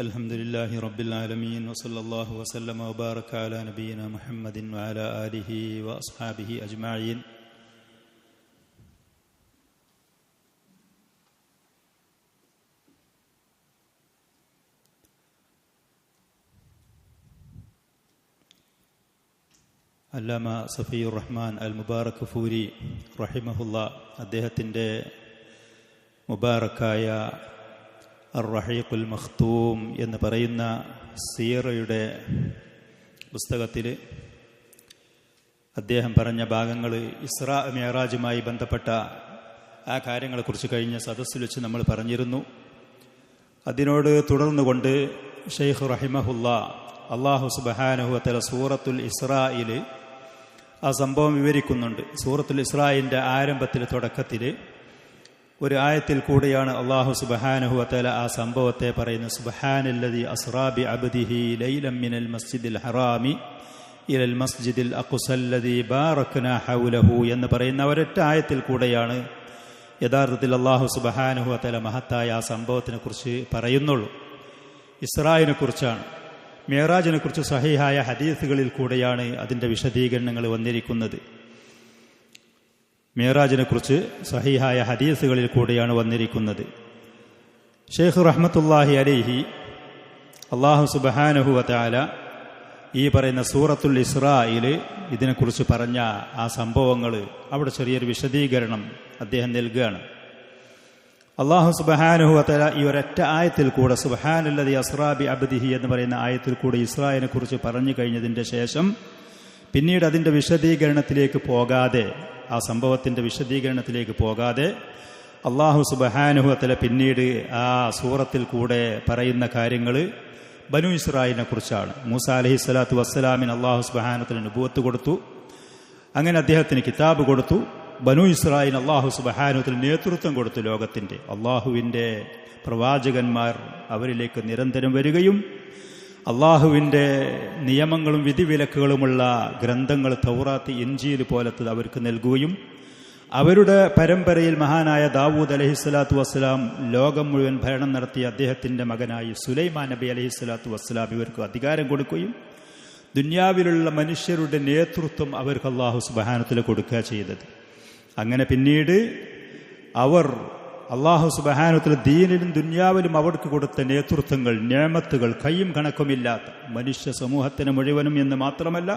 അൽഹംദുലില്ലാഹി റബ്ബിൽ ആലമീൻ വസല്ലല്ലാഹു വസല്ലമ വബാറക അലാ നബിയിനാ മുഹമ്മദിൻ വഅലാ ആലിഹി വഅസ്ഹാബിഹി അജ്മഈൻ. അല്ലാമ സഫിയുർ റഹ്മാൻ അൽ മുബാറക് ഫൂരി റഹിമഹുല്ലാ അദ്ദേഹത്തിൻ്റെ മുബാറക്കായ അർ-റഹീഖുൽ മഖ്തൂം എന്ന് പറയുന്ന സീറയുടെ പുസ്തകത്തിൽ അദ്ദേഹം പറഞ്ഞ ഭാഗങ്ങൾ ഇസ്രാ മിഅ്റാജുമായി ബന്ധപ്പെട്ട ആ കാര്യങ്ങളെക്കുറിച്ച് കഴിഞ്ഞ സദസ്സിൽ വെച്ച് നമ്മൾ പറഞ്ഞിരുന്നു. അതിനോട് തുടർന്നുകൊണ്ട് ഷെയ്ഖ് റഹിമഹുല്ലാ അല്ലാഹു സുബ്ഹാനഹു വ തആല സൂറത്തുൽ ഇസ്രായിൽ ആ സംഭവം വിവരിക്കുന്നുണ്ട്. സൂറത്തുൽ ഇസ്രായിൻ്റെ ആരംഭത്തിൽ തുടക്കത്തിൽ ഒരു ആയത്തിൽ കൂടെയാണ് അല്ലാഹു സുബ്ഹാനഹു വ തആല ആ സംഭവത്തെ പറയുന്നത്. സുബ്ഹാനല്ലദീ അസ്റാ ബി അബ്ദിഹി ലൈലൻ മിനൽ മസ്ജിദിൽ ഹറാമി ഇലൽ മസ്ജിദിൽ അഖ്സല്ലദീ ബാറക്നാ ഹൗലഹു എന്ന് പറയുന്ന ഒരൊറ്റ ആയത്തിൽ കൂടെയാണ് യഥാർത്ഥത്തിൽ അല്ലാഹു സുബ്ഹാനഹു വ തആല മഹത്തായ ആ സംഭവത്തിനെ കുറിച്ച് പറയുന്നുള്ളൂ. ഇസ്രായിനെ കുറിച്ചാണ്. മിഅ്റാജിനെ കുറിച്ച് സഹീഹായ ഹദീസുകളിൽ കൂടെയാണ് അതിൻ്റെ വിശദീകരണങ്ങൾ വന്നിരിക്കുന്നത്. മിഅ്റാജിനെ കുറിച്ച് സഹീഹായ ഹദീസുകളിൽ കൂടെയാണ് വന്നിരിക്കുന്നത്. ഷെയ്ഖ് റഹ്മത്തുള്ളാഹി അലൈഹി അല്ലാഹു സുബ്ഹാനഹു വ തആല ഈ പറയുന്ന സൂറത്തുൽ ഇസ്രായിൽ ഇതിനെക്കുറിച്ച് പറഞ്ഞ ആ സംഭവങ്ങൾ അവിടെ ചെറിയൊരു വിശദീകരണം അദ്ദേഹം നൽകുകയാണ്. അല്ലാഹു സുബ്ഹാനഹു വ തആല ഈ ഒരൊറ്റ ആയത്തിൽ കൂടെ സുബ്ഹാനല്ലദീ അസ്റാ ബി അബ്ദിഹി എന്ന് പറയുന്ന ആയത്തിൽ കൂടെ ഇസ്രായിനെ കുറിച്ച് പറഞ്ഞു കഴിഞ്ഞതിൻ്റെ ശേഷം പിന്നീട് അതിൻ്റെ വിശദീകരണത്തിലേക്ക് പോകാതെ, ആ സംഭവത്തിൻ്റെ വിശദീകരണത്തിലേക്ക് പോകാതെ അല്ലാഹു സുബ്ഹാനഹു വ തആല പിന്നീട് ആ സൂറത്തിൽ കൂടെ പറയുന്ന കാര്യങ്ങൾ ബനു ഇസ്രായേലിനെ കുറിച്ചാണ്. മൂസ അലൈഹിസ്സലാത്തു വസ്സലാമിന് അല്ലാഹു സുബ്ഹാനഹു വ തആല നുബുവത്ത് കൊടുത്തു. അങ്ങനെ അദ്ദേഹത്തിന് കിതാബ് കൊടുത്തു. ബനു ഇസ്രായേൽ അല്ലാഹു സുബ്ഹാനഹു വ തആല നേതൃത്വം കൊടുത്തു. ലോകത്തിൻ്റെ അല്ലാഹുവിൻ്റെ പ്രവാചകന്മാർ അവരിലേക്ക് നിരന്തരം വരികയും അല്ലാഹുവിൻ്റെ നിയമങ്ങളും വിധിവിലക്കുകളുമുള്ള ഗ്രന്ഥങ്ങൾ തൗറാത്ത്, ഇൻജീൽ പോലത്തത് അവർക്ക് നൽകുകയും അവരുടെ പരമ്പരയിൽ മഹാനായ ദാവൂദ് അലൈഹിസ്സലാത്തു വസ്സലാം ലോകം മുഴുവൻ ഭരണം നടത്തിയ അദ്ദേഹത്തിൻ്റെ മകനായി സുലൈമാൻ നബി അലൈഹിസ്സലാത്തു വസ്സലാം ഇവർക്ക് അധികാരം കൊടുക്കുകയും ദുനിയാവിലുള്ള മനുഷ്യരുടെ നേതൃത്വം അവർക്ക് അല്ലാഹു സുബ്ഹാനഹു വ തആല കൊടുക്കുക ചെയ്തത്. അങ്ങനെ പിന്നീട് അവർ അല്ലാഹു സുബ്ഹാനഹു വ തആല ദീനിലും ദുനിയാവിലും അവർക്ക് കൊടുത്ത നേതൃത്വങ്ങൾ, നിഅമത്തുകൾ കയ്യും കണക്കുമില്ലാത്ത മനുഷ്യ സമൂഹത്തിന് മുഴുവനും എന്ന് മാത്രമല്ല,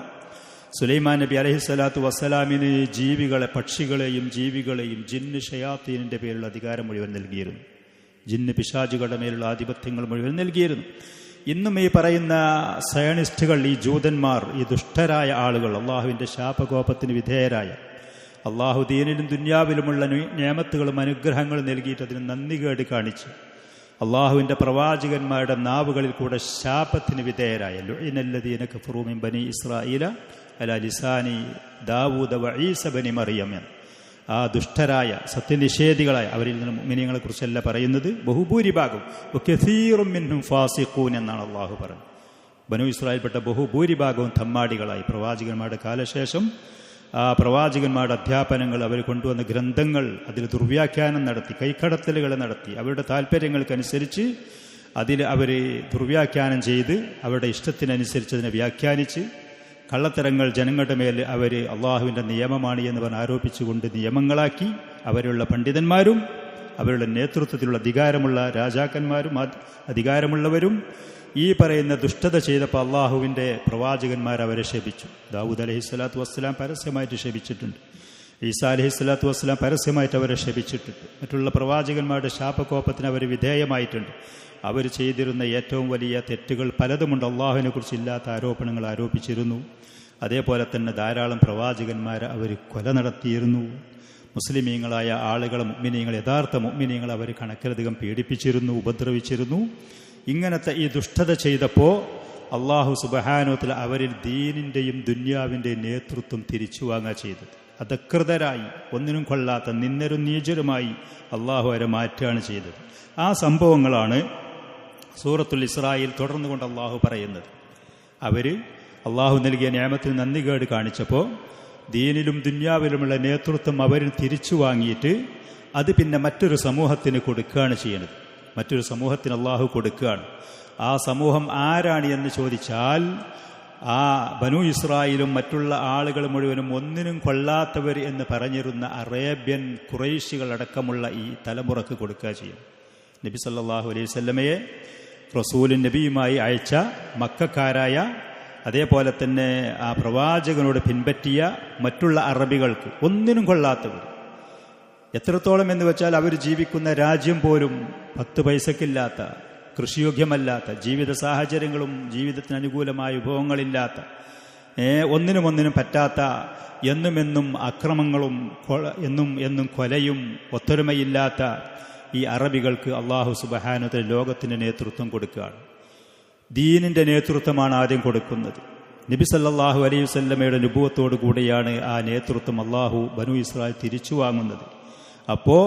സുലൈമാൻ നബി അലൈഹിസ്സലാത്തു വസ്സലാമിന് ജീവികളെ, പക്ഷികളെയും ജീവികളെയും ജിന്ന് ഷയാത്തീനിൻ്റെ പേരിലുള്ള അധികാരം മുഴുവൻ നൽകിയിരുന്നു. ജിന്ന് പിശാചുകളുടെ മേലുള്ള ആധിപത്യങ്ങൾ മുഴുവൻ നൽകിയിരുന്നു. ഇന്നും ഈ പറയുന്ന സയണിസ്റ്റുകൾ, ഈ ജൂതന്മാർ, ഈ ദുഷ്ടരായ ആളുകൾ, അള്ളാഹുവിൻ്റെ ശാപകോപത്തിന് വിധേയരായ, അള്ളാഹു ദീനിലും ദുനിയാവിലുമുള്ള നിഅമത്തുകളും അനുഗ്രഹങ്ങളും നൽകിയിട്ട് അതിന് നന്ദികേട് കാണിച്ച് അള്ളാഹുവിൻ്റെ പ്രവാചകന്മാരുടെ നാവുകളിൽ കൂടെ ശാപത്തിന് വിധേയരായ ലുഇനല്ലദീന കഫറൂ മിൻ ബനി ഇസ്രായീല അലാ ലിസാനി ദാവൂദ വ ഈസ ബനി മറിയം എന്ന് ആ ദുഷ്ടരായ സത്യനിഷേധികളായ അവരിൽ നിന്ന് മുഅ്മിനീങ്ങളെ കുറിച്ചല്ല പറയുന്നത്. ബഹുഭൂരിഭാഗം വകസീറും മിൻഹും ഫാസിഖൂൻ എന്നാണ് അള്ളാഹു പറഞ്ഞത്. ബനു ഇസ്രായേൽപ്പെട്ട ബഹുഭൂരിഭാഗവും തമ്മാടികളായി. പ്രവാചകന്മാരുടെ കാലശേഷം ആ പ്രവാചകന്മാരുടെ അധ്യാപനങ്ങൾ, അവർ കൊണ്ടുവന്ന ഗ്രന്ഥങ്ങൾ, അതിൽ ദുർവ്യാഖ്യാനം നടത്തി, കൈക്കടത്തലുകൾ നടത്തി, അവരുടെ താല്പര്യങ്ങൾക്കനുസരിച്ച് അതിൽ അവർ ദുർവ്യാഖ്യാനം ചെയ്ത് അവരുടെ ഇഷ്ടത്തിനനുസരിച്ച് അതിനെ വ്യാഖ്യാനിച്ച് കള്ളത്തരങ്ങൾ ജനങ്ങളുടെ മേൽ അവർ അള്ളാഹുവിൻ്റെ നിയമമാണ് എന്ന് പറഞ്ഞ് ആരോപിച്ചുകൊണ്ട് നിയമങ്ങളാക്കി അവരുള്ള പണ്ഡിതന്മാരും അവരുടെ നേതൃത്വത്തിലുള്ള അധികാരമുള്ള രാജാക്കന്മാരും അധികാരമുള്ളവരും ഈ പറയുന്ന ദുഷ്ടത ചെയ്തപ്പോൾ അള്ളാഹുവിൻ്റെ പ്രവാചകന്മാർ അവരെ ശപിച്ചു. ദാവൂദ് അലൈഹിസ്സലാത്തു വസ്സലാം പരസ്യമായിട്ട് ശപിച്ചിട്ടുണ്ട്. ഈസാ അലൈഹിസ്സലാത്തു വസ്സലാം പരസ്യമായിട്ട് അവരെ ശപിച്ചിട്ടുണ്ട്. മറ്റുള്ള പ്രവാചകന്മാരുടെ ശാപകോപത്തിന് അവർ വിധേയമായിട്ടുണ്ട്. അവർ ചെയ്തിരുന്ന ഏറ്റവും വലിയ തെറ്റുകൾ പലതുമുണ്ട്. അള്ളാഹുവിനെ കുറിച്ച് ഇല്ലാത്ത ആരോപണങ്ങൾ ആരോപിച്ചിരുന്നു. അതേപോലെ തന്നെ ധാരാളം പ്രവാചകന്മാരെ അവർ കൊല നടത്തിയിരുന്നു. മുസ്ലിമീങ്ങളായ ആളുകളെ, മുഅ്മിനീങ്ങൾ, യഥാർത്ഥ മുഅ്മിനീങ്ങൾ അവർ കണക്കിലധികം പീഡിപ്പിച്ചിരുന്നു, ഉപദ്രവിച്ചിരുന്നു. ഇങ്ങനത്തെ ഈ ദുഷ്ടത ചെയ്തപ്പോൾ അല്ലാഹു സുബ്ഹാനഹു വ തആല അവരിൽ ദീനിൻ്റെയും ദുനിയാവിൻ്റെയും നേതൃത്വം തിരിച്ചു വാങ്ങുക ചെയ്തത്. അധകൃതരായി, ഒന്നിനും കൊള്ളാത്ത നിന്ദരും നീചരുമായി അല്ലാഹു അവരെ മാറ്റുകയാണ് ചെയ്തത്. ആ സംഭവങ്ങളാണ് സൂറത്തുൽ ഇസ്രായിൽ തുടർന്നുകൊണ്ട് അല്ലാഹു പറയുന്നത്. അവർ അല്ലാഹു നൽകിയ നിഅമത്തിൽ നന്ദികേട് കാണിച്ചപ്പോൾ ദീനിലും ദുനിയാവിലുമുള്ള നേതൃത്വം അവരിൽ തിരിച്ചു വാങ്ങിയിട്ട് അത് പിന്നെ മറ്റൊരു സമൂഹത്തിന് കൊടുക്കുകയാണ് ചെയ്യുന്നത്. മറ്റൊരു സമൂഹത്തിന് അള്ളാഹു കൊടുക്കുകയാണ്. ആ സമൂഹം ആരാണ് എന്ന് ചോദിച്ചാൽ ആ ബനു ഇസ്രായേലും മറ്റുള്ള ആളുകൾ മുഴുവനും ഒന്നിനും കൊള്ളാത്തവർ എന്ന് പറഞ്ഞിരുന്ന അറേബ്യൻ ഖുറൈശികളടക്കമുള്ള ഈ തലമുറക്ക് കൊടുക്കുക ചെയ്യും. നബി സല്ലല്ലാഹു അലൈഹി വസല്ലമയെ റസൂലും നബിയുമായി അയച്ച മക്കക്കാരായ അതേപോലെ തന്നെ ആ പ്രവാചകനോട് പിൻപറ്റിയ മറ്റുള്ള അറബികൾക്ക് ഒന്നിനും കൊള്ളാത്തവർ. എത്രത്തോളം എന്ന് വെച്ചാൽ അവർ ജീവിക്കുന്ന രാജ്യം പോലും 10 പൈസക്കില്ലാത്ത, കൃഷിയോഗ്യമല്ലാത്ത, ജീവിത സാഹചര്യങ്ങളും ജീവിതത്തിന് അനുകൂലമായ വിഭവങ്ങളില്ലാത്ത, ഒന്നിനും പറ്റാത്ത, എന്നും അക്രമങ്ങളും എന്നും കൊലയും ഒത്തൊരുമയില്ലാത്ത ഈ അറബികൾക്ക് അള്ളാഹു സുബ്ഹാനഹു വ തആല ലോകത്തിന്റെ നേതൃത്വം കൊടുക്കുകയാണ്. ദീനിന്റെ നേതൃത്വമാണ് ആദ്യം കൊടുക്കുന്നത്. നബി സല്ലല്ലാഹു അലൈഹി വസല്ലമയുടെ നുബുവത്തോടു കൂടിയാണ് ആ നേതൃത്വം അള്ളാഹു ബനു ഇസ്രായേൽ തിരിച്ചു വാങ്ങുന്നത്. അപ്പോൾ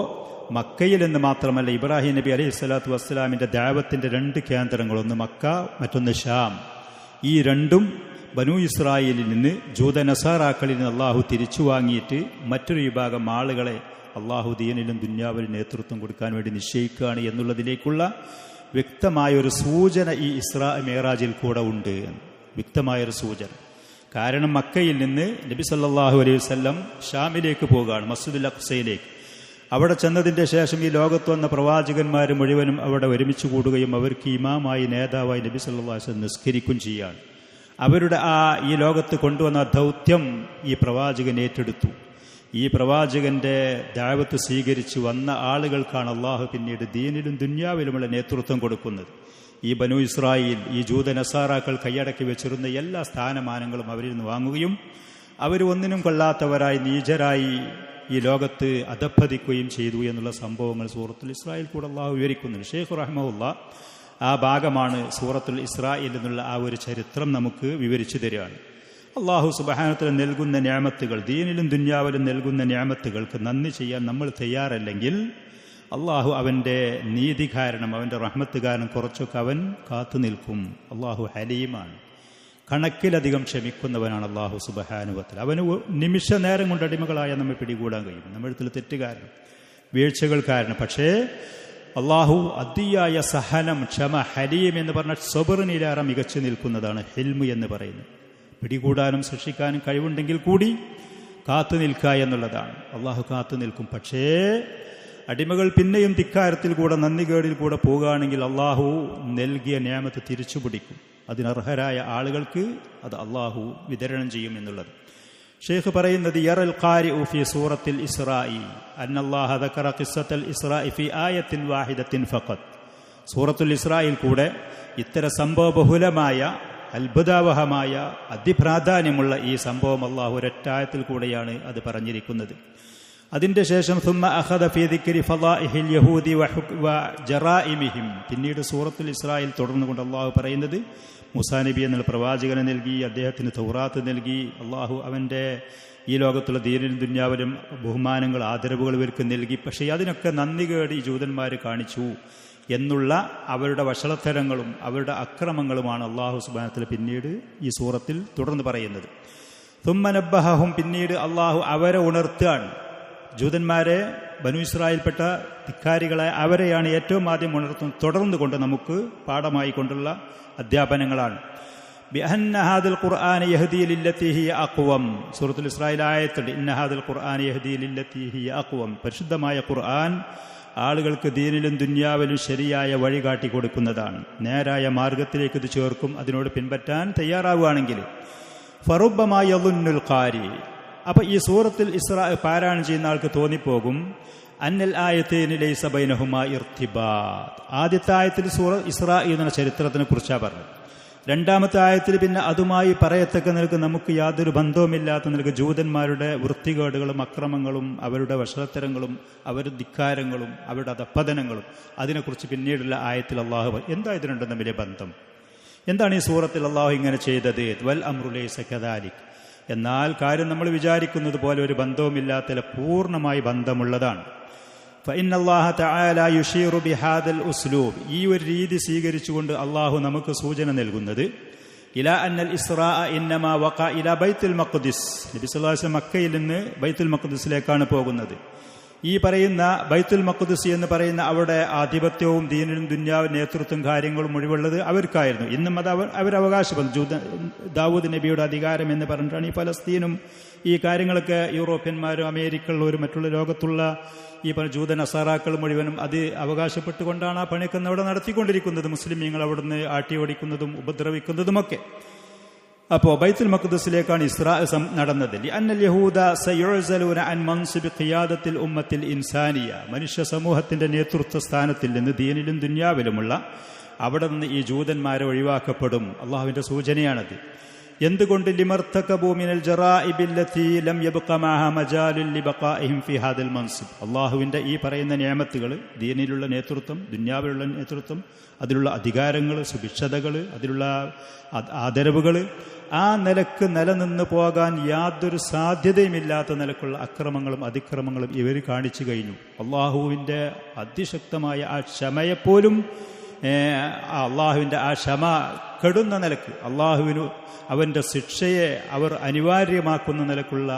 മക്കയിൽ എന്ന് മാത്രമല്ല, ഇബ്രാഹിം നബി അലൈഹി സ്വലാത്തു വസ്സലാമിന്റെ ദഅവത്തിന്റെ 2 കേന്ദ്രങ്ങൾ, ഒന്ന് മക്ക, മറ്റൊന്ന് ഷാം. ഈ രണ്ടും ബനു ഇസ്രായേലിൽ നിന്ന് ജൂതനസാറാക്കളിൽ നിന്ന് അള്ളാഹു തിരിച്ചു വാങ്ങിയിട്ട് മറ്റൊരു വിഭാഗം ആളുകളെ അള്ളാഹു ദീനിലും ദുന്യാവിലും നേതൃത്വം കൊടുക്കാൻ വേണ്ടി നിശ്ചയിക്കുകയാണ് എന്നുള്ളതിലേക്കുള്ള വ്യക്തമായൊരു സൂചന ഈ ഇസ്രാ മിഅ്റാജിൽ കൂടെ ഉണ്ട്. വ്യക്തമായൊരു സൂചന. കാരണം മക്കയിൽ നിന്ന് നബി സല്ലല്ലാഹു അലൈഹി വസല്ലം ഷാമിലേക്ക് പോകുകയാണ്, മസ്ജിദുൽ അഖ്സയിലേക്ക്. അവിടെ ചെന്നതിൻ്റെ ശേഷം ഈ ലോകത്ത് വന്ന പ്രവാചകന്മാർ മുഴുവനും അവിടെ ഒരുമിച്ച് കൂടുകയും അവർക്ക് ഇമാമായി, നേതാവായി നബി സല്ലല്ലാഹു അലൈഹി വസല്ലം നിസ്കരിക്കുകയും ചെയ്യുകയാണ്. അവരുടെ ഈ ലോകത്ത് കൊണ്ടുവന്ന ദൗത്യം ഈ പ്രവാചകൻ ഏറ്റെടുത്തു. ഈ പ്രവാചകന്റെ ദഅവത്ത് സ്വീകരിച്ചു വന്ന ആളുകൾക്കാണ് അള്ളാഹു പിന്നീട് ദീനിലും ദുന്യാവിലുമുള്ള നേതൃത്വം കൊടുക്കുന്നത്. ഈ ബനു ഇസ്രായേൽ, ഈ ജൂതനസാറാക്കൾ കൈയടക്കി വെച്ചിരുന്ന എല്ലാ സ്ഥാനമാനങ്ങളും അവരിൽ നിന്ന് വാങ്ങുകയും അവർ ഒന്നിനും കൊള്ളാത്തവരായി, നീചരായി ഈ ലോകത്ത് അധപ്പതിക്കുകയും ചെയ്തു എന്നുള്ള സംഭവങ്ങൾ സൂറത്തുൽ ഇസ്രായേൽ കൂടെ അള്ളാഹു വിവരിക്കുന്നുണ്ട്. ഷെയ്ഖ് റഹ്മഹുല്ലാ ആ ഭാഗമാണ് സൂറത്തുൽ ഇസ്രായേൽ എന്നുള്ള ആ ഒരു ചരിത്രം നമുക്ക് വിവരിച്ചു തരികയാണ്. അള്ളാഹു സുബ്ഹാനഹു വ തആല നൽകുന്ന നിഅമത്തുകൾ, ദീനിലും ദുന്യാവിലും നൽകുന്ന നിഅമത്തുകൾക്ക് നന്ദി ചെയ്യാൻ നമ്മൾ തയ്യാറല്ലെങ്കിൽ അള്ളാഹു അവൻ്റെ നീതി കാരണം, അവൻ്റെ റഹ്മത്ത് കാരണം കുറച്ചൊക്കെ അവൻ കാത്തു നിൽക്കും. അള്ളാഹു ഹലീമാണ്, കണക്കിലധികം ക്ഷമിക്കുന്നവനാണ് അള്ളാഹു സുബ്ഹാനഹു വ തആല. അവന് നിമിഷ നേരം കൊണ്ട് അടിമകളായ നമ്മൾ പിടികൂടാൻ കഴിയും, നമ്മുടെ തെറ്റുകാരണം, വീഴ്ചകൾ കാരണം. പക്ഷേ അള്ളാഹു അതിയായ സഹനം, ക്ഷമ, ഹലീം എന്ന് പറഞ്ഞാൽ സബറിനിലേറെ മികച്ചു നിൽക്കുന്നതാണ് ഹിൽമ് എന്ന് പറയുന്നത്. പിടികൂടാനും ശിക്ഷിക്കാനും കഴിവുണ്ടെങ്കിൽ കൂടി കാത്തു നിൽക്കുക എന്നുള്ളതാണ്. അള്ളാഹു കാത്തു നിൽക്കും. പക്ഷേ അടിമകൾ പിന്നെയും ധിക്കാരത്തിൽ കൂടെ, നന്ദികേടിൽ കൂടെ പോകുകയാണെങ്കിൽ അള്ളാഹു നൽകിയ നിഅമത്ത് തിരിച്ചു പിടിക്കും. അതിനർഹരായ ആളുകൾക്ക് അത് അള്ളാഹു വിതരണം ചെയ്യും എന്നുള്ളത്. ഷെയ്ഖ് പറയുന്നത്, യറൽ ഖാരിഉ ഫീ സൂറത്തിൽ ഇസ്രാഇ അന്നല്ലാഹ ദക്കറ ഖിസ്സത്തൽ ഇസ്രാഇ ഫീ ആയത്തിൻ വാഹിദത്തിൻ ഫഖത്ത്. സൂറത്തുൽ ഇസ്രായിൽ കൂടെ ഇത്തരം സംഭവബഹുലമായ, അത്ഭുതാവഹമായ, അതിപ്രാധാന്യമുള്ള ഈ സംഭവം അള്ളാഹു ഒരൊറ്റായത്തിൽ കൂടെയാണ് അത് പറഞ്ഞിരിക്കുന്നത്. അതിൻ്റെ ശേഷം സുമ്മ അഖദ ഫീ ദിക്രി ഫളാഇഹിൽ യഹൂദി വ ജറാഇമിഹിം, പിന്നീട് സൂറത്തുൽ ഇസ്രായിൽ തുടർന്നുകൊണ്ട് അള്ളാഹു പറയുന്നത്, മൂസാ നബി എന്നുള്ള പ്രവാചകനെ നൽകി, അദ്ദേഹത്തിന് തൗറാത്ത് നൽകി, അള്ളാഹു അവൻ്റെ ഈ ലോകത്തുള്ള ദീനിലും ദുന്യാവിലും ബഹുമാനങ്ങൾ, ആദരവുകൾ ഇവർക്ക് നൽകി. പക്ഷേ അതിനൊക്കെ നന്ദികേട് ഈ ജൂതന്മാർ കാണിച്ചു എന്നുള്ള അവരുടെ വഷളത്തരങ്ങളും അവരുടെ അക്രമങ്ങളുമാണ് അള്ളാഹു സുബ്ഹാനഹു വ തആല പിന്നീട് ഈ സൂറത്തിൽ തുടർന്ന് പറയുന്നത്. സുമ്മ നബ്ബഹഹും, പിന്നീട് അള്ളാഹു അവരെ ഉണർത്തുകയാണ്. ജൂതന്മാരെ, ബനു ഇസ്രായേൽപ്പെട്ട ധിക്കാരികളെ, അവരെയാണ് ഏറ്റവും ആദ്യം ഉണർത്തുന്നത്. തുടർന്നു കൊണ്ട് നമുക്ക് പാഠമായി കൊണ്ടുള്ള അധ്യാപനങ്ങളാണ്. ബിഅന്ന ഹാദൽ ഖുർആന യഹ്ദി ലില്ലത്തി ഹിയ അഖ്വം. സൂറത്തുൽ ഇസ്രായിൽ ആയത്തുണ്ട്, ഇന്ന ഹാദൽ ഖുർആന യഹ്ദി ലില്ലത്തി ഹിയ അഖ്വം. പരിശുദ്ധമായ ഖുർആൻ ആളുകൾക്ക് ദീനിലും ദുന്യാവിലും ശരിയായ വഴി കാട്ടി കൊടുക്കുന്നതാണ്. നേരായ മാർഗത്തിലേക്ക് ഇത് ചേർക്കും. അതിനോട് പിൻപറ്റാൻ തയ്യാറാവുകയാണെങ്കിൽ. ഫറുബ്ബമാ യളുന്നുൽ ഖാരി. അപ്പൊ ഈ സൂറത്തിൽ ഇസ്രാ പാരായണം ചെയ്യുന്ന ആൾക്ക് തോന്നിപ്പോകും, അന്നൽ ആയത്തേനി ലൈസ ബൈനഹുമാ ഇർത്തിബാത്ത്. ആദ്യത്തെ ആയത്തിൽ ഇസ്രാ എന്ന ചരിത്രത്തിനെ കുറിച്ചാണ് പറഞ്ഞത്. രണ്ടാമത്തെ ആയത്തിൽ പിന്നെ അതുമായി പറയത്തക്ക നിലക്ക് നമുക്ക് യാതൊരു ബന്ധവുമില്ലാത്ത നിലക്ക് ജൂതന്മാരുടെ വൃത്തികേടുകളും അക്രമങ്ങളും അവരുടെ വഷളത്തരങ്ങളും അവരുടെ ധിക്കാരങ്ങളും അവരുടെ അധപ്പതനങ്ങളും അതിനെക്കുറിച്ച് പിന്നീടുള്ള ആയത്തിൽ അള്ളാഹു, എന്താ ഇത് രണ്ടും തമ്മിലെ ബന്ധം? എന്താണ് ഈ സൂറത്തിൽ അള്ളാഹു ഇങ്ങനെ ചെയ്തത്? വൽ അംറു ലൈസ കദാലിക്. എന്നാൽ കാര്യം നമ്മൾ വിചാരിക്കുന്നത് പോലെ ഒരു ബന്ധവുമില്ലാത്ത പൂർണ്ണമായി ബന്ധമുള്ളതാണ്. فإن الله تعالى يشير بهذا الأسلوب. ഈ ഒരു രീതി സ്വീകരിച്ചുകൊണ്ട് അള്ളാഹു നമുക്ക് സൂചന നൽകുന്നത്, ഇലാ അന്നൽ ഇസ്രാ ഇന്നമാ വഖഅ ഇലാ ബൈത്തുൽ മഖ്ദിസ്. നബി സല്ലല്ലാഹു അലൈഹി വസല്ലം മക്കയിൽ നിന്ന് ബൈത്തുൽ മഖ്ദിസിലേക്കാണ് പോകുന്നത്. ഈ പറയുന്ന ബൈത്തുൽ മഖ്ദിസ് എന്ന് പറയുന്ന അവിടെ ആധിപത്യവും ദീനിലും ദുന്യാവും നേതൃത്വം കാര്യങ്ങളും മുഴുവുള്ളത് അവർക്കായിരുന്നു. ഇന്നും അത് അവരവകാശപ്പെടുന്നു. ദാവൂദ് നബിയുടെ അധികാരം എന്ന് പറഞ്ഞിട്ടാണ് ഈ ഫലസ്തീനും ഈ കാര്യങ്ങളൊക്കെ യൂറോപ്യന്മാരും അമേരിക്കയുള്ളവരും മറ്റുള്ള ലോകത്തുള്ള ഈ പറഞ്ഞ ജൂത നസാറാക്കൾ മുഴുവനും അത് അവകാശപ്പെട്ടുകൊണ്ടാണ് ആ പണിയൊക്കെ അവിടെ നടത്തിക്കൊണ്ടിരിക്കുന്നത്. മുസ്ലിമീങ്ങൾ അവിടുന്ന് ആട്ടി ഓടിക്കുന്നതും ഉപദ്രവിക്കുന്നതുമൊക്കെ. അപ്പോൾ ബൈത്തുൽ മഖ്ദിസിലേക്കാണ് ഇസ്രാ നടന്നത്. അന്നൽ യഹൂദ സയുഅ്സലൂന അൻ മൻസിബ് ഖിയാദത്തിൽ ഉമ്മത്തിൽ ഇൻസാനിയ, മനുഷ്യ സമൂഹത്തിന്റെ നേതൃത്വ സ്ഥാനത്തിൽ നിന്ന് ദീനിലും ദുന്യാവിലുമുള്ള അവിടെ നിന്ന് ഈ ജൂതന്മാരെ ഒഴിവാക്കപ്പെടും. അള്ളാഹുവിന്റെ സൂചനയാണത്. എന്തുകൊണ്ട്? ലിമർതകബൂ മിനൽ ജറാഇബില്ലതി ലം യബ്ഖ മഅഹ മജാലുൽ ലിബഖാഇഹിം ഫി ഹാദൽ മൻസിബ്. അള്ളാഹുവിന്റെ ഈ പറയുന്ന നിഅമത്തുകൾ, ദീനിലുള്ള നേതൃത്വം, ദുന്യാവിലുള്ള നേതൃത്വം, അതിലുള്ള അധികാരങ്ങൾ, സുഭിക്ഷതകൾ, അതിലുള്ള ആദരവുകൾ, ആ നിലക്ക് നിലനിന്ന് പോകാൻ യാതൊരു സാധ്യതയുമില്ലാത്ത നിലക്കുള്ള അക്രമങ്ങളും അതിക്രമങ്ങളും ഇവർ കാണിച്ചു കഴിഞ്ഞു. അള്ളാഹുവിൻ്റെ അതിശക്തമായ ആ ക്ഷമയെപ്പോലും അള്ളാഹുവിൻ്റെ ആ ക്ഷമ കെടുന്ന നിലക്ക്, അള്ളാഹുവിന് അവൻ്റെ ശിക്ഷയെ അവർ അനിവാര്യമാക്കുന്ന നിലക്കുള്ള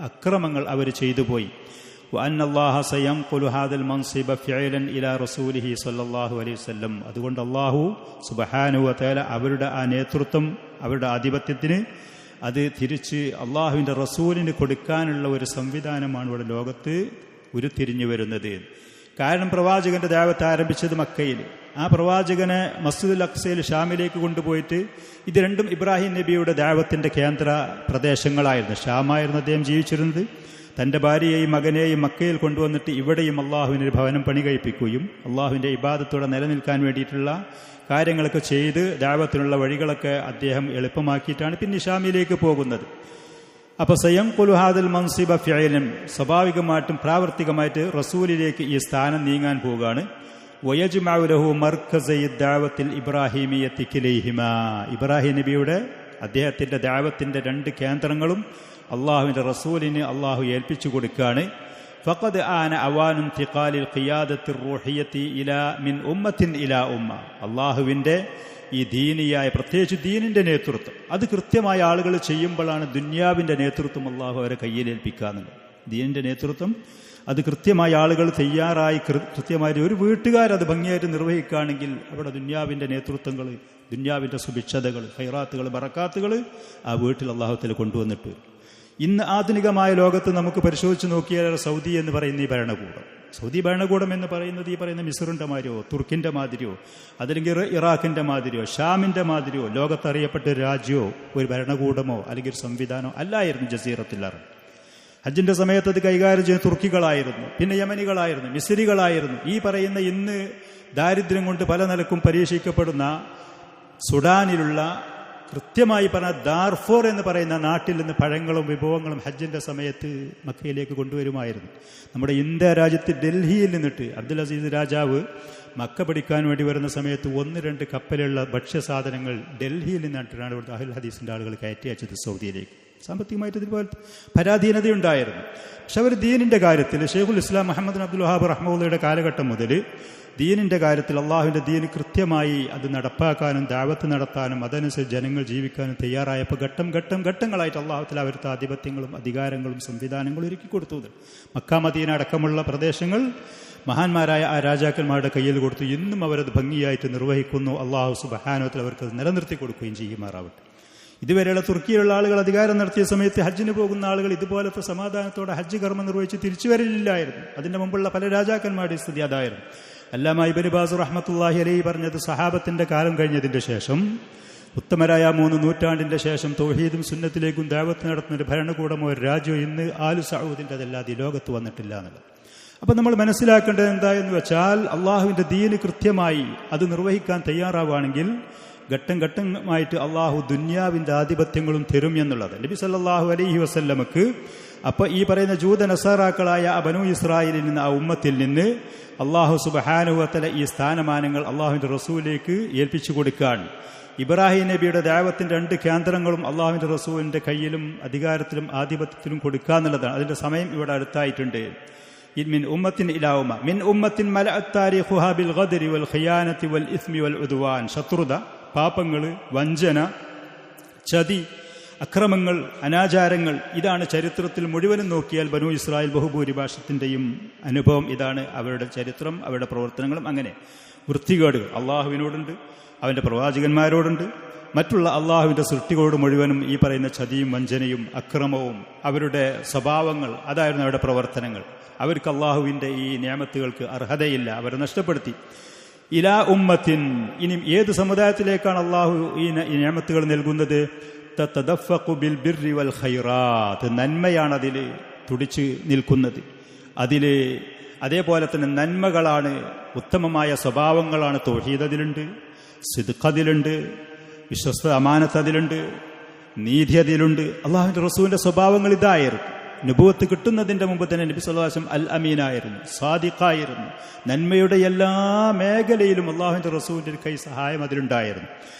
അക്രമങ്ങൾ അവർ ചെയ്തു പോയി. وأن الله سينقل هذا المنصب فعلا إلى رسوله صلى الله عليه وسلم. അതുകൊണ്ട് അള്ളാഹു സുബ്ഹാനഹു വ തആല അവരുടെ ആ നേതൃത്വം, അവരുടെ ആധിപത്യത്തിന് അത് തിരിച്ച് അള്ളാഹുവിൻ്റെ റസൂലിന് കൊടുക്കാനുള്ള ഒരു സംവിധാനമാണ് ഇവിടെ ലോകത്ത് ഉരുത്തിരിഞ്ഞു വരുന്നത്. കാരണം പ്രവാചകന്റെ ദഅവത്ത് ആരംഭിച്ചത് മക്കയിൽ. ആ പ്രവാചകനെ മസ്ജിദുൽ അഖ്സയിൽ ഷാമിലേക്ക് കൊണ്ടുപോയിട്ട്, ഇത് രണ്ടും ഇബ്രാഹിം നബിയുടെ ദഅവത്തിന്റെ കേന്ദ്ര പ്രദേശങ്ങളായിരുന്നു. ഷാമായിരുന്നു അദ്ദേഹം ജീവിച്ചിരുന്നത്. തൻ്റെ ഭാര്യയെയും മകനെയും മക്കയിൽ കൊണ്ടുവന്നിട്ട് ഇവിടെയും അള്ളാഹുവിനൊരു ഭവനം പണി കഴിപ്പിക്കുകയും അള്ളാഹുവിൻ്റെ ഇബാദത്തോടെ നിലനിൽക്കാൻ വേണ്ടിയിട്ടുള്ള കാര്യങ്ങളൊക്കെ ചെയ്ത് ദഅവത്തിനുള്ള വഴികളൊക്കെ അദ്ദേഹം എളുപ്പമാക്കിയിട്ടാണ് പിന്നെ ഷാമിലേക്ക് പോകുന്നത്. അപ്പോൾ സയൻഖുലു ഹാദൽ മൻസിബ ഫിഅലൻ, സ്വാഭാവികമായിട്ടും പ്രാവർത്തികമായിട്ട് റസൂലിലേക്ക് ഈ സ്ഥാനം നീങ്ങാൻ പോവുകയാണ്. വയജ്മഉ ലഹു മർകസൈ ദഅവത്തിൽ ഇബ്രാഹിമിയ്യത്തി കിലൈഹിമാ, ഇബ്രാഹിം നബിയുടെ അദ്ദേഹത്തിൻ്റെ ദഅവത്തിൻ്റെ രണ്ട് കേന്ദ്രങ്ങളും അള്ളാഹുവിൻ്റെ റസൂലിന് അള്ളാഹു ഏൽപ്പിച്ചു കൊടുക്കുകയാണ്. ഫഖദ് ആന അവാനുൻ തിഖാലിൽ ഖിയാദത്തി റൂഹിയത്തി ഇലാ മിൻ ഉമ്മത്തിൻ ഇലാ ഉമ്മ. അള്ളാഹുവിൻ്റെ ഈ ദീനിയായ, പ്രത്യേകിച്ച് ദീനിൻ്റെ നേതൃത്വം അത് കൃത്യമായ ആളുകൾ ചെയ്യുമ്പോഴാണ് ദുന്യാവിൻ്റെ നേതൃത്വം അള്ളാഹു അവരെ കയ്യിലേൽപ്പിക്കുക എന്നുള്ളത്. ദീനിൻ്റെ നേതൃത്വം അത് കൃത്യമായ ആളുകൾ തയ്യാറായി കൃത്യമായി ഒരു വീട്ടുകാരത് ഭംഗിയായിട്ട് നിർവഹിക്കുകയാണെങ്കിൽ അവിടെ ദുന്യാവിൻ്റെ നേതൃത്വങ്ങൾ, ദുന്യാവിൻ്റെ സുഭിക്ഷതകൾ, ഖൈറാത്തുകൾ, ബറക്കാത്തുകൾ ആ വീട്ടിൽ അള്ളാഹുത്തിൽ കൊണ്ടുവന്നിട്ട് വരും. ഇന്ന് ആധുനികമായ ലോകത്ത് നമുക്ക് പരിശോധിച്ച് നോക്കിയാൽ സൗദി എന്ന് പറയുന്ന ഈ ഭരണകൂടം, സൗദി ഭരണകൂടം എന്ന് പറയുന്നത് ഈ പറയുന്ന മിസ്റിൻ്റെ മാതിരിയോ തുർക്കിൻ്റെ മാതിരിയോ അതല്ലെങ്കിൽ ഇറാഖിൻ്റെ മാതിരിയോ ഷാമിൻ്റെ മാതിരിയോ ലോകത്തറിയപ്പെട്ട ഒരു രാജ്യമോ ഒരു ഭരണകൂടമോ അല്ലെങ്കിൽ ഒരു സംവിധാനമോ അല്ലായിരുന്നു ജസീറത്തുൽ അറബ്. ഹജ്ജിന്റെ സമയത്ത് അത് കൈകാര്യം ചെയ്യുന്ന തുർക്കികളായിരുന്നു, പിന്നെ യമനികളായിരുന്നു, മിസ്രികളായിരുന്നു. ഈ പറയുന്ന ഇന്ന് ദാരിദ്ര്യം കൊണ്ട് പല നിലക്കും പരീക്ഷിക്കപ്പെടുന്ന സുഡാനിലുള്ള കൃത്യമായി പറഞ്ഞ ദാർഫോർ എന്ന് പറയുന്ന നാട്ടിൽ നിന്ന് പഴങ്ങളും വിഭവങ്ങളും ഹജ്ജിന്റെ സമയത്ത് മക്കയിലേക്ക് കൊണ്ടുവരുമായിരുന്നു. നമ്മുടെ ഇന്ത്യ രാജ്യത്ത് ഡൽഹിയിൽ നിന്നിട്ട് അബ്ദുൽ അസീസ് രാജാവ് മക്ക പിടിക്കാൻ വേണ്ടി വരുന്ന സമയത്ത് 1-2 കപ്പലുള്ള ഭക്ഷ്യസാധനങ്ങൾ ഡൽഹിയിൽ നിന്നിട്ടാണ് ഇവിടുത്തെ അഹ്ലുൽ ഹദീസിന്റെ ആളുകൾ കയറ്റി അയച്ചത് സൗദിയിലേക്ക്. സാമ്പത്തികമായിട്ട് ഇതുപോലെ പരാധീനതയുണ്ടായിരുന്നു. പക്ഷെ അവർ ദീനിന്റെ കാര്യത്തിൽ ഷെയ്ഖുൽ ഇസ്ലാം മുഹമ്മദ് അബ്ദുൽ വഹാബ് റഹ്മത്തുള്ളാഹിയുടെ കാലഘട്ടം മുതൽ ദീനിന്റെ കാര്യത്തിൽ അള്ളാഹുവിന്റെ ദീന് കൃത്യമായി അത് നടപ്പാക്കാനും ദഅവത്ത് നടത്താനും അതനുസരിച്ച് ജനങ്ങൾ ജീവിക്കാനും തയ്യാറായപ്പോൾ ഘട്ടങ്ങളായിട്ട് അള്ളാഹുത്തിൽ അവരുടെ ആധിപത്യങ്ങളും അധികാരങ്ങളും സംവിധാനങ്ങളും ഒരുക്കി കൊടുത്തു. മക്ക മദീന അടക്കമുള്ള പ്രദേശങ്ങൾ മഹാന്മാരായ ആ രാജാക്കന്മാരുടെ കയ്യിൽ കൊടുത്തു. ഇന്നും അവരത് ഭംഗിയായിട്ട് നിർവഹിക്കുന്നു. അള്ളാഹു സുബ്ഹാനഹു അവർക്ക് നിലനിർത്തി കൊടുക്കുകയും ചെയ്യുമാറാവട്ടെ. ഇതുവരെയുള്ള തുർക്കിയിലുള്ള ആളുകൾ അധികാരം നടത്തിയ സമയത്ത് ഹജ്ജിന് പോകുന്ന ആളുകൾ ഇതുപോലത്തെ സമാധാനത്തോടെ ഹജ്ജ് കർമ്മം നിർവഹിച്ച് തിരിച്ചു വരലില്ലായിരുന്നു. അതിന്റെ മുമ്പുള്ള പല രാജാക്കന്മാരുടെ സ്ഥിതി അതായിരുന്നു. അല്ലാമ ഇബ്നു ബാസ് റഹ്മത്തുള്ളാഹി അലൈഹി പറഞ്ഞത് സഹാബത്തിന്റെ കാലം കഴിഞ്ഞതിന്റെ ശേഷം ഉത്തമരായ 3 നൂറ്റാണ്ടിന്റെ ശേഷം തൗഹീദും സുന്നത്തിലേക്കും ദഅവത്ത് നടത്തുന്ന ഒരു ഭരണകൂടമോ ഒരു രാജ്യമോ ഇന്ന് ആലു സഊദിന്റെ അതല്ലാതെ ലോകത്ത് വന്നിട്ടില്ല എന്നുള്ളത്. അപ്പൊ നമ്മൾ മനസ്സിലാക്കേണ്ടത് എന്തായെന്ന് വെച്ചാൽ അള്ളാഹുവിന്റെ ദീന് കൃത്യമായി അത് നിർവഹിക്കാൻ തയ്യാറാവുകയാണെങ്കിൽ ഘട്ടമായിട്ട് അള്ളാഹു ദുന്യാവിന്റെ ആധിപത്യങ്ങളും തരും എന്നുള്ളത്. നബി സല്ലല്ലാഹു അലൈഹി വസല്ലമക്ക് അപ്പൊ ഈ പറയുന്ന ജൂത നസാറാക്കളായ ബനൂ ഇസ്രായേലിൽ നിന്ന്, ആ ഉമ്മത്തിൽ നിന്ന് അള്ളാഹു സുബ്ഹാനഹു വ തആല ഈ സ്ഥാനമാനങ്ങൾ അള്ളാഹുവിന്റെ റസൂലിലേക്ക് ഏൽപ്പിച്ചു കൊടുക്കുകയാണ്. ഇബ്രാഹിം നബിയുടെ ദഅവത്തിന്റെ 2 കേന്ദ്രങ്ങളും അള്ളാഹുവിന്റെ റസൂലിന്റെ കയ്യിലും അധികാരത്തിലും ആധിപത്യത്തിലും കൊടുക്കുക എന്നുള്ളതാണ്. അതിന്റെ സമയം ഇവിടെ അടുത്തായിട്ടുണ്ട്. മിൻ ഉമ്മത്തിൻ ഇലാ ഉമ്മ മിൻ ഉമ്മത്തിൻ മലഅത് താരീഖുഹാ ബിൽ ഗദ്രി വൽ ഖിയാനത്തി വൽ ഇസ്മി വൽ ഉദ്വാൻ. ശത്രുത, പാപങ്ങള്, വഞ്ചന, ചതി, അക്രമങ്ങൾ, അനാചാരങ്ങൾ. ഇതാണ് ചരിത്രത്തിൽ മുഴുവനും നോക്കിയാൽ ബനൂ ഇസ്രായേൽ ബഹുഭൂരിഭാഷത്തിൻ്റെയും അനുഭവം ഇതാണ്. അവരുടെ ചരിത്രം, അവരുടെ പ്രവർത്തനങ്ങളും അങ്ങനെ. വൃത്തികേടുകൾ അള്ളാഹുവിനോടുണ്ട്, അവൻ്റെ പ്രവാചകന്മാരോടുണ്ട്, മറ്റുള്ള അള്ളാഹുവിൻ്റെ സൃഷ്ടികളോട് മുഴുവനും ഈ പറയുന്ന ചതിയും വഞ്ചനയും അക്രമവും. അവരുടെ സ്വഭാവങ്ങൾ അതായിരുന്നു അവരുടെ പ്രവർത്തനങ്ങൾ. അവർക്ക് അള്ളാഹുവിൻ്റെ ഈ നിയമത്തുകൾക്ക് അർഹതയില്ല, അവരെ നഷ്ടപ്പെടുത്തി. ഇലാ ഉമ്മത്തിൻ, ഇനി ഏത് സമുദായത്തിലേക്കാണ് അള്ളാഹു ഈ നിയമത്തുകൾ നൽകുന്നത്? തതദഫഖു ബിൽ ബിർരി വൽ ഖൈറാത്ത്, നന്മയാണ് അതിൽ തുടിച്ച് നിൽക്കുന്നത്. അതേപോലെ തന്നെ നന്മകളാണ്, ഉത്തമമായ സ്വഭാവങ്ങളാണ്. തൗഹീദ് അതിലുണ്ട്, സിദ്ഖ് അതിലുണ്ട്, വിശ്വസ്ത അമാനത്ത് അതിലുണ്ട്, നീതി അതിലുണ്ട്. അള്ളാഹുവിൻ്റെ റസൂലിൻ്റെ സ്വഭാവങ്ങൾ ഇതായിരുന്നു. നുബുവത്ത് കിട്ടുന്നതിൻ്റെ മുമ്പ് തന്നെ നബി സല്ലല്ലാഹു അലൈഹി വസല്ലം അൽ അമീനായിരുന്നു, സാദിഖായിരുന്നു. നന്മയുടെ എല്ലാ മേഖലയിലും അള്ളാഹുവിൻ്റെ റസൂലിൻ്റെ കൈ സഹായം അതിലുണ്ടായിരുന്നു.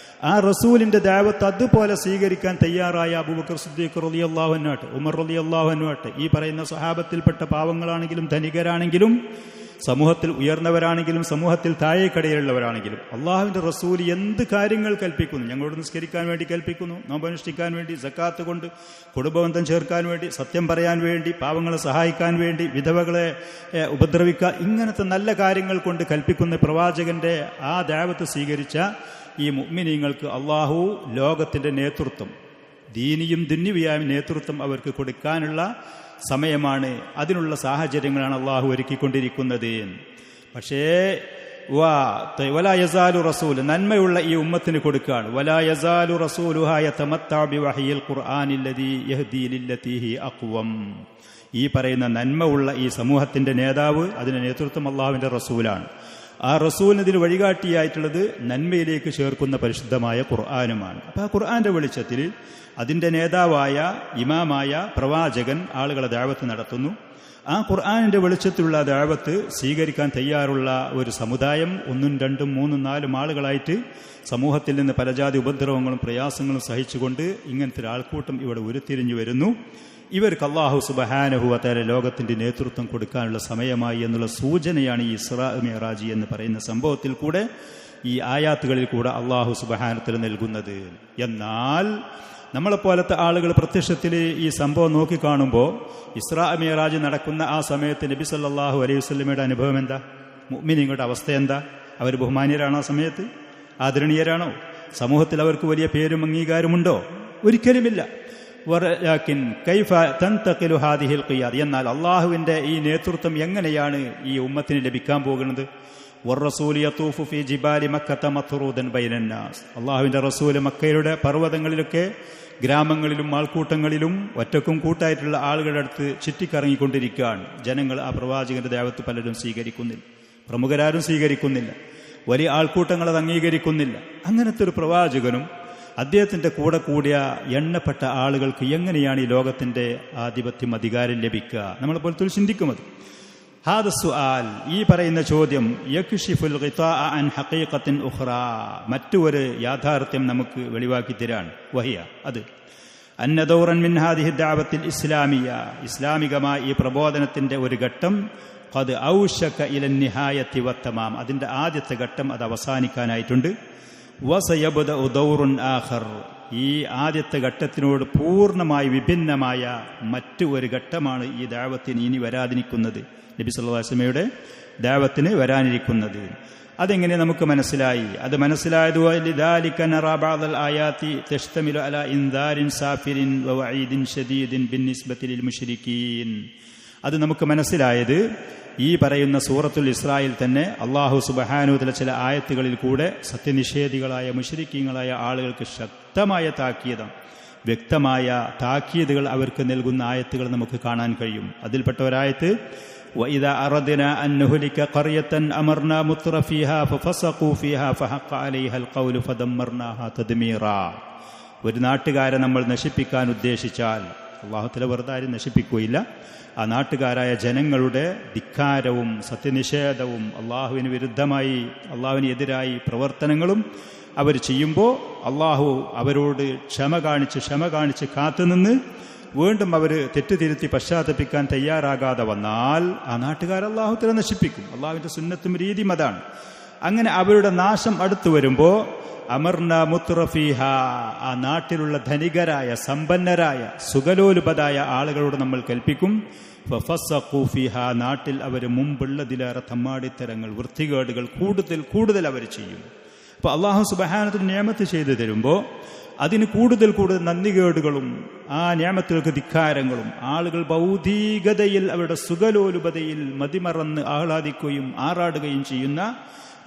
ആ റസൂലിൻ്റെ ദഅവത്ത് അതുപോലെ സ്വീകരിക്കാൻ തയ്യാറായ അബൂബക്കർ സിദ്ദീഖ് റളിയല്ലാഹു അൻഹു ആട്ടെ, ഉമർ റളിയല്ലാഹു അൻഹു ആട്ടെ, ഈ പറയുന്ന സ്വഹാബത്തിൽപ്പെട്ട പാവങ്ങളാണെങ്കിലും ധനികരാണെങ്കിലും സമൂഹത്തിൽ ഉയർന്നവരാണെങ്കിലും സമൂഹത്തിൽ താഴേക്കടയിലുള്ളവരാണെങ്കിലും അള്ളാഹുവിൻ്റെ റസൂൽ എന്ത് കാര്യങ്ങൾ കൽപ്പിക്കുന്നു, ഞങ്ങളോട് നിസ്കരിക്കാൻ വേണ്ടി കൽപ്പിക്കുന്നു, നോമ്പനുഷ്ഠിക്കാൻ വേണ്ടി, സക്കാത്ത് കൊണ്ട് കുടുംബബന്ധം ചേർക്കാൻ വേണ്ടി, സത്യം പറയാൻ വേണ്ടി, പാവങ്ങളെ സഹായിക്കാൻ വേണ്ടി, വിധവകളെ ഉപദ്രവിക്കുക, ഇങ്ങനത്തെ നല്ല കാര്യങ്ങൾ കൊണ്ട് കൽപ്പിക്കുന്ന പ്രവാചകന്റെ ആ ദഅവത്ത് സ്വീകരിച്ച ഈ മുഅ്മിനീങ്ങൾക്ക് അള്ളാഹു ലോകത്തിൻ്റെ നേതൃത്വം, ദീനിയും ദുന്യവിയായ നേതൃത്വം അവർക്ക് കൊടുക്കാനുള്ള സമയമാണ്. അതിനുള്ള സാഹചര്യങ്ങളാണ് അള്ളാഹു ഒരുക്കിക്കൊണ്ടിരിക്കുന്നത്. പക്ഷേ വലാ യസാലു റസൂൽ, നന്മയുള്ള ഈ ഉമ്മത്തിന് കൊടുക്കുകയാണ്. വലാ യസാലു റസൂലുഹാ യതമത്തഉ ബിവഹയിൽ ഖുർആനില്ലദീ യഹ്ദീ ലില്ലതീ ഹി അഖ്വം. ഈ പറയുന്ന നന്മ ഉള്ള ഈ സമൂഹത്തിന്റെ നേതാവ്, അതിന്റെ നേതൃത്വം അള്ളാഹുവിന്റെ റസൂലാണ്. ആ റസൂലിന് ഇതിൽ വഴികാട്ടിയായിട്ടുള്ളത് നന്മയിലേക്ക് ചേർക്കുന്ന പരിശുദ്ധമായ ഖുർആനുമാണ്. അപ്പോൾ ആ ഖുർആന്റെ വെളിച്ചത്തിൽ അതിൻ്റെ നേതാവായ ഇമാമായ പ്രവാചകൻ ആളുകളെ ദഅവത്ത് നടത്തുന്നു. ആ ഖുർആനിൻ്റെ വെളിച്ചത്തിലുള്ള ദഅവത്ത് സ്വീകരിക്കാൻ തയ്യാറുള്ള ഒരു സമുദായം 1, 2, 3, 4 ആളുകളായിട്ട് സമൂഹത്തിൽ നിന്ന് പലജാതി ഉപദ്രവങ്ങളും പ്രയാസങ്ങളും സഹിച്ചുകൊണ്ട് ഇങ്ങനത്തെ ഒരു ആൾക്കൂട്ടം ഇവിടെ ഉരുത്തിരിഞ്ഞു വരുന്നു. ഇവർക്ക് അല്ലാഹു സുബ്ഹാനഹു വ തആല ലോകത്തിൻ്റെ നേതൃത്വം കൊടുക്കാനുള്ള സമയമായി എന്നുള്ള സൂചനയാണ് ഈ ഇസ്രാ മിഅ്റാജ് എന്ന് പറയുന്ന സംഭവത്തിൽ കൂടെ, ഈ ആയാത്തുകളിൽ കൂടെ അല്ലാഹു സുബ്ഹാനഹു വ തആല നൽകുന്നത്. എന്നാൽ നമ്മളെപ്പോലത്തെ ആളുകൾ പ്രത്യക്ഷത്തിൽ ഈ സംഭവം നോക്കിക്കാണുമ്പോൾ ഇസ്രാ മിഅ്റാജ് നടക്കുന്ന ആ സമയത്ത് നബി സല്ലല്ലാഹു അലൈഹി വസല്ലമയുടെ അനുഭവം എന്താ? മുഅ്മിനീങ്ങളുടെ അവസ്ഥ എന്താ? അവർ ബഹുമാന്യരാണോ? ആ സമയത്ത് ആദരണീയരാണോ? സമൂഹത്തിൽ അവർക്ക് വലിയ പേരും അംഗീകാരമുണ്ടോ? ഒരിക്കലുമില്ല. എന്നാൽ അള്ളാഹുവിന്റെ ഈ നേതൃത്വം എങ്ങനെയാണ് ഈ ഉമ്മത്തിന് ലഭിക്കാൻ പോകുന്നത്? അള്ളാഹുവിന്റെ റസൂല് മക്കയുടെ പർവ്വതങ്ങളിലൊക്കെ, ഗ്രാമങ്ങളിലും ആൾക്കൂട്ടങ്ങളിലും ഒറ്റക്കും കൂട്ടായിട്ടുള്ള ആളുകളുടെ അടുത്ത് ചുറ്റിക്കറങ്ങിക്കൊണ്ടിരിക്കുകയാണ്. ജനങ്ങൾ ആ പ്രവാചകന്റെ ദഅവത്ത് പലരും സ്വീകരിക്കുന്നില്ല, പ്രമുഖരാരും സ്വീകരിക്കുന്നില്ല, വലിയ ആൾക്കൂട്ടങ്ങൾ അത് അംഗീകരിക്കുന്നില്ല. അങ്ങനത്തെ ഒരു പ്രവാചകനും അദ്ദേഹത്തിന്റെ കൂടെ കൂടിയ എണ്ണപ്പെട്ട ആളുകൾക്ക് എങ്ങനെയാണ് ഈ ലോകത്തിന്റെ ആധിപത്യം, അധികാരം ലഭിക്കുക? നമ്മളെ പോലത്തെ ചിന്തിക്കുന്നത്. ഹാദ സുആൽ, ഈ പറയുന്ന ചോദ്യം യക്ഷിഫുൽ ഗിതാഅ അൻ ഹഖീഖത്തിൻ ഉഖ്റാ, മറ്റൊരു യാഥാർത്ഥ്യം നമുക്ക് വെളിവാക്കി തരാണ്. വഹിയ, അത് അന്ന ദൗറൻ മിൻ ഹാദിഹി ദഅവത്തിൽ ഇസ്ലാമിയ, ഇസ്ലാമികമായ ഈ പ്രബോധനത്തിന്റെ ഒരു ഘട്ടം ഖദ് ഔശക ഇല നിഹായത്തി വത്തമാം, അതിന്റെ ആദ്യത്തെ ഘട്ടം അത് അവസാനിക്കാനായിട്ടുണ്ട്. വസയബ്ദഉ ദൗറുൻ ആഖർ, ഈ ആദ്യത്തെ ഘട്ടത്തിനോട് പൂർണ്ണമായി വിഭിന്നമായ മറ്റു ഒരു ഘട്ടമാണ് ഈ ദഅവത്തിന് ഇനി വരാതിരിക്കുന്നത്, നബി സല്ലല്ലാഹു അലൈഹി വസല്ലമയുടെ ദഅവത്തിന് വരാനിരിക്കുന്നത്. അതെങ്ങനെ നമുക്ക് മനസ്സിലായി? അത് മനസ്സിലായത് ലിദാലിക നറാ ബഅദൽ ആയാതി തശ്തമിലു അലാ ഇൻദാരിൻ സാഫിരിൻ വവഈദിൻ ശദീദിൻ ബിന്നിസ്ബതി ലിൽ മുശ്രിക്കീൻ. അത് നമുക്ക് മനസ്സിലായത് ഈ പറയുന്ന സൂറത്തുൽ ഇസ്രായിൽ തന്നെ അല്ലാഹു സുബ്ഹാനഹു വ തആല ചില ആയത്തുകളിൽ കൂടെ സത്യനിഷേധികളായ മുശ്രിക്കീങ്ങളായ ആളുകൾക്ക് ശക്തമായ താക്കീതാണ്, വ്യക്തമായ താക്കീതുകൾ അവർക്ക് നൽകുന്ന ആയത്തുകൾ നമുക്ക് കാണാൻ കഴിയും. അതിൽപ്പെട്ട ഒരായത്ത് وَإِذَا أَرَدْنَا أَن نُهْلِكَ قَرْيَةً أَمَرْنَا مُتْرَفِيهَا فَفَسَقُوا فِيهَا فَحَقَّ عَلَيْهَا الْقَوْلُ فَدَمَّرْنَاهَا تَدْمِيرًا. ഒരു നാട്ടുകാരെ നമ്മൾ നശിപ്പിക്കാൻ ഉദ്ദേശിച്ചാൽ അല്ലാഹു തആല വെറുതെ ആരും നശിപ്പിക്കുകയില്ല. ആ നാട്ടുകാരായ ജനങ്ങളുടെ ധിക്കാരവും സത്യനിഷേധവും അള്ളാഹുവിന് വിരുദ്ധമായി, അള്ളാഹുവിന് എതിരായി പ്രവർത്തനങ്ങളും അവർ ചെയ്യുമ്പോൾ അള്ളാഹു അവരോട് ക്ഷമ കാണിച്ച് കാത്തുനിന്ന് വീണ്ടും അവർ തെറ്റുതിരുത്തി പശ്ചാത്തപിക്കാൻ തയ്യാറാകാതെ വന്നാൽ ആ നാട്ടുകാർ അള്ളാഹു തആല നശിപ്പിക്കും. അള്ളാഹുവിന്റെ സുന്നത്തും രീതിയും അതാണ്. അങ്ങനെ അവരുടെ നാശം അടുത്തു വരുമ്പോൾ അമർന മുത്രഫീഹ, ആ നാട്ടിലുള്ള ധനികരായ സമ്പന്നരായ സുഖലോലുപതായ ആളുകളോട് നമ്മൾ കൽപ്പിക്കും, ഫഫസഖൂ ഫീഹ, നാട്ടിൽ അവർ മുമ്പുള്ളതിലേറെ തമ്മാടിത്തരങ്ങൾ വൃത്തികേടുകൾ കൂടുതൽ അവർ ചെയ്യും. അപ്പോൾ അള്ളാഹു സുബ്ഹാനഹു നിയമത്ത് ചെയ്തു തരുമ്പോൾ അതിന് കൂടുതൽ നന്ദികേടുകളും ആ നിയമത്തുകൾക്ക് ധിക്കാരങ്ങളും ആളുകൾ ഭൗതികതയിൽ അവരുടെ സുഖലോലുപതയിൽ മതിമറന്ന് ആഹ്ലാദിക്കുകയും ആറാടുകയും ചെയ്യുന്ന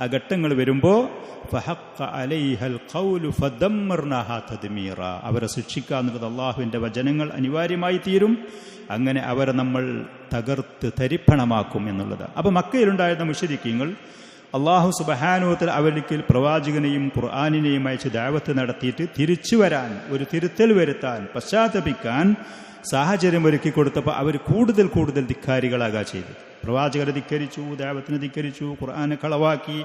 ആ ഘട്ടങ്ങൾ വരുമ്പോൾ അവരെ ശിക്ഷിക്കുക എന്നുള്ളത് അള്ളാഹുവിൻ്റെ വചനങ്ങൾ അനിവാര്യമായി തീരും. അങ്ങനെ അവരെ നമ്മൾ തകർത്ത് തരിപ്പണമാക്കും എന്നുള്ളത്. അപ്പോൾ മക്കയിലുണ്ടായിരുന്ന മുശ്രിക്കീങ്ങൾ അള്ളാഹു സുബ്ഹാനഹു വതആല അവർക്ക് പ്രവാചകനെയും ഖുർആനിനെയും അയച്ച് ദഅവത്ത് നടത്തിയിട്ട് തിരിച്ചു വരാൻ, ഒരു തിരുത്തൽ വരുത്താൻ, പശ്ചാത്തപിക്കാൻ സാഹചര്യം ഒരുക്കി കൊടുത്തപ്പോൾ അവർ കൂടുതൽ ധിക്കാരികളാകാ ചെയ്തു. പ്രവാചകരെ ധിക്കരിച്ചു, ദഅവത്തിനെ ധിക്കരിച്ചു, ഖുർആനെ കളവാക്കി.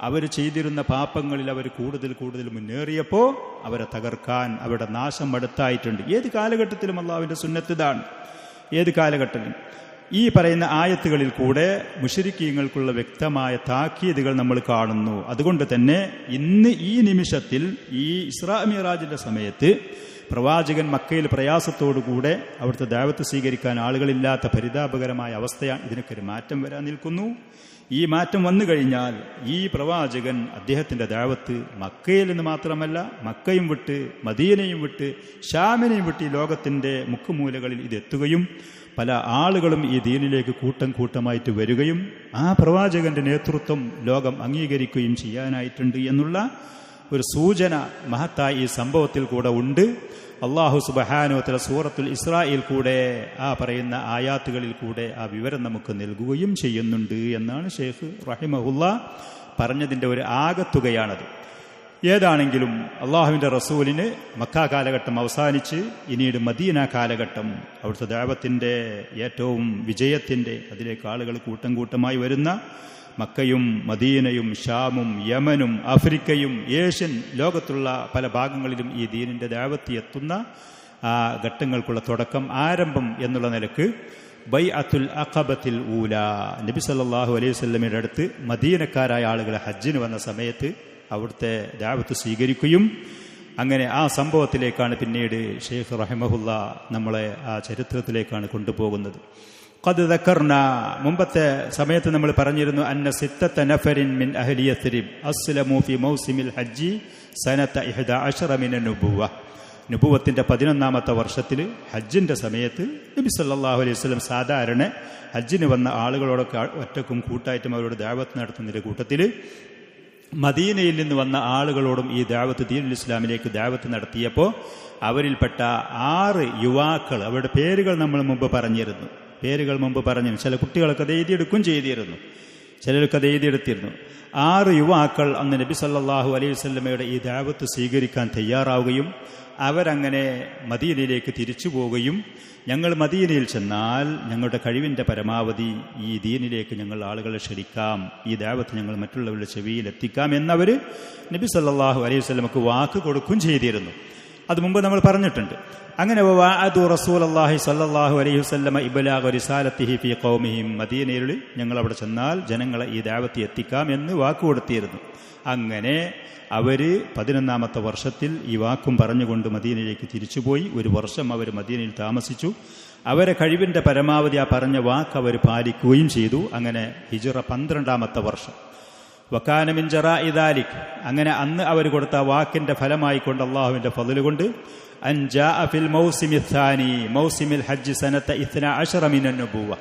അവർ ചെയ്തിരുന്ന പാപങ്ങളിൽ അവർ കൂടുതൽ മുന്നേറിയപ്പോൾ അവരെ തകർക്കാൻ അവരുടെ നാശം അടുത്തായിട്ടുണ്ട്. ഏത് കാലഘട്ടത്തിലും അള്ളാഹുവിൻ്റെ സുന്നത്ത് ഇതാണ്. ഏത് കാലഘട്ടത്തിലും ഈ പറയുന്ന ആയത്തുകളിൽ കൂടെ മുശ്രിക്കീങ്ങൾക്കുള്ള വ്യക്തമായ താക്കീതുകൾ നമ്മൾ കാണുന്നു. അതുകൊണ്ട് തന്നെ ഇന്ന് ഈ നിമിഷത്തിൽ ഈ ഇസ്രാ മിഅ്റാജിന്റെ സമയത്ത് പ്രവാചകൻ മക്കയിൽ പ്രയാസത്തോടുകൂടെ അവിടുത്തെ ദഅവത്ത് സ്വീകരിക്കാൻ ആളുകളില്ലാത്ത പരിതാപകരമായ അവസ്ഥയാണ്. ഇതിനൊക്കെ ഒരു മാറ്റം വരാൻ നിൽക്കുന്നു. ഈ മാറ്റം വന്നു കഴിഞ്ഞാൽ ഈ പ്രവാചകൻ അദ്ദേഹത്തിൻ്റെ ദഅവത്ത് മക്കയിൽ നിന്ന് മാത്രമല്ല, മക്കയും വിട്ട് മദീനയും വിട്ട് ഷാമിനെയും വിട്ട് ഈ ലോകത്തിൻ്റെ മുക്കുമൂലകളിൽ ഇതെത്തുകയും പല ആളുകളും ഈ ദീനിലേക്ക് കൂട്ടമായിട്ട് വരികയും ആ പ്രവാചകന്റെ നേതൃത്വം ലോകം അംഗീകരിക്കുകയും ചെയ്യാനായിട്ടുണ്ട് എന്നുള്ള ഒരു സൂചന മഹത്തായ ഈ സംഭവത്തിൽ കൂടെ ഉണ്ട്. അല്ലാഹു സുബ്ഹാനഹു വതആല സൂറത്തുൽ ഇസ്രായിൽ കൂടെ ആ പറയുന്ന ആയാത്തുകളിൽ കൂടെ ആ വിവരം നമുക്ക് നൽകുകയും ചെയ്യുന്നുണ്ട് എന്നാണ് ഷെയ്ഖ് റഹിമഹുല്ലാ പറഞ്ഞതിൻ്റെ ഒരു ആകത്തുകയാണത്. ഏതാണെങ്കിലും അള്ളാഹുവിൻ്റെ റസൂലിന് മക്ക കാലഘട്ടം അവസാനിച്ച് പിന്നീട് മദീന കാലഘട്ടം, അവിടുത്തെ ദഅവത്തിൻ്റെ ഏറ്റവും വിജയത്തിൻ്റെ അതിലേക്ക് ആളുകൾ കൂട്ടമായി വരുന്ന മക്കയും മദീനയും ഷാമും യമനും ആഫ്രിക്കയും ഏഷ്യൻ ലോകത്തുള്ള പല ഭാഗങ്ങളിലും ഈ ദീനിൻ്റെ ദഅവത്ത് എത്തുന്ന ആ ഘട്ടങ്ങൾക്കുള്ള തുടക്കം, ആരംഭം എന്നുള്ള നിലക്ക് ബൈഅത്തുൽ അഖബത്തിൽ ഊല, നബി സല്ലല്ലാഹു അലൈഹി വസല്ലമയുടെ അടുത്ത് മദീനക്കാരായ ആളുകൾ ഹജ്ജിന് വന്ന സമയത്ത് അവിടുത്തെ ദഅവത്ത് സ്വീകരിക്കുകയും അങ്ങനെ ആ സംഭവത്തിലേക്കാണ് പിന്നീട് ഷെയ്ഖ് റഹിമഹുല്ലാ നമ്മളെ ആ ചരിത്രത്തിലേക്കാണ് കൊണ്ടുപോകുന്നത്. ഖദ് ദക്കർന, മുമ്പത്തെ സമയത്ത് നമ്മൾ പറഞ്ഞിരുന്നു, അന്ന സിത്തത നഫരിൻ മിൻ അഹ്ലി യസ്രിബ് അസ്ലമു ഫി മൗസിമിൽ ഹജ്ജി സനത 11 മിൻ നുബുവ. നുബുവത്തിൻ്റെ 11ാമത്തെ വർഷത്തിൽ ഹജ്ജിൻ്റെ സമയത്ത് നബി സല്ലല്ലാഹു അലൈഹി വസല്ലം സാധാരണ ഹജ്ജിന് വന്ന ആളുകളോടൊക്കെ ഒറ്റക്കും കൂട്ടായിട്ടും അവരോട് ദഅവത്ത് നടത്തുന്നതിൻ്റെ കൂട്ടത്തിൽ മദീനയിൽ നിന്ന് വന്ന ആളുകളോടും ഈ ദഅവത്ത് ദീനുൽ ഇസ്ലാമിലേക്ക് ദഅവത്ത് നടത്തിയപ്പോൾ അവരിൽപ്പെട്ട 6 യുവാക്കൾ, അവരുടെ പേരുകൾ നമ്മൾ മുമ്പ് പറഞ്ഞിരുന്നു. ചില കുട്ടികളൊക്കെ അത് എഴുതിയെടുക്കുകയും ചെയ്തിരുന്നു, ചിലർക്കത് എഴുതിയെടുത്തിരുന്നു. 6 യുവാക്കൾ അന്ന് നബി സല്ലല്ലാഹു അലൈഹി വസല്ലമയുടെ ഈ ദഅവത്ത് സ്വീകരിക്കാൻ തയ്യാറാവുകയും അവരങ്ങനെ മദീനയിലേക്ക് തിരിച്ചു പോവുകയും, ഞങ്ങൾ മദീനയിൽ ചെന്നാൽ ഞങ്ങളുടെ കഴിവിൻ്റെ പരമാവധി ഈ ദീനിലേക്ക് ഞങ്ങൾ ആളുകളെ ക്ഷണിക്കാം, ഈ ദഅവത്ത് ഞങ്ങൾ മറ്റുള്ളവരുടെ ചെവിയിൽ എത്തിക്കാം എന്നവർ നബി സല്ലല്ലാഹു അലൈഹി വസല്ലമക്ക് വാക്ക് കൊടുക്കുകയും ചെയ്തിരുന്നു. അത് മുമ്പ് നമ്മൾ പറഞ്ഞിട്ടുണ്ട്. അങ്ങനെ വഅദു റസൂലുള്ളാഹി സ്വല്ലല്ലാഹു അലൈഹി വസല്ലമ ഇബ്ലാഗ റിസാലത്തിഹി ഫീ ഖൗമിഹിം, മദീനയിൽ ഞങ്ങൾ അവിടെ ചെന്നാൽ ജനങ്ങളെ ഈ ദഅവത്ത് എത്തിക്കാം എന്ന് വാക്ക് കൊടുത്തിരുന്നു. അങ്ങനെ അവർ 11ാമത്തെ വർഷത്തിൽ ഈ വാക്കും പറഞ്ഞുകൊണ്ട് മദീനയിലേക്ക് തിരിച്ചുപോയി. 1 വർഷം അവർ മദീനയിൽ താമസിച്ചു. അവരെ കഴിവിൻ്റെ പരമാവധി ആ പറഞ്ഞ വാക്ക് അവർ പാലിക്കുകയും ചെയ്തു. അങ്ങനെ ഹിജ്റ 12ാമത്തെ വർഷം വകാന മിൻ ജറാഇ ദാലിക്, അങ്ങനെ അന്ന് അവർ കൊടുത്ത വാക്കിൻ്റെ ഫലമായിക്കൊണ്ട് അള്ളാഹുവിൻ്റെ ഫضل കൊണ്ട് അൻ ജാഅ ഫിൽ മൗസിമി ത്സാനി മൗസിമിൽ ഹജ്ജ് സനത 12 മിൻ നുബുവ,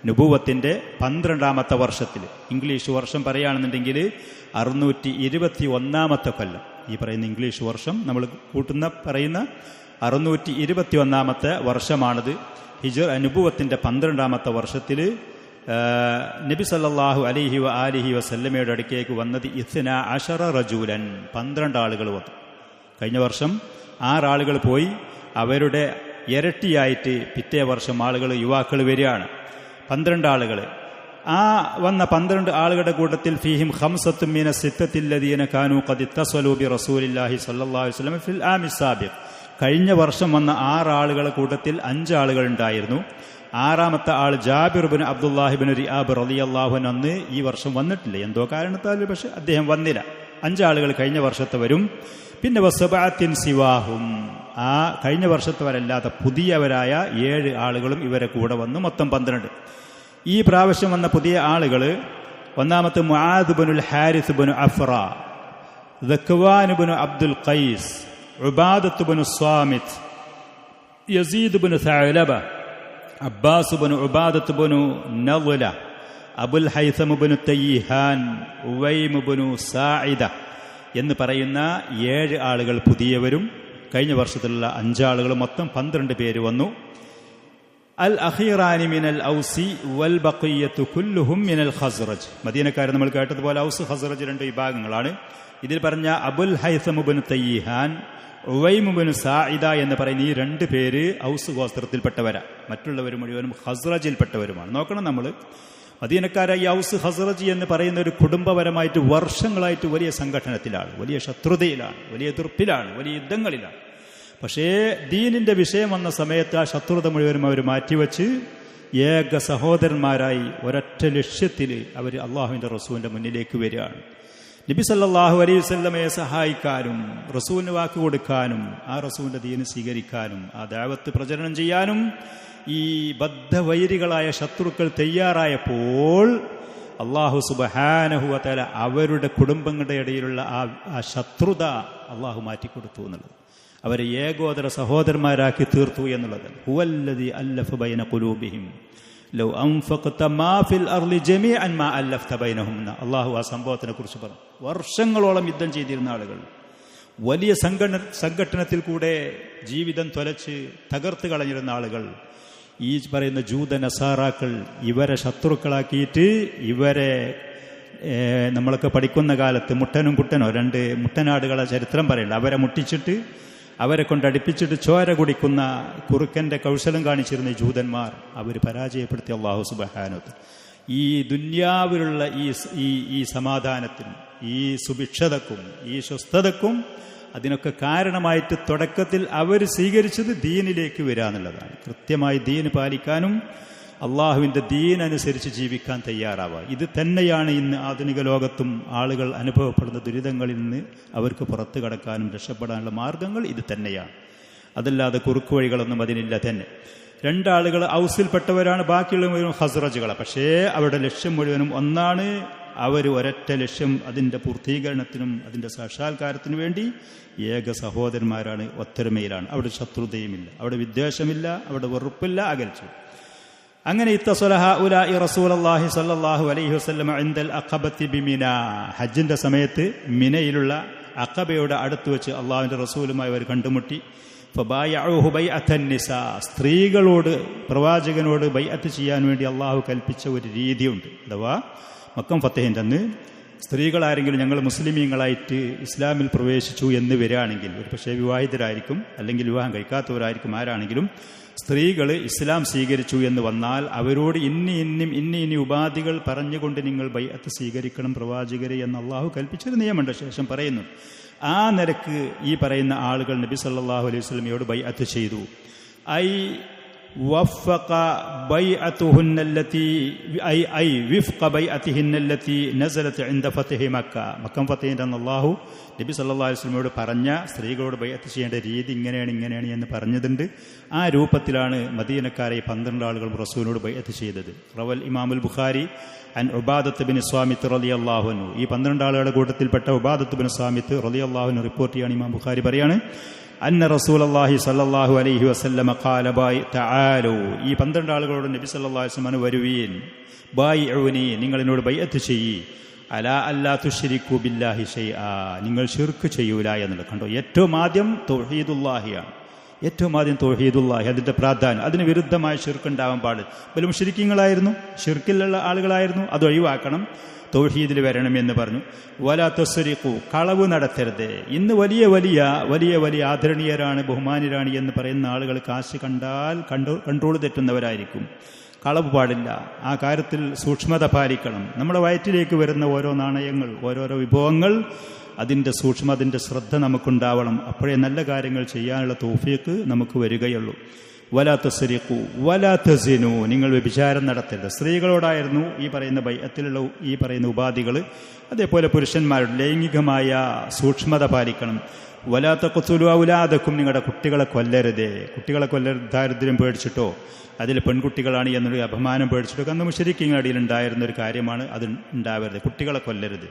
നുബുവത്തിൻ്റെ 12ാമത്തെ വർഷത്തിൽ, ഇംഗ്ലീഷ് വർഷം പറയുകയാണെന്നുണ്ടെങ്കിൽ 621ാമത്തെ കൊല്ലം, ഈ പറയുന്ന ഇംഗ്ലീഷ് വർഷം നമ്മൾ പറയുന്ന 621ാമത്തെ വർഷമാണിത്. നുബുവത്തിൻ്റെ 12ാമത്തെ വർഷത്തിൽ നബി സല്ലല്ലാഹു അലൈഹി വആലിഹി വസല്ലമയുടെ അടുക്കേക്ക് വന്നത് 12 റജൂലൻ, 12 ആളുകൾ വന്നു. കഴിഞ്ഞ വർഷം 6 ആളുകൾ പോയി, അവരുടെ ഇരട്ടിയായിട്ട് പിറ്റേ വർഷം ആളുകൾ യുവാക്കൾ വരികയാണ്, 12 ആളുകൾ. ആ വന്ന 12 ആളുകളുടെ കൂട്ടത്തിൽ ഫീഹിം ഖംസത്തും മിന സിത്തത്തിൽ ലദീന കാനൂ ഖദ് ഇത്തസലൂ ബി റസൂലില്ലാഹി സ്വല്ലല്ലാഹു അലൈഹി വസല്ലം ഫിൽ ആമി സാബിഖ്. കഴിഞ്ഞ വർഷം വന്ന 6 ആളുകളുടെ കൂട്ടത്തിൽ 5 ആളുകൾ ഉണ്ടായിരുന്നു. ആറാമത്തെ ആൾ ജാബിർ ബിൻ അബ്ദുല്ലാഹിബിൻ റിയാബ് റളിയല്ലാഹു അൻഹു അന്ന് ഈ വർഷം വന്നിട്ടില്ല, എന്തോ കാരണത്താൽ പക്ഷെ അദ്ദേഹം വന്നില്ല. 5 ആളുകൾ കഴിഞ്ഞ വർഷത്തെ വരും. പിന്നെ വസബഅത്തിൻ സിവാഹും, ആ കഴിഞ്ഞ വർഷത്തവരല്ലാത്ത പുതിയവരായ 7 ആളുകളും ഇവരെ കൂടെ വന്നു, മൊത്തം 12. ഈ പ്രാവശ്യം വന്ന പുതിയ ആളുകൾ ഒന്നാമത്തെ മുആദ് ബിനുൽ ഹാരിസ് ബിനു അഫ്റ, ദക്വാൻ ബിനു അബ്ദുൽ ഖൈസ്, ഉബാദത്ത് ബിനു സ്വാമിത്, യസീദ് ബിനു സഅലബ, അബ്ബാസ് ബിനു ഉബാദത്ത് ബിനു നളല, അബുൽ ഹൈസം ബിനു തയ്യിഹാൻ, ഉവൈം ബിനു സാഇദ എന്ന് പറയുന്ന 7 ആളുകൾ പുതിയവരും കഴിഞ്ഞ വർഷത്തിലുള്ള 5 ആളുകൾ, മൊത്തം 12 പേര് വന്നു. അൽ അഖീറാനി മിനൽ ഔസി വൽ ബഖിയ്യത്തു കുല്ലുഹും മിനൽ ഖസ്റജ്. മദീനക്കാർ നമ്മൾ കേട്ടതുപോലെ ഔസ് ഖസ്റജ് 2 വിഭാഗങ്ങളാണ്. ഇതിൽ പറഞ്ഞ അബുൽ ഹൈസം ബിനു തയ്യിഹാൻ, ഉവൈം ബിനു സാഇദ എന്ന് പറയുന്ന ഈ 2 പേര് ഔസ് ഗോത്രത്തിൽപ്പെട്ടവരാണ്. മറ്റുള്ളവർ മുഴുവനും ഖസ്റജിൽപ്പെട്ടവരുമാണ്. നോക്കണം, നമ്മൾ മദീനക്കാരായ ഈ ഔസ് ഖസ്റജ് എന്ന് പറയുന്ന ഒരു കുടുംബപരമായിട്ട് വർഷങ്ങളായിട്ട് വലിയ സംഘടനത്തിലാണ്, വലിയ ശത്രുതയിലാണ്, വലിയ എതിർപ്പിലാണ്, വലിയ യുദ്ധങ്ങളിലാണ്. പക്ഷേ ദീനിന്റെ വിഷയം വന്ന സമയത്ത് ആ ശത്രുത മുഴുവനും അവർ മാറ്റിവെച്ച് ഏക സഹോദരന്മാരായി ഒരൊറ്റ ലക്ഷ്യത്തിൽ അവർ അള്ളാഹുവിന്റെ റസൂലിന്റെ മുന്നിലേക്ക് വരികയാണ്. നബി സല്ലല്ലാഹു അലൈഹി വസല്ലമയെ സഹായിക്കാനും റസൂലിന് വാക്ക് കൊടുക്കാനും ആ റസൂലിന്റെ ദീന് സ്വീകരിക്കാനും ആ ദഅവത്ത് പ്രചരണം ചെയ്യാനും ഈ ബദ്ധവൈരികളായ ശത്രുക്കൾ തയ്യാറായപ്പോൾ അല്ലാഹു സുബ്ഹാനഹു വ തആല അവരുടെ കുടുംബങ്ങളുടെ ഇടയിലുള്ള ആ ശത്രുത അല്ലാഹു മാറ്റിക്കൊടുത്തു എന്നുള്ളത്, അവരെ ഏകോദര സഹോദരന്മാരാക്കി തീർത്തു എന്നുള്ളത്. ഹുവല്ലദീ അല്ലഫ ബൈന ഖുലൂബിഹിം ലൗ അൻഫഖത മാ ഫിൽ അർളി ജമീഅൻ മാ അല്ലഫത ബൈനഹും. അല്ലാഹു ആ സംഭവത്തിനെ കുറിച്ച് പറഞ്ഞു. വർഷങ്ങളോളം യുദ്ധം ചെയ്തിരുന്ന ആളുകൾ, വലിയ സംഘട്ടനത്തിൽ കൂടെ ജീവിതം തൊലച്ച് തകർത്ത് കളഞ്ഞിരുന്ന ആളുകൾ, ഈ പറയുന്ന ജൂത നസാറാക്കൾ ഇവരെ ശത്രുക്കളാക്കിയിട്ട് ഇവരെ നമ്മളൊക്കെ പഠിക്കുന്ന കാലത്ത് മുട്ടനും കുട്ടനോ 2 മുട്ടനാടുകളെ ചരിത്രം പറയില്ല, അവരെ മുട്ടിച്ചിട്ട് അവരെ കൊണ്ടടിപ്പിച്ചിട്ട് ചോര കുടിക്കുന്ന കുറുക്കന്റെ കൗശലം കാണിച്ചിരുന്ന ഈ ജൂതന്മാർ അവർ പരാജയപ്പെടുത്തി അല്ലാഹു സുബ്ഹാനഹു വ തആല. ഈ ദുന്യാവിലുള്ള ഈ സമാധാനത്തിനും ഈ സുഭിക്ഷതക്കും ഈ സ്വസ്ഥതക്കും അതിനൊക്കെ കാരണമായിട്ട് തുടക്കത്തിൽ അവർ സ്വീകരിച്ചത് ദീനിലേക്ക് വരാന്നുള്ളതാണ്. കൃത്യമായി ദീന് പാലിക്കാനും അള്ളാഹുവിൻ്റെ ദീൻ അനുസരിച്ച് ജീവിക്കാൻ തയ്യാറാവുക. ഇത് തന്നെയാണ് ഇന്ന് ആധുനിക ലോകത്തും ആളുകൾ അനുഭവപ്പെടുന്ന ദുരിതങ്ങളിൽ നിന്ന് അവർക്ക് പുറത്തു കടക്കാനും രക്ഷപ്പെടാനുള്ള മാർഗങ്ങൾ ഇത് തന്നെയാണ്. അതല്ലാതെ കുറുക്കു വഴികളൊന്നും അതിനില്ല തന്നെ. 2 ആളുകൾ ഔസിൽപ്പെട്ടവരാണ്, ബാക്കിയുള്ള മുഴുവൻ ഖസ്റജുകളാണ്. പക്ഷേ അവരുടെ ലക്ഷ്യം മുഴുവനും ഒന്നാണ്. അവർ ഒരൊറ്റ ലക്ഷ്യം, അതിൻ്റെ പൂർത്തീകരണത്തിനും അതിൻ്റെ സാക്ഷാത്കാരത്തിനു വേണ്ടി ഏക സഹോദരന്മാരാണ്, ഒത്തൊരുമയിലാണ്. അവിടെ ശത്രുതയുമില്ല, അവിടെ വിദ്വേഷമില്ല, അവിടെ വെറുപ്പില്ല, അകൽച്ചു. അങ്ങനെ ഇത്തസലഹ ഉലാഇ റസൂലുള്ളാഹി സ്വല്ലല്ലാഹു അലൈഹി വസല്ലം ഇൻദൽ അഖബത്തി ബിമിന. ഹജ്ജിന്റെ സമയത്ത് മിനയിലുള്ള അഖബയുടെ അടുത്ത് വെച്ച് അള്ളാഹുവിന്റെ റസൂലുമായി അവർ കണ്ടുമുട്ടി. ഫബായഉഹു ബൈഅത്തൻ നിസാ. സ്ത്രീകളോട് പ്രവാചകനോട് ബൈഅത്ത് ചെയ്യാൻ വേണ്ടി അള്ളാഹു കൽപ്പിച്ച ഒരു രീതിയുണ്ട്. അഥവാ മക്കം ഫത്തഹിന്റെ അന്ന് സ്ത്രീകളാരെങ്കിലും ഞങ്ങൾ മുസ്ലിമീങ്ങളായിട്ട് ഇസ്ലാമിൽ പ്രവേശിച്ചു എന്ന് വരികയാണെങ്കിൽ, ഒരു പക്ഷേ വിവാഹിതരായിരിക്കും അല്ലെങ്കിൽ വിവാഹം കഴിക്കാത്തവരായിരിക്കും, ആരാണെങ്കിലും സ്ത്രീകൾ ഇസ്ലാം സ്വീകരിച്ചു എന്ന് വന്നാൽ അവരോട് ഇനി ഉപാധികൾ പറഞ്ഞുകൊണ്ട് നിങ്ങൾ ബൈഅത്ത് സ്വീകരിക്കണം പ്രവാചകരെ എന്ന് അള്ളാഹു കൽപ്പിച്ചൊരു നിയമമുണ്ട്. ശേഷം പറയുന്നു, ആ നിരക്ക് ഈ പറയുന്ന ആളുകൾ നബി സല്ലല്ലാഹു അലൈഹി വസല്ലമയോട് ബൈഅത്ത് ചെയ്തു. ഐ വഫഖ ബൈഅതുഹുന്നല്ലതി ഐ വിഫ്ഖ ബൈഅതിഹിന്നല്ലതി നസലത് ഇൻദ ഫത്ഹി മക്ക. മക്കം ഫത്ഹിന്റെ അന്ന് അല്ലാഹു നബി സല്ലല്ലാഹു അലൈഹി വസല്ലമയോട് പറഞ്ഞ സ്ത്രീകളോട് ബൈഅത്ത് ചെയ്യേണ്ട രീതി ഇങ്ങനെയാണ് എന്ന് പറഞ്ഞതുണ്ട്. ആ രൂപത്തിലാണ് മദീനക്കാരെ 12 ആളുകൾ റസൂലിനോട് ബൈഅത്ത് ചെയ്തത്. റവൽ ഇമാമുൽ ബുഖാരി അൻ ഉബാദത്ത് ബിൻ സ്വാമിത്ത് റളിയല്ലാഹു അൻഹു. ഈ 12 ആളുകളുടെ കൂട്ടത്തിൽപ്പെട്ട ഉബാദത്ത് ബിൻ സ്വാമിത്ത് റളിയല്ലാഹു അൻഹു റിപ്പോർട്ട് ചെയ്യാണ്. ഇമാം ബുഖാരി പറയാണ്, അന്ന റസൂലുള്ളാഹി സ്വല്ലല്ലാഹു അലൈഹി വസല്ലമ ഖാല തആലു. ഈ 12 ആളുകളോട് നബി സല്ലല്ലാഹു അലൈഹി വസല്ലം വരുവീൻ, ബൈഉനി, നിങ്ങൾ എന്നോട് ബൈഅത്ത് ചെയ്യ്, അലാ അല്ലാ തുശ്രികു ബില്ലാഹി ഷൈആ, നിങ്ങൾ ശിർക്ക് ചെയ്യൂല എന്നുള്ളത്. കണ്ടോ, ഏറ്റവും ആദ്യം തൗഹീദുല്ലാഹിയാണ്. ഏറ്റവും ആദ്യം തൗഹീദുല്ലാഹി, അതിന്റെ പ്രാധാന്യം. അതിന് വിരുദ്ധമായ ശിർക്ക് ഉണ്ടാവാൻ പാടില്ല. വല്ല മുശ്രിക്കീങ്ങളായിരുന്നു, ശിർക്കിലുള്ള ആളുകളായിരുന്നു, അത് ഒഴിവാക്കണം, തൗഹീദിൽ വരണം എന്ന് പറഞ്ഞു. വലാ തസ്രിഖു, കളവ് നടത്തരുത്. ഇന്ന് വലിയ വലിയ വലിയ വലിയ ആദരണീയരാണ്, ബഹുമാനിയരാണ് എന്ന് പറയുന്ന ആളുകൾ കാശ് കണ്ടാൽ കൺട്രോൾ തെറ്റുന്നവരായിരിക്കും. കളവ് പാടില്ല. ആ കാര്യത്തിൽ സൂക്ഷ്മത പാലിക്കണം. നമ്മുടെ വയറ്റിലേക്ക് വരുന്ന ഓരോ നാണയങ്ങൾ, ഓരോരോ വിഭവങ്ങൾ, അതിൻ്റെ സൂക്ഷ്മ, അതിൻ്റെ ശ്രദ്ധ നമുക്കുണ്ടാവണം. അപ്പോഴേ നല്ല കാര്യങ്ങൾ ചെയ്യാനുള്ള തൗഫീഖ് നമുക്ക് വരികയുള്ളൂ. വലാ തസ്രിഖു വലാ തസിനു, നിങ്ങൾ വ്യഭിചാരം നടത്തരുത്. സ്ത്രീകളോടായിരുന്നു ഈ പറയുന്ന ബൈഅത്തിലുള്ള ഈ പറയുന്ന ഉപാധികൾ. അതേപോലെ പുരുഷന്മാരുടെ ലൈംഗികമായ സൂക്ഷ്മത പാലിക്കണം. വലാ തഖ്തുലു ഔലാദക്കും, നിങ്ങളുടെ കുട്ടികളെ കൊല്ലരുതേ. കുട്ടികളെ കൊല്ലരുത് ദാരിദ്ര്യം പേടിച്ചിട്ടോ അതിൽ പെൺകുട്ടികളാണ് എന്നൊരു അപമാനം പേടിച്ചിട്ടോ അന്ന് മുശ്രിക്കീങ്ങളുടെ ഇടയിൽ ഉണ്ടായിരുന്ന ഒരു കാര്യമാണ്. അത് ഉണ്ടാവരുത്, കുട്ടികളെ കൊല്ലരുത്.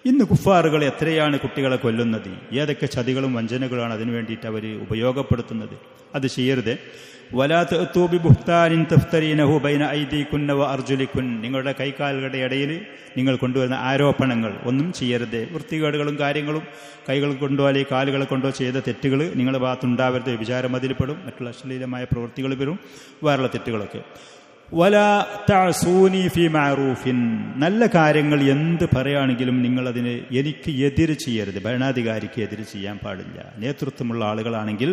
ഇന്ന് കുഫാറുകൾ എത്രയാണ് കുട്ടികളെ കൊല്ലുന്നത്, ഏതൊക്കെ ചതികളും വഞ്ചനകളാണ് അതിനു വേണ്ടിയിട്ട് അവർ ഉപയോഗപ്പെടുത്തുന്നത്. അത് ചെയ്യരുത്. വലാ തഅ്തൂ ബിബുഹ്താനിൻ തഫ്തരീനഹു ബൈന ഐദീകുന്ന വഅർജുലികുൻ, നിങ്ങളുടെ കൈകാലുകളുടെ ഇടയിൽ നിങ്ങൾ കൊണ്ടുവരുന്ന ആരോപണങ്ങൾ ഒന്നും ചെയ്യരുത്. വൃത്തികേടുകളും കാര്യങ്ങളും കൈകൾ കൊണ്ടോ അല്ലെങ്കിൽ കാലുകളെ കൊണ്ടോ ചെയ്ത തെറ്റുകൾ നിങ്ങളുടെ ഭാഗത്തുണ്ടാവരുത്. വ്യഭിചാരം അതിൽപ്പെടും, മറ്റുള്ള അശ്ലീലമായ പ്രവൃത്തികൾ വരും, വേറെയുള്ള തെറ്റുകളൊക്കെ. വലാ തഅസൂനി ഫീ മഅറൂഫിൻ, നല്ല കാര്യങ്ങൾ എന്ത് പറയുകയാണെങ്കിലും നിങ്ങളതിന് എനിക്ക് എതിര് ചെയ്യരുത്. ഭരണാധികാരിക്ക് എതിര് ചെയ്യാൻ പാടില്ല. നേതൃത്വമുള്ള ആളുകളാണെങ്കിൽ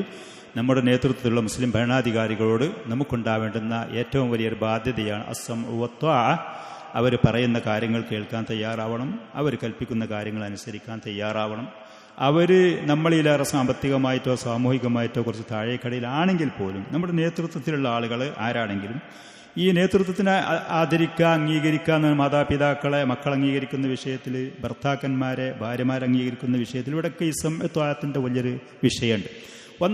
നമ്മുടെ നേതൃത്വത്തിലുള്ള മുസ്ലിം ഭരണാധികാരികളോട് നമുക്കുണ്ടാവേണ്ടുന്ന ഏറ്റവും വലിയൊരു ബാധ്യതയാണ് അസ്സംഉ വത്ത്വാഅ. അവർ പറയുന്ന കാര്യങ്ങൾ കേൾക്കാൻ തയ്യാറാവണം, അവർ കൽപ്പിക്കുന്ന കാര്യങ്ങൾ അനുസരിക്കാൻ തയ്യാറാവണം. അവർ നമ്മളിലേറെ സാമ്പത്തികമായിട്ടോ സാമൂഹികമായിട്ടോ കുറച്ച് താഴേക്കടയിലാണെങ്കിൽ പോലും നമ്മുടെ നേതൃത്വത്തിലുള്ള ആളുകൾ ആരാണെങ്കിലും ഈ നേതൃത്വത്തിനെ ആദരിക്കുക, അംഗീകരിക്കുക എന്ന മാതാപിതാക്കളെ മക്കൾ അംഗീകരിക്കുന്ന വിഷയത്തിൽ, ഭർത്താക്കന്മാരെ ഭാര്യമാരെ അംഗീകരിക്കുന്ന വിഷയത്തിൽ ഇവിടെയൊക്കെ ഈ സംത്വാഅത്തിൻ്റെ വലിയൊരു വിഷയമുണ്ട്.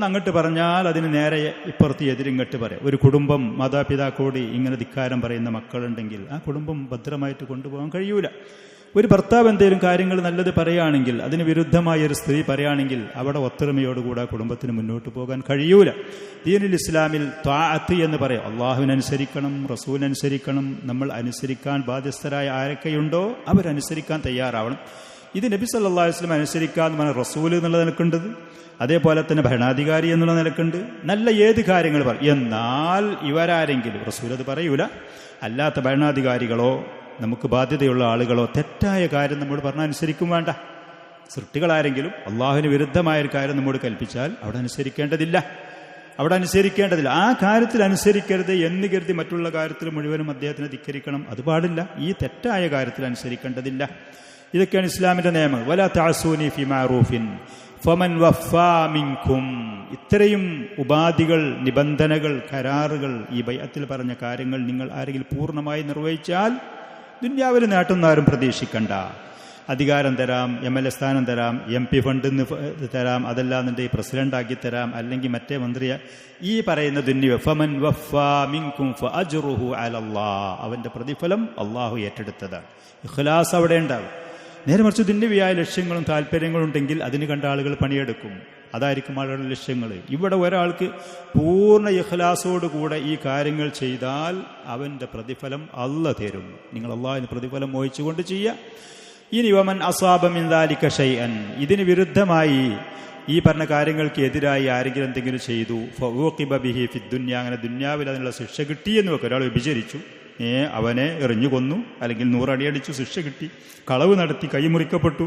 അങ്ങോട്ട് പറഞ്ഞാൽ അതിന് നേരെ ഇപ്പുറത്ത് എതിരിങ്ങോട്ട് പറയാം. ഒരു കുടുംബം മാതാപിതാക്കളോട് ഇങ്ങനെ ധിക്കാരം പറയുന്ന മക്കളുണ്ടെങ്കിൽ ആ കുടുംബം ഭദ്രമായിട്ട് കൊണ്ടുപോകാൻ കഴിയൂല. ഒരു ഭർത്താവ് എന്തെങ്കിലും കാര്യങ്ങൾ നല്ലത് പറയുകയാണെങ്കിൽ അതിന് വിരുദ്ധമായ ഒരു സ്ത്രീ പറയുകയാണെങ്കിൽ അവിടെ ഒത്തൊരുമയോടുകൂടെ കുടുംബത്തിന് മുന്നോട്ട് പോകാൻ കഴിയൂല. ദീനുൽ ഇസ്ലാമിൽ ത്വാഅത്ത് എന്ന് പറയാം. അള്ളാഹുവിനനുസരിക്കണം, റസൂലിനനുസരിക്കണം. നമ്മൾ അനുസരിക്കാൻ ബാധ്യസ്ഥരായ ആരൊക്കെയുണ്ടോ അവരനുസരിക്കാൻ തയ്യാറാവണം. ഇത് നബി സല്ലല്ലാഹു അലൈഹി വസല്ലം അനുസരിക്കാന്ന് പറഞ്ഞ റസൂൽ എന്നുള്ള നിലക്കുണ്ടത്, അതേപോലെ തന്നെ ഭരണാധികാരി എന്നുള്ള നിലക്കുണ്ട്. നല്ല ഏത് കാര്യങ്ങൾ പറയും. എന്നാൽ ഇവരാരെങ്കിലും റസൂൽ അത് പറയൂല, അല്ലാത്ത ഭരണാധികാരികളോ നമുക്ക് ബാധ്യതയുള്ള ആളുകളോ തെറ്റായ കാര്യം നമ്മോട് പറഞ്ഞാൽ അനുസരിക്കും വേണ്ട. സൃഷ്ടികളാരെങ്കിലും അള്ളാഹുവിന് വിരുദ്ധമായൊരു കാര്യം നമ്മോട് കൽപ്പിച്ചാൽ അവിടെ അനുസരിക്കേണ്ടതില്ല. ആ കാര്യത്തിൽ അനുസരിക്കരുത് എന്ന് കരുതി മറ്റുള്ള കാര്യത്തിൽ മുഴുവനും അദ്ദേഹത്തിനെ ധിക്കരിക്കണം, അത് പാടില്ല. ഈ തെറ്റായ കാര്യത്തിൽ അനുസരിക്കേണ്ടതില്ല. ഇതൊക്കെയാണ് ഇസ്ലാമിന്റെ നിയമം. വലാ തഅസൂനി ഫീ മഅറൂഫിൻ ഫമൻ വഫാ മിൻകും. ഇത്രയും ഉപാധികൾ, നിബന്ധനകൾ, കരാറുകൾ, ഈ ബൈഅത്തിൽ പറഞ്ഞ കാര്യങ്ങൾ നിങ്ങൾ ആരെങ്കിലും പൂർണ്ണമായി നിർവഹിച്ചാൽ ദുനിയാവിൽ നേട്ടൊന്നും ആരും പ്രതീക്ഷിക്കണ്ട. അധികാരം തരാം, MLA സ്ഥാനം തരാം, MP ഫണ്ടിൽ നിന്ന് തരാം, അതല്ലാന്നുണ്ടെങ്കിൽ പ്രസിഡന്റാക്കി തരാം, അല്ലെങ്കിൽ മറ്റേ മന്ത്രിയെ, ഈ പറയുന്ന ദുനിയ ഫമൻ വഫാ മിൻകും ഫഅജ്റുഹു അലല്ലാഹ്, അവന്റെ പ്രതിഫലം അള്ളാഹു ഏറ്റെടുത്തതാണ്. ഇഖ്ലാസ് അവിടെ ഉണ്ടാവും. നേരെ മറിച്ച് ദുന്യവിയായ ലക്ഷ്യങ്ങളും താല്പര്യങ്ങളും ഉണ്ടെങ്കിൽ അതിന് കണ്ട ആളുകൾ പണിയെടുക്കും. അതായിരിക്കും ആളുകളുടെ ലക്ഷ്യങ്ങൾ. ഇവിടെ ഒരാൾക്ക് പൂർണ്ണ ഇഖ്ലാസോടുകൂടെ ഈ കാര്യങ്ങൾ ചെയ്താൽ അവന്റെ പ്രതിഫലം അല്ലാഹ് തരും. നിങ്ങൾ അള്ളാഹുവിന് പ്രതിഫലം മോഹിച്ചുകൊണ്ട് ചെയ്യുക. ഇനി വമൻ അസാബ മിൻ ദാലിക ഷൈഅൻ, ഇതിന് വിരുദ്ധമായി ഈ പറഞ്ഞ കാര്യങ്ങൾക്ക് എതിരായി ആരെങ്കിലും എന്തെങ്കിലും ചെയ്തു, ഫഊഖിബ ബിഹി ഫിദ്ദുന്യ, അങ്ങനെ ദുന്യാവിൽ അതിനുള്ള ശിക്ഷ കിട്ടിയെന്ന് വെക്കും. ഒരാൾ വ്യഭിചരിച്ചു, അവനെ എറിഞ്ഞു കൊന്നു, അല്ലെങ്കിൽ 100 അടിയടിച്ചു, ശിക്ഷ കിട്ടി. കളവ് നടത്തി, കൈമുറിക്കപ്പെട്ടു,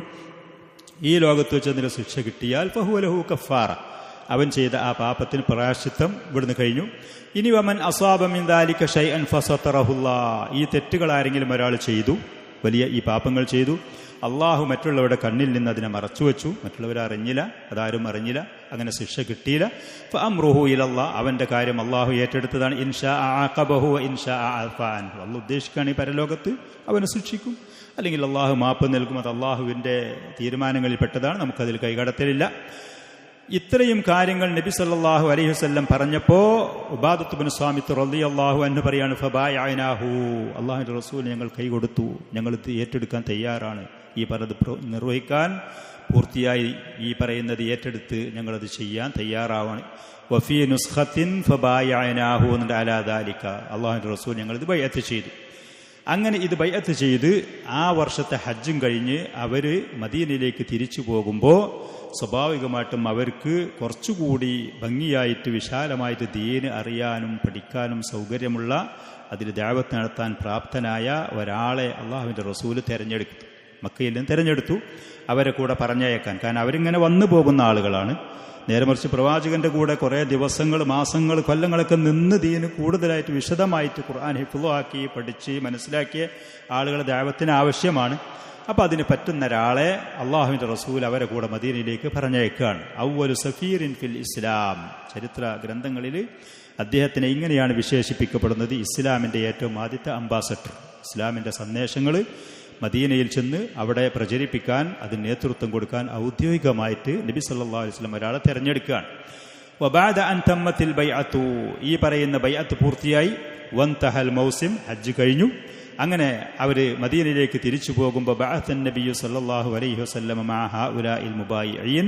ഈ ലോകത്ത് വെച്ച് അതിന് ശിക്ഷ കിട്ടിയാൽ ഫഹുവ ലഹു കഫാറ, അവൻ ചെയ്ത ആ പാപത്തിന് പ്രായശ്ചിത്തം ഇവിടുന്ന് കഴിഞ്ഞു. ഇനി വമൻ അസാബ മിൻ ദാലിക ഷൈഅൻ ഫസതറഹുല്ലാഹ്, ഈ തെറ്റുകൾ ആരെങ്കിലും ഒരാൾ ചെയ്തു, വലിയ ഈ പാപങ്ങൾ ചെയ്തു, അള്ളാഹു മറ്റുള്ളവരുടെ കണ്ണിൽ നിന്ന് അതിനെ മറച്ചുവെച്ചു, മറ്റുള്ളവരെ അറിഞ്ഞില്ല, അതാരും അറിഞ്ഞില്ല, അങ്ങനെ ശിക്ഷ കിട്ടിയില്ല. ഫഅംറുഹു ഇലല്ലാഹ്, അവന്റെ കാര്യം അള്ളാഹു ഏറ്റെടുത്തതാണ്. ഇൻഷാ അഅഖബഹു വഇൻഷാ അഅഫാ അൻഹു, അള്ളാഹു ഉദ്ദേശിക്കുകയാണെങ്കിൽ പരലോകത്ത് അവനെ ശിക്ഷിക്കും, അല്ലെങ്കിൽ അള്ളാഹു മാപ്പ് നൽകും. അത് അള്ളാഹുവിൻ്റെ തീരുമാനങ്ങളിൽ പെട്ടതാണ്, നമുക്കതിൽ കൈകടത്തലില്ല. ഇത്രയും കാര്യങ്ങൾ നബി സല്ലല്ലാഹു അലൈഹി വസല്ലം പറഞ്ഞപ്പോൾ ഉബാദത്ത് ബിൻ സ്വാമിത്ത് റളിയല്ലാഹു അൻഹു പറയാണ്, ഫബായഅനാഹു, അള്ളാഹുവിൻ്റെ റസൂൽ ഞങ്ങൾ കൈ കൊടുത്തു, ഞങ്ങൾ ഏറ്റെടുക്കാൻ തയ്യാറാണ്. ഈ പറഞ്ഞത് നിർവഹിക്കാൻ, പൂർത്തിയായി ഈ പറയുന്നത് ഏറ്റെടുത്ത് ഞങ്ങളത് ചെയ്യാൻ തയ്യാറാവാണ്. വഫീ നുസ്ഖത്തിൻ ഫബായഅനാഹു എന്നുണ്ട് അലാ ദാലിക, അള്ളാഹുവിൻ്റെ റസൂൽ ഞങ്ങളിത് ബൈഅത്ത് ചെയ്തു. അങ്ങനെ ഇത് ബൈഅത്ത് ചെയ്ത് ആ വർഷത്തെ ഹജ്ജും കഴിഞ്ഞ് അവർ മദീനയിലേക്ക് തിരിച്ചു പോകുമ്പോൾ സ്വാഭാവികമായിട്ടും അവർക്ക് കുറച്ചുകൂടി ഭംഗിയായിട്ട് വിശാലമായിട്ട് ദീന് അറിയാനും പഠിക്കാനും സൗകര്യമുള്ള, അതിൽ ദഅവത്ത് നടത്താൻ പ്രാപ്തനായ ഒരാളെ അള്ളാഹുവിൻ്റെ റസൂൽ തിരഞ്ഞെടുത്തു. മക്കയിൽ നിന്ന് തിരഞ്ഞെടുത്തു, അവരെ കൂടെ പറഞ്ഞയക്കാൻ. കാരണം അവരിങ്ങനെ വന്നു പോകുന്ന ആളുകളാണ്. നേരെ മറിച്ച് പ്രവാചകന്റെ കൂടെ കുറേ ദിവസങ്ങൾ, മാസങ്ങൾ, കൊല്ലങ്ങളൊക്കെ നിന്ന് ദീന് കൂടുതലായിട്ട് വിശദമായിട്ട് ഖുർആൻ ഹിഫ്ളാക്കി പഠിച്ച് മനസ്സിലാക്കിയ ആളുകളെ ദഅവത്തിന് ആവശ്യമാണ്. അപ്പം അതിന് പറ്റുന്ന ഒരാളെ അള്ളാഹുവിൻ്റെ റസൂൽ അവരെ കൂടെ മദീനയിലേക്ക് പറഞ്ഞയക്കുകയാണ്. അവ്വലു സഫീറിൻ ഫിൽ ഇസ്ലാം. ചരിത്ര ഗ്രന്ഥങ്ങളിൽ അദ്ദേഹത്തിനെ ഇങ്ങനെയാണ് വിശേഷിപ്പിക്കപ്പെടുന്നത്: ഇസ്ലാമിൻ്റെ ഏറ്റവും ആദ്യത്തെ അംബാസഡർ. ഇസ്ലാമിൻ്റെ സന്ദേശങ്ങൾ മദീനയിൽ ചെന്ന് അവിടെ പ്രചരിപ്പിക്കാൻ, അതിന് നേതൃത്വം കൊടുക്കാൻ ഔദ്യോഗികമായിട്ട് നബി സല്ലല്ലാഹു അലൈഹി വസല്ലം ഒരാളെ തിരഞ്ഞെടുക്കുകയാണ്. വബഅദ അൻ തമ്മത്തിൽ ബൈഅത്തു. ഈ പറയുന്ന ബൈഅത്ത് പൂർത്തിയായി. വൻതഹൽ മൗസിം. ഹജ്ജ് കഴിഞ്ഞു. അങ്ങനെ അവർ മദീനയിലേക്ക് തിരിച്ചു പോകുമ്പോൾ ബഅസൻ നബിയു സല്ലല്ലാഹു അലൈഹി വസല്ലം മഅ ഹഉലാഇൽ മുബായിഈൻ.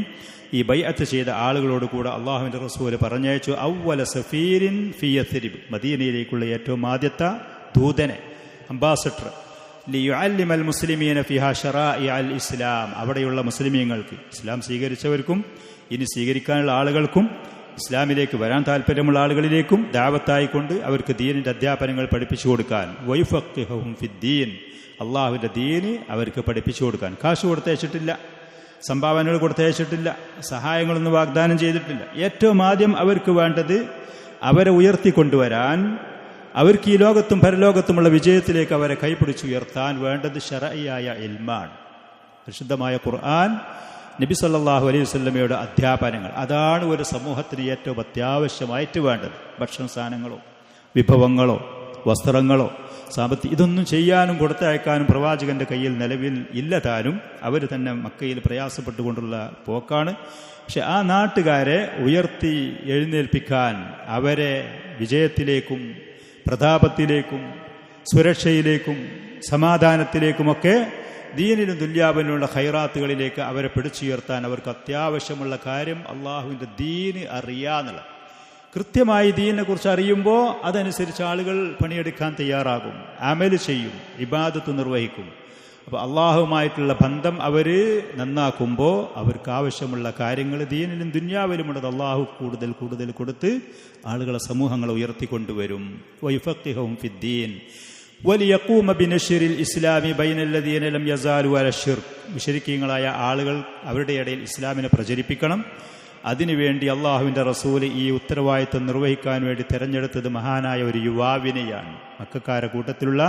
ഈ ബൈഅത്ത് ചെയ്ത ആളുകളോട് കൂടെ അള്ളാഹുവിൻ്റെ റസൂൽ പറഞ്ഞയച്ചു അവ്വല സഫീരിൻ ഫി യസ്രിബ്. മദീനയിലേക്കുള്ള ഏറ്റവും ആദ്യത്തെ ദൂതനെ, അംബാസഡർ. ലിയുഅല്ലിമൽ മുസ്ലിമീന ഫിഹാ ശറാഇഅൽ ഇസ്ലാം. അവിടെയുള്ള മുസ്ലിമീങ്ങൾക്ക്, ഇസ്ലാം സ്വീകരിച്ചവർക്കും ഇനി സ്വീകരിക്കാനുള്ള ആളുകൾക്കും ഇസ്ലാമിലേക്ക് വരാൻ താല്പര്യമുള്ള ആളുകളിലേക്കും ദാവത്തായിക്കൊണ്ട് അവർക്ക് ദീനിൻ്റെ അധ്യാപനങ്ങൾ പഠിപ്പിച്ചു കൊടുക്കാൻ. വയുഫഖിഹും ഫിദ്ദീൻ. അള്ളാഹുവിൻ്റെ ദീന് അവർക്ക് പഠിപ്പിച്ചു കൊടുക്കാൻ. കാശ് കൊടുത്തയച്ചിട്ടില്ല, സംഭാവനകൾ കൊടുത്തയച്ചിട്ടില്ല, സഹായങ്ങളൊന്നും വാഗ്ദാനം ചെയ്തിട്ടില്ല. ഏറ്റവും ആദ്യം അവർക്ക് വേണ്ടത് അവരെ ഉയർത്തിക്കൊണ്ടുവരാൻ, അവർക്ക് ഈ ലോകത്തും പരലോകത്തുമുള്ള വിജയത്തിലേക്ക് അവരെ കൈപിടിച്ചുയർത്താൻ വേണ്ടത് ശറഈയായ ഇൽമാണ്. പരിശുദ്ധമായ ഖുർആൻ, നബി സല്ലല്ലാഹു അലൈഹി വസല്ലമയുടെ അധ്യാപനങ്ങൾ. അതാണ് ഒരു സമൂഹത്തിന് ഏറ്റവും അത്യാവശ്യമായിട്ട് വേണ്ടത്. ഭക്ഷണ സാധനങ്ങളോ വിഭവങ്ങളോ വസ്ത്രങ്ങളോ ഇതൊന്നും ചെയ്യാനും കൊടുത്തയക്കാനും പ്രവാചകന്റെ കയ്യിൽ നിലവിൽ ഇല്ല താനും. അവർ തന്നെ മക്കയിൽ പ്രയാസപ്പെട്ടുകൊണ്ടുള്ള പോക്കാണ്. പക്ഷെ ആ നാട്ടുകാരെ ഉയർത്തി എഴുന്നേൽപ്പിക്കാൻ, അവരെ വിജയത്തിലേക്കും പ്രതാപത്തിലേക്കും സുരക്ഷയിലേക്കും സമാധാനത്തിലേക്കുമൊക്കെ ദീനിലും ദുന്യാവിലുള്ള ഖൈറാത്തുകളിലേക്ക് അവരെ പിടിച്ചുയർത്താൻ അവർക്ക് അത്യാവശ്യമുള്ള കാര്യം അള്ളാഹുവിൻ്റെ ദീന് അറിയാന്നുള്ള. കൃത്യമായി ദീനിനെ കുറിച്ച് അറിയുമ്പോൾ അതനുസരിച്ച് ആളുകൾ പണിയെടുക്കാൻ തയ്യാറാകും, അമല് ചെയ്യും, ഇബാദത്ത് നിർവഹിക്കും. അപ്പോൾ അള്ളാഹുമായിട്ടുള്ള ബന്ധം അവർ നന്നാക്കുമ്പോൾ അവർക്ക് ആവശ്യമുള്ള കാര്യങ്ങൾ ദീനിലും ദുന്യാവിലുമുള്ളത് അള്ളാഹു കൂടുതൽ കൂടുതൽ കൊടുത്ത് ആളുകളെ, സമൂഹങ്ങളെ ഉയർത്തിക്കൊണ്ടുവരും. വയുഫഖിഹും ഫിദ്ദീൻ വലിയഖൂമ ബിനശ്രിൽ ഇസ്ലാമി ബൈനല്ലദീന ലം യസാലു അല ശിർക്ക്. മുശ്രിക്കീങ്ങളായ ആളുകൾ അവരുടെ ഇടയിൽ ഇസ്ലാമിനെ പ്രചരിപ്പിക്കണം. അതിനുവേണ്ടി അള്ളാഹുവിൻ്റെ റസൂല് ഈ ഉത്തരവാദിത്വം നിർവഹിക്കാൻ വേണ്ടി തിരഞ്ഞെടുത്തത് മഹാനായ ഒരു യുവാവിനെയാണ്. മക്കക്കാരുടെ കൂട്ടത്തിലുള്ള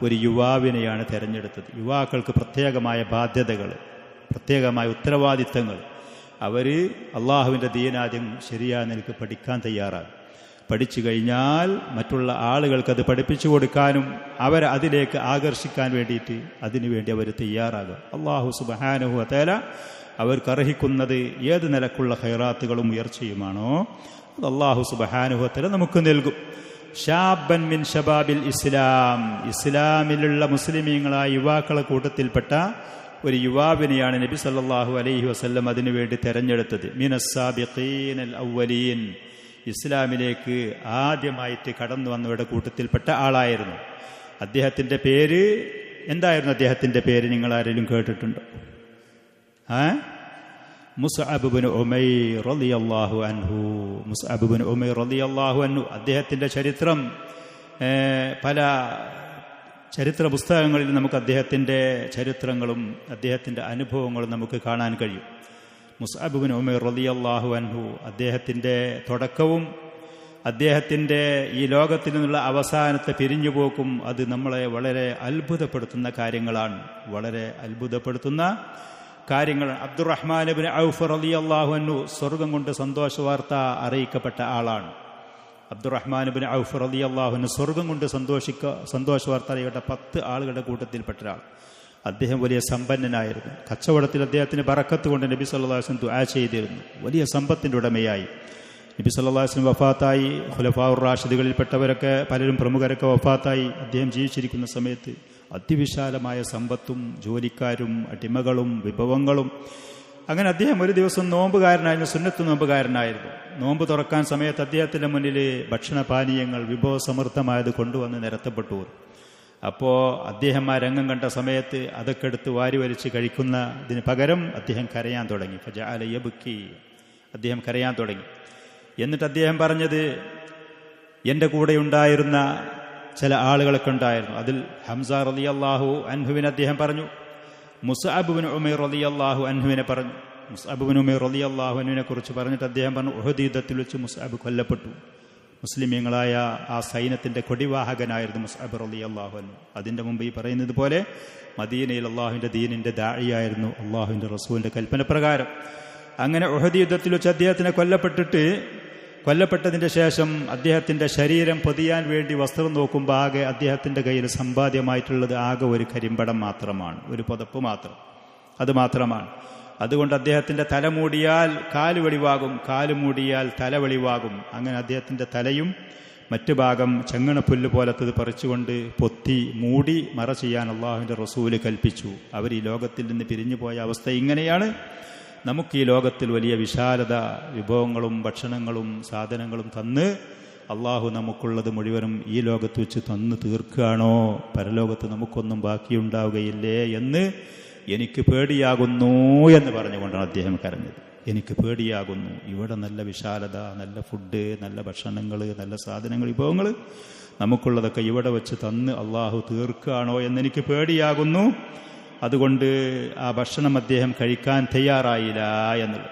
ഒരു യുവാവിനെയാണ് തിരഞ്ഞെടുത്തത്. യുവാക്കൾക്ക് പ്രത്യേകമായ ബാധ്യതകൾ, പ്രത്യേകമായ ഉത്തരവാദിത്തങ്ങൾ. അവർ അള്ളാഹുവിൻ്റെ ദീനാദ്യം ശരിയായ നിലക്ക് പഠിക്കാൻ തയ്യാറാകും. പഠിച്ചു കഴിഞ്ഞാൽ മറ്റുള്ള ആളുകൾക്കത് പഠിപ്പിച്ചു കൊടുക്കാനും അവരെ അതിലേക്ക് ആകർഷിക്കാൻ വേണ്ടിയിട്ട് അതിനുവേണ്ടി അവർ തയ്യാറാകുക. അള്ളാഹു സുബ്ഹാനഹു വ തആല അവർക്ക് അർഹിക്കുന്നത് ഏത് നിലക്കുള്ള ഖൈറാത്തുകളും ഉയർച്ചയുമാണോ അത് അള്ളാഹു സുബ്ഹാനഹു വ തആല നമുക്ക് നൽകും. ഷാബൻ മിൻ ഷബാബിൽ ഇസ്ലാം. ഇസ്ലാമിലുള്ള മുസ്ലിമീങ്ങളായ യുവാക്കളെ കൂട്ടത്തിൽപ്പെട്ട ഒരു യുവാവിനെയാണ് നബി സല്ലല്ലാഹു അലൈഹി വസല്ലം അതിനുവേണ്ടി തെരഞ്ഞെടുത്തത്. മിനസ്സാബിഖീനൽ അവ്വലീൻ. ഇസ്ലാമിലേക്ക് ആദ്യമായിട്ട് കടന്നു വന്നവരുടെ കൂട്ടത്തിൽപ്പെട്ട ആളായിരുന്നു. അദ്ദേഹത്തിൻ്റെ പേര് എന്തായിരുന്നു? അദ്ദേഹത്തിൻ്റെ പേര് നിങ്ങൾ ആരെങ്കിലും കേട്ടിട്ടുണ്ടോ? മുസ്അബ് ഇബ്നു ഉമൈർ റളിയല്ലാഹു അൻഹു. മുസ്അബ് ഇബ്നു ഉമൈർ റളിയല്ലാഹു അൻഹു. അദ്ദേഹത്തിൻ്റെ ചരിത്രം പല ചരിത്ര പുസ്തകങ്ങളിൽ നമുക്ക് അദ്ദേഹത്തിൻ്റെ ചരിത്രങ്ങളും അദ്ദേഹത്തിൻ്റെ അനുഭവങ്ങളും നമുക്ക് കാണാൻ കഴിയും. മുസ്അബ് ഇബ്നു ഉമൈർ റളിയല്ലാഹു അൻഹു അദ്ദേഹത്തിൻ്റെ തുടക്കവും അദ്ദേഹത്തിൻ്റെ ഈ ലോകത്തിൽ നിന്നുള്ള അവസാനത്തെ പിരിഞ്ഞുപോക്കും അത് നമ്മളെ വളരെ അത്ഭുതപ്പെടുത്തുന്ന കാര്യങ്ങളാണ്. വളരെ അത്ഭുതപ്പെടുത്തുന്ന കാര്യങ്ങളാണ്. അബ്ദുറഹ്മാൻ ഇബ്നു ഔഫ് റളിയല്ലാഹു അൻഹു സ്വർഗം കൊണ്ട് സന്തോഷ വാർത്ത അറിയിക്കപ്പെട്ട ആളാണ്. അബ്ദുറഹ്മാൻ ഇബ്നു ഔഫ് റളിയല്ലാഹു അൻഹു സ്വർഗം കൊണ്ട് സന്തോഷ വാർത്ത അറിയപ്പെട്ട 10 ആളുകളുടെ കൂട്ടത്തിൽപ്പെട്ട ഒരാൾ. അദ്ദേഹം വലിയ സമ്പന്നനായിരുന്നു. കച്ചവടത്തിൽ അദ്ദേഹത്തിന് ബറക്കത്ത് കൊണ്ട് നബി സല്ലല്ലാഹു അലൈഹി വസല്ലം ദുആ ചെയ്തിരുന്നു. വലിയ സമ്പത്തിൻ്റെ ഉടമയായി. നബി സല്ലല്ലാഹു അലൈഹി വസല്ലം വഫാത്തായി. ഖുലഫാഉർ റാഷിദുകളിൽപ്പെട്ടവരൊക്കെ പലരും പ്രമുഖരൊക്കെ വഫാത്തായി. അദ്ദേഹം ജീവിച്ചിരിക്കുന്ന സമയത്ത് അതിവിശാലമായ സമ്പത്തും ജോലിക്കാരും അടിമകളും വിഭവങ്ങളും. അങ്ങനെ അദ്ദേഹം ഒരു ദിവസം നോമ്പുകാരനായിരുന്നു, സുന്നത്ത് നോമ്പുകാരനായിരുന്നു. നോമ്പ് തുറക്കാൻ സമയത്ത് അദ്ദേഹത്തിൻ്റെ മുന്നിൽ ഭക്ഷണപാനീയങ്ങൾ വിഭവസമൃദ്ധമായത് കൊണ്ടുവന്ന് നിരത്തപ്പെട്ടു. അപ്പോൾ അദ്ദേഹം ആ രംഗം കണ്ട സമയത്ത് അതൊക്കെ എടുത്ത് വാരി വലിച്ച് കഴിക്കുന്നതിന് പകരം അദ്ദേഹം കരയാൻ തുടങ്ങി. ഫജഅല യബ്കി. അദ്ദേഹം കരയാൻ തുടങ്ങി. എന്നിട്ട് അദ്ദേഹം പറഞ്ഞത്, എൻ്റെ കൂടെ ഉണ്ടായിരുന്ന ചില ആളുകളൊക്കെ ഉണ്ടായിരുന്നു. അതിൽ ഹംസ റളിയല്ലാഹു അൻഹുവിനെ അദ്ദേഹം പറഞ്ഞു. മുസ്അബ് ഇബ്നു ഉമൈർ റളിയല്ലാഹു അൻഹുവിനെ പറഞ്ഞു. മുസ്അബ് ഇബ്നു ഉമൈർ റളിയല്ലാഹു അൻഹുവിനെ കുറിച്ച് പറഞ്ഞിട്ട് അദ്ദേഹം പറഞ്ഞു, ഉഹദ് യുദ്ധത്തിൽ വെച്ച് മുസ്അബ് കൊല്ലപ്പെട്ടു. മുസ്ലിമീങ്ങളായ ആ സൈന്യത്തിൻ്റെ കൊടിവാഹകനായിരുന്നു മുസ്അബ് റളിയല്ലാഹു അൻഹു. അതിൻ്റെ മുമ്പ് ഈ പറയുന്നത് പോലെ മദീനയിൽ അള്ളാഹുവിൻ്റെ ദീനിൻ്റെ ദാഇയായിരുന്നു, അള്ളാഹുവിൻ്റെ റസൂലിൻ്റെ കൽപ്പന പ്രകാരം. അങ്ങനെ ഉഹദ് യുദ്ധത്തിൽ വെച്ച് അദ്ദേഹത്തിനെ കൊല്ലപ്പെട്ടതിൻ്റെ ശേഷം അദ്ദേഹത്തിൻ്റെ ശരീരം പൊതിയാൻ വേണ്ടി വസ്ത്രം നോക്കുമ്പോൾ ആകെ അദ്ദേഹത്തിൻ്റെ കയ്യിൽ സമ്പാദ്യമായിട്ടുള്ളത് ആകെ ഒരു കരിമ്പടം മാത്രമാണ്, ഒരു പുതപ്പ് മാത്രം, അത് മാത്രമാണ്. അതുകൊണ്ട് അദ്ദേഹത്തിൻ്റെ തല മൂടിയാൽ കാല് വെളിവാകും, കാല് മൂടിയാൽ തല വെളിവാകും. അങ്ങനെ അദ്ദേഹത്തിൻ്റെ തലയും മറ്റു ഭാഗം ചെങ്ങണപ്പുല്ല് പോലത്തത് പറിച്ചുകൊണ്ട് പൊത്തി മൂടി മറ ചെയ്യാൻ അള്ളാഹുവിൻ്റെ റസൂല് കൽപ്പിച്ചു. അവർ ഈ ലോകത്തിൽ നിന്ന് പിരിഞ്ഞു പോയ അവസ്ഥ ഇങ്ങനെയാണ്. നമുക്ക് ഈ ലോകത്തിൽ വലിയ വിശാലത, വിഭവങ്ങളും ഭക്ഷണങ്ങളും സാധനങ്ങളും തന്ന് അള്ളാഹു നമുക്കുള്ളത് മുഴുവനും ഈ ലോകത്ത് വെച്ച് തന്നു തീർക്കുകയാണോ? പരലോകത്ത് നമുക്കൊന്നും ബാക്കിയുണ്ടാവുകയില്ലേ എന്ന് എനിക്ക് പേടിയാകുന്നു എന്ന് പറഞ്ഞുകൊണ്ടാണ് അദ്ദേഹം കരഞ്ഞത്. എനിക്ക് പേടിയാകുന്നു. ഇവിടെ നല്ല വിശാലത, നല്ല ഫുഡ്, നല്ല ഭക്ഷണങ്ങൾ, നല്ല സാധനങ്ങൾ, വിഭവങ്ങൾ നമുക്കുള്ളതൊക്കെ ഇവിടെ വെച്ച് തന്ന് അള്ളാഹു തീർക്കുകയാണോ എന്നെനിക്ക് പേടിയാകുന്നു. അതുകൊണ്ട് ആ ഭക്ഷണം അദ്ദേഹം കഴിക്കാൻ തയ്യാറായില്ല എന്നുള്ളത്.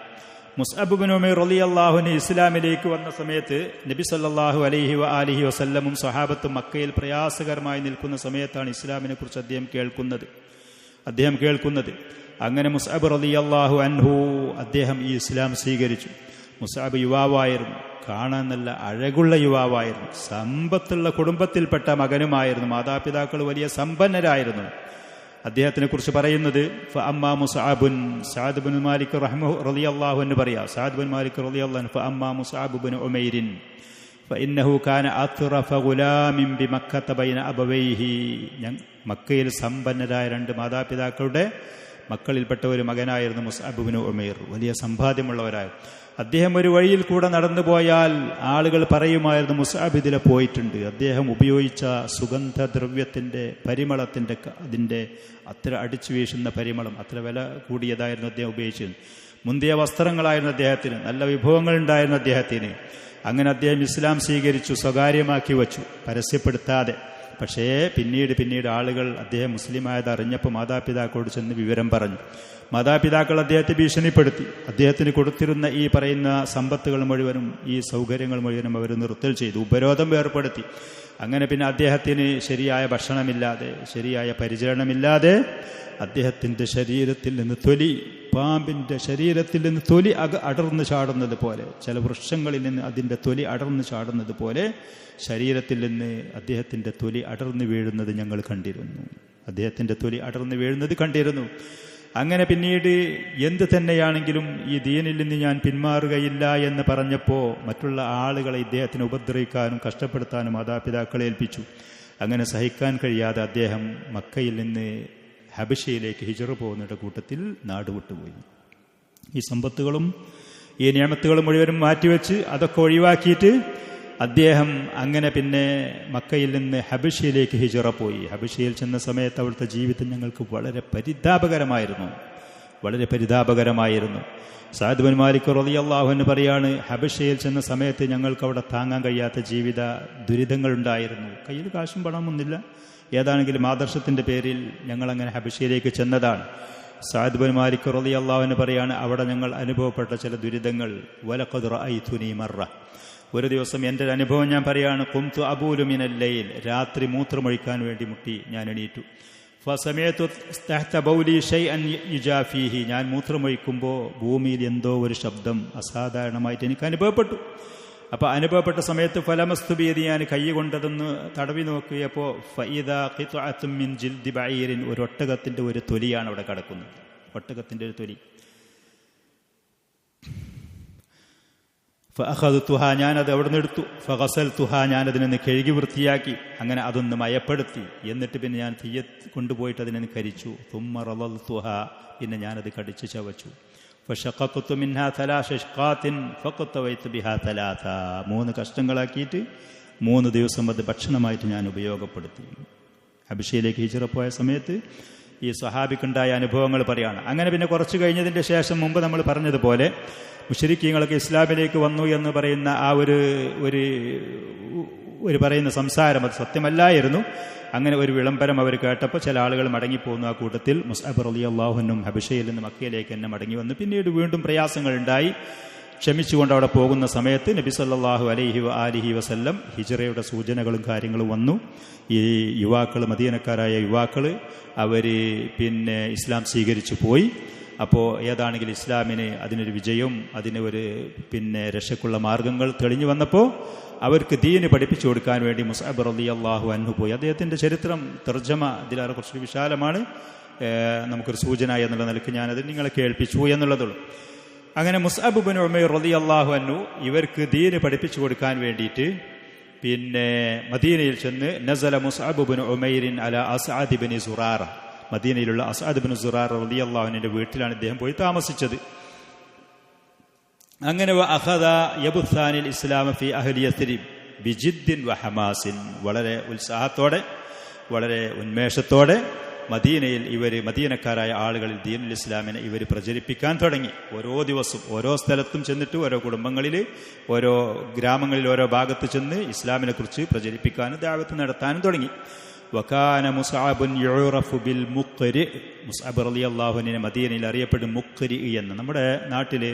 മുസ്അബ് ഇബ്നു ഉമൈർ റളിയല്ലാഹു അൻഹു ഇസ്ലാമിലേക്ക് വന്ന സമയത്ത് നബി സല്ലല്ലാഹു അലൈഹി വആലിഹി വസല്ലമും സ്വഹാബത്തും മക്കയിൽ പ്രയാസകരമായി നിൽക്കുന്ന സമയത്താണ് ഇസ്ലാമിനെ കുറിച്ച് അദ്ദേഹം കേൾക്കുന്നത്. അങ്ങനെ മുസ്അബ് റളിയല്ലാഹു അൻഹു അദ്ദേഹം ഈ ഇസ്ലാം സ്വീകരിച്ചു. മുസ്അബ് യുവാവായിരുന്നു, കാണാൻ നല്ല അഴകുള്ള യുവാവായിരുന്നു, സമ്പത്തുള്ള കുടുംബത്തിൽപ്പെട്ട മകനുമായിരുന്നു, മാതാപിതാക്കൾ വലിയ സമ്പന്നരായിരുന്നു. അദ്ദേഹത്തിനെ കുറിച്ച് പറയുന്നത് ഫഅമ്മാ മുസ്അബുൻ, സഅദ് ഇബ്നു മാലിക് റളിയല്ലാഹു അൻഹു പറയാ, സഅദ് ഇബ്നു മാലിക് റളിയല്ലാഹു അൻഹു ഫഅമ്മാ മുസ്അബ് ഇബ്നു ഉമൈർ ഫഇന്നഹു കാന അത്റഫ ഗുലാമിൻ ബിമക്കത ബൈന അബവൈഹി. മക്കയിൽ സമ്പന്നരായ രണ്ട് മാതാപിതാക്കളുടെ മക്കളിൽപ്പെട്ട ഒരു മകനായിരുന്നു മുസ്അബ് ഇബ്നു ഉമൈർ. വലിയ സമ്പാദ്യമുള്ളവരായിരുന്നു. അദ്ദേഹം ഒരു വഴിയിൽ കൂടെ നടന്നു പോയാൽ ആളുകൾ പറയുമായിരുന്നു മുസ്അബ് ഇതിലെ പോയിട്ടുണ്ട്. അദ്ദേഹം ഉപയോഗിച്ച സുഗന്ധദ്രവ്യത്തിൻ്റെ പരിമളത്തിൻ്റെ അതിൻ്റെ അത്ര അടിച്ചു വീശുന്ന പരിമളം അത്ര വില കൂടിയതായിരുന്നു അദ്ദേഹം ഉപയോഗിച്ചത്. മുന്തിയ വസ്ത്രങ്ങളായിരുന്നു അദ്ദേഹത്തിന്, നല്ല വിഭവങ്ങളുണ്ടായിരുന്നു അദ്ദേഹത്തിന്. അങ്ങനെ അദ്ദേഹം ഇസ്ലാം സ്വീകരിച്ചു, സ്വകാര്യമാക്കി വച്ചു, പരസ്യപ്പെടുത്താതെ. പക്ഷേ പിന്നീട് ആളുകൾ അദ്ദേഹം മുസ്ലിമായത് അറിഞ്ഞപ്പോൾ മാതാപിതാക്കളോട് ചെന്ന് വിവരം പറഞ്ഞു. മാതാപിതാക്കൾ അദ്ദേഹത്തെ ഭീഷണിപ്പെടുത്തി. അദ്ദേഹത്തിന് കൊടുത്തിരുന്ന ഈ പറയുന്ന സമ്പത്തുകൾ മുഴുവനും, ഈ സൗകര്യങ്ങൾ മുഴുവനും അവർ നിർത്തൽ ചെയ്തു, ഉപരോധം ഏർപ്പെടുത്തി. അങ്ങനെ പിന്നെ അദ്ദേഹത്തിന് ശരിയായ ഭക്ഷണമില്ലാതെ, ശരിയായ പരിചരണമില്ലാതെ അദ്ദേഹത്തിൻ്റെ ശരീരത്തിൽ നിന്ന് പാമ്പിൻ്റെ ശരീരത്തിൽ നിന്ന് തൊലി അടർന്നു ചാടുന്നത് പോലെ, ചില വൃക്ഷങ്ങളിൽ നിന്ന് അതിൻ്റെ തൊലി അടർന്നു ചാടുന്നത് പോലെ ശരീരത്തിൽ നിന്ന് അദ്ദേഹത്തിൻ്റെ തൊലി അടർന്നു വീഴുന്നത് ഞങ്ങൾ കണ്ടിരുന്നു. അദ്ദേഹത്തിൻ്റെ തൊലി അടർന്നു വീഴുന്നത് കണ്ടിരുന്നു. അങ്ങനെ പിന്നീട് എന്ത് തന്നെയാണെങ്കിലും ഈ ദീനിൽ നിന്ന് ഞാൻ പിന്മാറുകയില്ല എന്ന് പറഞ്ഞപ്പോൾ മറ്റുള്ള ആളുകളെ ഇദ്ദേഹത്തിനെ ഉപദ്രവിക്കാനും കഷ്ടപ്പെടുത്താനും മാതാപിതാക്കളെ ഏൽപ്പിച്ചു. അങ്ങനെ സഹിക്കാൻ കഴിയാതെ അദ്ദേഹം മക്കയിൽ നിന്ന് ഹബശയിലേക്ക് ഹിജ്റ പോകുന്നവരുടെ കൂട്ടത്തിൽ നാടുവിട്ടുപോയി. ഈ സമ്പത്തുകളും ഈ നിയമത്തുകളും മുഴുവനും മാറ്റിവെച്ച് അതൊക്കെ ഒഴിവാക്കിയിട്ട് അദ്ദേഹം അങ്ങനെ പിന്നെ മക്കയിൽ നിന്ന് ഹബശയിലേക്ക് ഹിജ്റ പോയി. ഹബശയിൽ ചെന്ന സമയത്ത് അവിടുത്തെ ജീവിതം ഞങ്ങൾക്ക് വളരെ പരിതാപകരമായിരുന്നു. സഅദ് ഇബ്നു മാലിക് റളിയല്ലാഹു അൻഹു പറയാണ്, ഹബശയിൽ ചെന്ന സമയത്ത് ഞങ്ങൾക്ക് അവിടെ താങ്ങാൻ കഴിയാത്ത ജീവിത ദുരിതങ്ങളുണ്ടായിരുന്നു. കയ്യിൽ കാശും പണമൊന്നുമില്ല. ഏതാണെങ്കിലും ആദർശത്തിൻ്റെ പേരിൽ ഞങ്ങളങ്ങനെ ഹബശയിലേക്ക് ചെന്നതാണ്. സഅദ് ഇബ്നു മാലിക് റളിയല്ലാഹു അൻഹു പറയാണ്, അവിടെ ഞങ്ങൾ അനുഭവപ്പെട്ട ചില ദുരിതങ്ങൾ. വലഖദ് റഅയ്തുനി മറ, ഒരു ദിവസം എൻ്റെ ഒരു അനുഭവം ഞാൻ പറയാണ്. ഖുംതു അബൂലു മിനൽ ലൈൽ, രാത്രി മൂത്രമൊഴിക്കാൻ വേണ്ടി മുട്ടി ഞാൻ എണീറ്റു. ഫസമഅതു തഹ്ത ബൗലി ഷൈഅൻ യുജാഫീഹി, ഞാൻ മൂത്രമൊഴിക്കുമ്പോൾ ഭൂമിയിൽ എന്തോ ഒരു ശബ്ദം അസാധാരണമായിട്ട് എനിക്ക് അനുഭവപ്പെട്ടു. അപ്പോൾ അനുഭവപ്പെട്ട സമയത്ത് ഫലമസ്തു ബിയദി, ഞാൻ കൈ കൊണ്ടതൊന്ന് തടവി നോക്കിയപ്പോൾ ഫഇദാ ഖിത്അത്തും മിൻ ജിൽദി ബഈരിൻ, ഒരു ഒട്ടകത്തിൻ്റെ ഒരു തൊലിയാണ് അവിടെ കിടക്കുന്നത്. ഒട്ടകത്തിൻ്റെ ഒരു തൊലി. ഫഅഖദ്തുഹാ, ഞാനത് അവിടെ നിന്ന് എടുത്തു. ഫഗസൽതുഹാ, ഞാനതിനൊന്ന് കഴുകി വൃത്തിയാക്കി. അങ്ങനെ അതൊന്ന് മയപ്പെടുത്തി. എന്നിട്ട് പിന്നെ ഞാൻ തീയെ കൊണ്ടുപോയിട്ട് അതിനെ കരിച്ചു. തുമ്മ റളൽതുഹാ, പിന്നെ ഞാനത് കടിച്ചു ചവച്ചു. ഫശഖഖ്തു മിൻഹാ തലാശ ശഖാത്തിൻ ഫഖതവൈതു ബിഹാ തലാത, 3 കഷ്ണങ്ങളാക്കിയിട്ട് 3 ദിവസം അത് ഭക്ഷണമായിട്ട് ഞാൻ ഉപയോഗപ്പെടുത്തി. ഹബശയിലേക്ക് ഹിജ്റ പോയ സമയത്ത് ഈ സ്വഹാബിക്കുണ്ടായ അനുഭവങ്ങൾ പറയാണ്. അങ്ങനെ പിന്നെ കുറച്ച് കഴിഞ്ഞതിൻ്റെ ശേഷം മുമ്പ് നമ്മൾ പറഞ്ഞതുപോലെ മുശ്രിക്കീങ്ങളൊക്കെ ഇസ്ലാമിലേക്ക് വന്നു എന്ന് പറയുന്ന ആ ഒരു പറയുന്ന സംസാരം അത് സത്യമല്ലായിരുന്നു. അങ്ങനെ ഒരു വിളംബരം അവർ കേട്ടപ്പോൾ ചില ആളുകൾ മടങ്ങിപ്പോന്നു. ആ കൂട്ടത്തിൽ മുസ്അബ് റളിയല്ലാഹു അൻഹു ഹബശയിൽ നിന്ന് മക്കയിലേക്ക് തന്നെ മടങ്ങി വന്നു. പിന്നീട് വീണ്ടും പ്രയാസങ്ങളുണ്ടായി. ക്ഷമിച്ചുകൊണ്ട് അവിടെ പോകുന്ന സമയത്ത് നബി സല്ലല്ലാഹു അലൈഹി ആലിഹി വസല്ലം ഹിജ്റയുടെ സൂചനകളും കാര്യങ്ങളും വന്നു. ഈ യുവാക്കൾ, മദീനക്കാരായ യുവാക്കൾ, അവർ പിന്നെ ഇസ്ലാം സ്വീകരിച്ചു പോയി. അപ്പോൾ ഏതാണെങ്കിൽ ഇസ്ലാമിന് അതിനൊരു വിജയവും അതിന് ഒരു പിന്നെ രക്ഷയ്ക്കുള്ള മാർഗങ്ങൾ തെളിഞ്ഞു വന്നപ്പോൾ അവർക്ക് ദീന് പഠിപ്പിച്ചു കൊടുക്കാൻ വേണ്ടി മുസ്അബ് റളിയല്ലാഹു അൻഹു പോയി. അദ്ദേഹത്തിൻ്റെ ചരിത്രം തർജ്ജമ ഇതിലേറെ കുറച്ച് വിശാലമാണ്. നമുക്കൊരു സൂചന എന്നുള്ള നിലയ്ക്ക് ഞാനത് നിങ്ങളെ കേൾപ്പിച്ചു എന്നുള്ളതുള്ളൂ. അങ്ങനെ മുസ്അബ് ഇബ്നു ഉമൈർ റളിയല്ലാഹു അൻഹു ഇവർക്ക് ദീന് പഠിപ്പിച്ചു കൊടുക്കാൻ വേണ്ടിയിട്ട് പിന്നെ മദീനയിൽ ചെന്ന് നസല മുസ്അബ് ഇബ്നു ഉമൈറിൻ അല അസ്അദ് ഇബ്നു സുറാറ, മദീനയിലുള്ള അസ്അദ് ഇബ്നു സുറാറ റളിയല്ലാഹു അൻഹുവിന്റെ വീട്ടിലാണ് ഇദ്ദേഹം പോയി താമസിച്ചത്. അങ്ങനെ അഖദ യബ്സാനിൽ ഇസ്ലാം ഫി അഹ്ലി യസ്രിബ് ബിജിദ്ദിൻ വഹമാസിൻ, വളരെ ഉത്സാഹത്തോടെ വളരെ ഉന്മേഷത്തോടെ മദീനയിൽ മദീനക്കാരായ ആളുകളിൽ ദീനുൽ ഇസ്ലാമിനെ ഇവർ പ്രചരിപ്പിക്കാൻ തുടങ്ങി. ഓരോ ദിവസവും ഓരോ സ്ഥലത്തും ചെന്നിട്ട് ഓരോ കുടുംബങ്ങളിൽ ഓരോ ഗ്രാമങ്ങളിൽ ഓരോ ഭാഗത്ത് ചെന്ന് ഇസ്ലാമിനെ കുറിച്ച് പ്രചരിപ്പിക്കാനും ദഅവത്ത് നടത്താനും തുടങ്ങി. വകാന മുസ്അബുൻ യുറഫു ബിൽ മുഖ്രി, മുസ്അബ് റളിയല്ലാഹു അൻഹു മദീനയിൽ അറിയപ്പെടും മുഖ്രി എന്ന്. നമ്മുടെ നാട്ടിൽ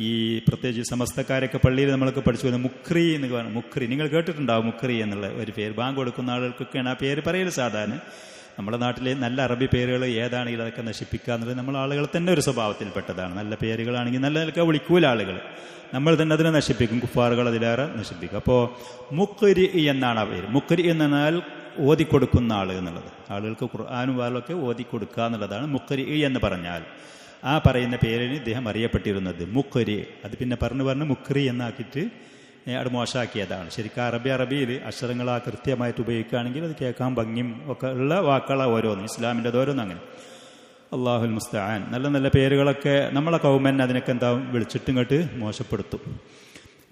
ഈ പ്രത്യേകിച്ച് സമസ്തക്കാരൊക്കെ പള്ളിയിൽ നമ്മളൊക്കെ പഠിച്ചു വരുന്നത് മുഖ്രി എന്ന് പറയുന്നത്. മുഖ്രി നിങ്ങൾ കേട്ടിട്ടുണ്ടാവും, മുഖ്രി എന്നുള്ള ഒരു പേര്. ബാങ്ക് കൊടുക്കുന്ന ആളുകൾക്കൊക്കെയാണ് ആ പേര് പറയൽ സാധാരണ. നമ്മുടെ നാട്ടിലെ നല്ല അറബി പേരുകൾ ഏതാണെങ്കിലും അതൊക്കെ നശിപ്പിക്കുക എന്നുള്ളത് നമ്മൾ ആളുകൾ തന്നെ ഒരു സ്വഭാവത്തിൽപ്പെട്ടതാണ്. നല്ല പേരുകളാണെങ്കിൽ നല്ല നിലക്ക് വിളിക്കൂല ആളുകൾ, നമ്മൾ തന്നെ അതിനെ നശിപ്പിക്കും, കുഫാറുകൾ അതിലേറെ നശിപ്പിക്കും. അപ്പോൾ മുഖ്രി എന്നാണ് ആ പേര്. മുഖ്രി എന്ന് പറഞ്ഞാൽ ഓതിക്കൊടുക്കുന്ന ആൾ എന്നുള്ളത്, ആളുകൾക്ക് ഖുർആനും വാലൊക്കെ ഓതിക്കൊടുക്കുക എന്നുള്ളതാണ് മുഖ്രി എന്ന് പറഞ്ഞാൽ. ആ പറയുന്ന പേരിന് ഇദ്ദേഹം അറിയപ്പെട്ടിരുന്നത് മുഖ്രി. അത് പിന്നെ പറഞ്ഞ് മുഖ്രി എന്നാക്കിയിട്ട് അവിടെ മോശമാക്കിയതാണ്. ശരിക്കും അറബിയിൽ അക്ഷരങ്ങൾ കൃത്യമായിട്ട് ഉപയോഗിക്കുകയാണെങ്കിൽ അത് കേൾക്കാൻ ഭംഗിയും ഒക്കെ ഉള്ള വാക്കുകളാണ് ഓരോന്നും, ഇസ്ലാമിൻ്റെ ഓരോന്നും അങ്ങനെ. അല്ലാഹുൽ മുസ്തആൻ. നല്ല നല്ല പേരുകളൊക്കെ നമ്മളെ കൗമൻ അതിനൊക്കെ എന്താ വിളിച്ചിട്ടും ഇങ്ങോട്ട് മോശപ്പെടുത്തും.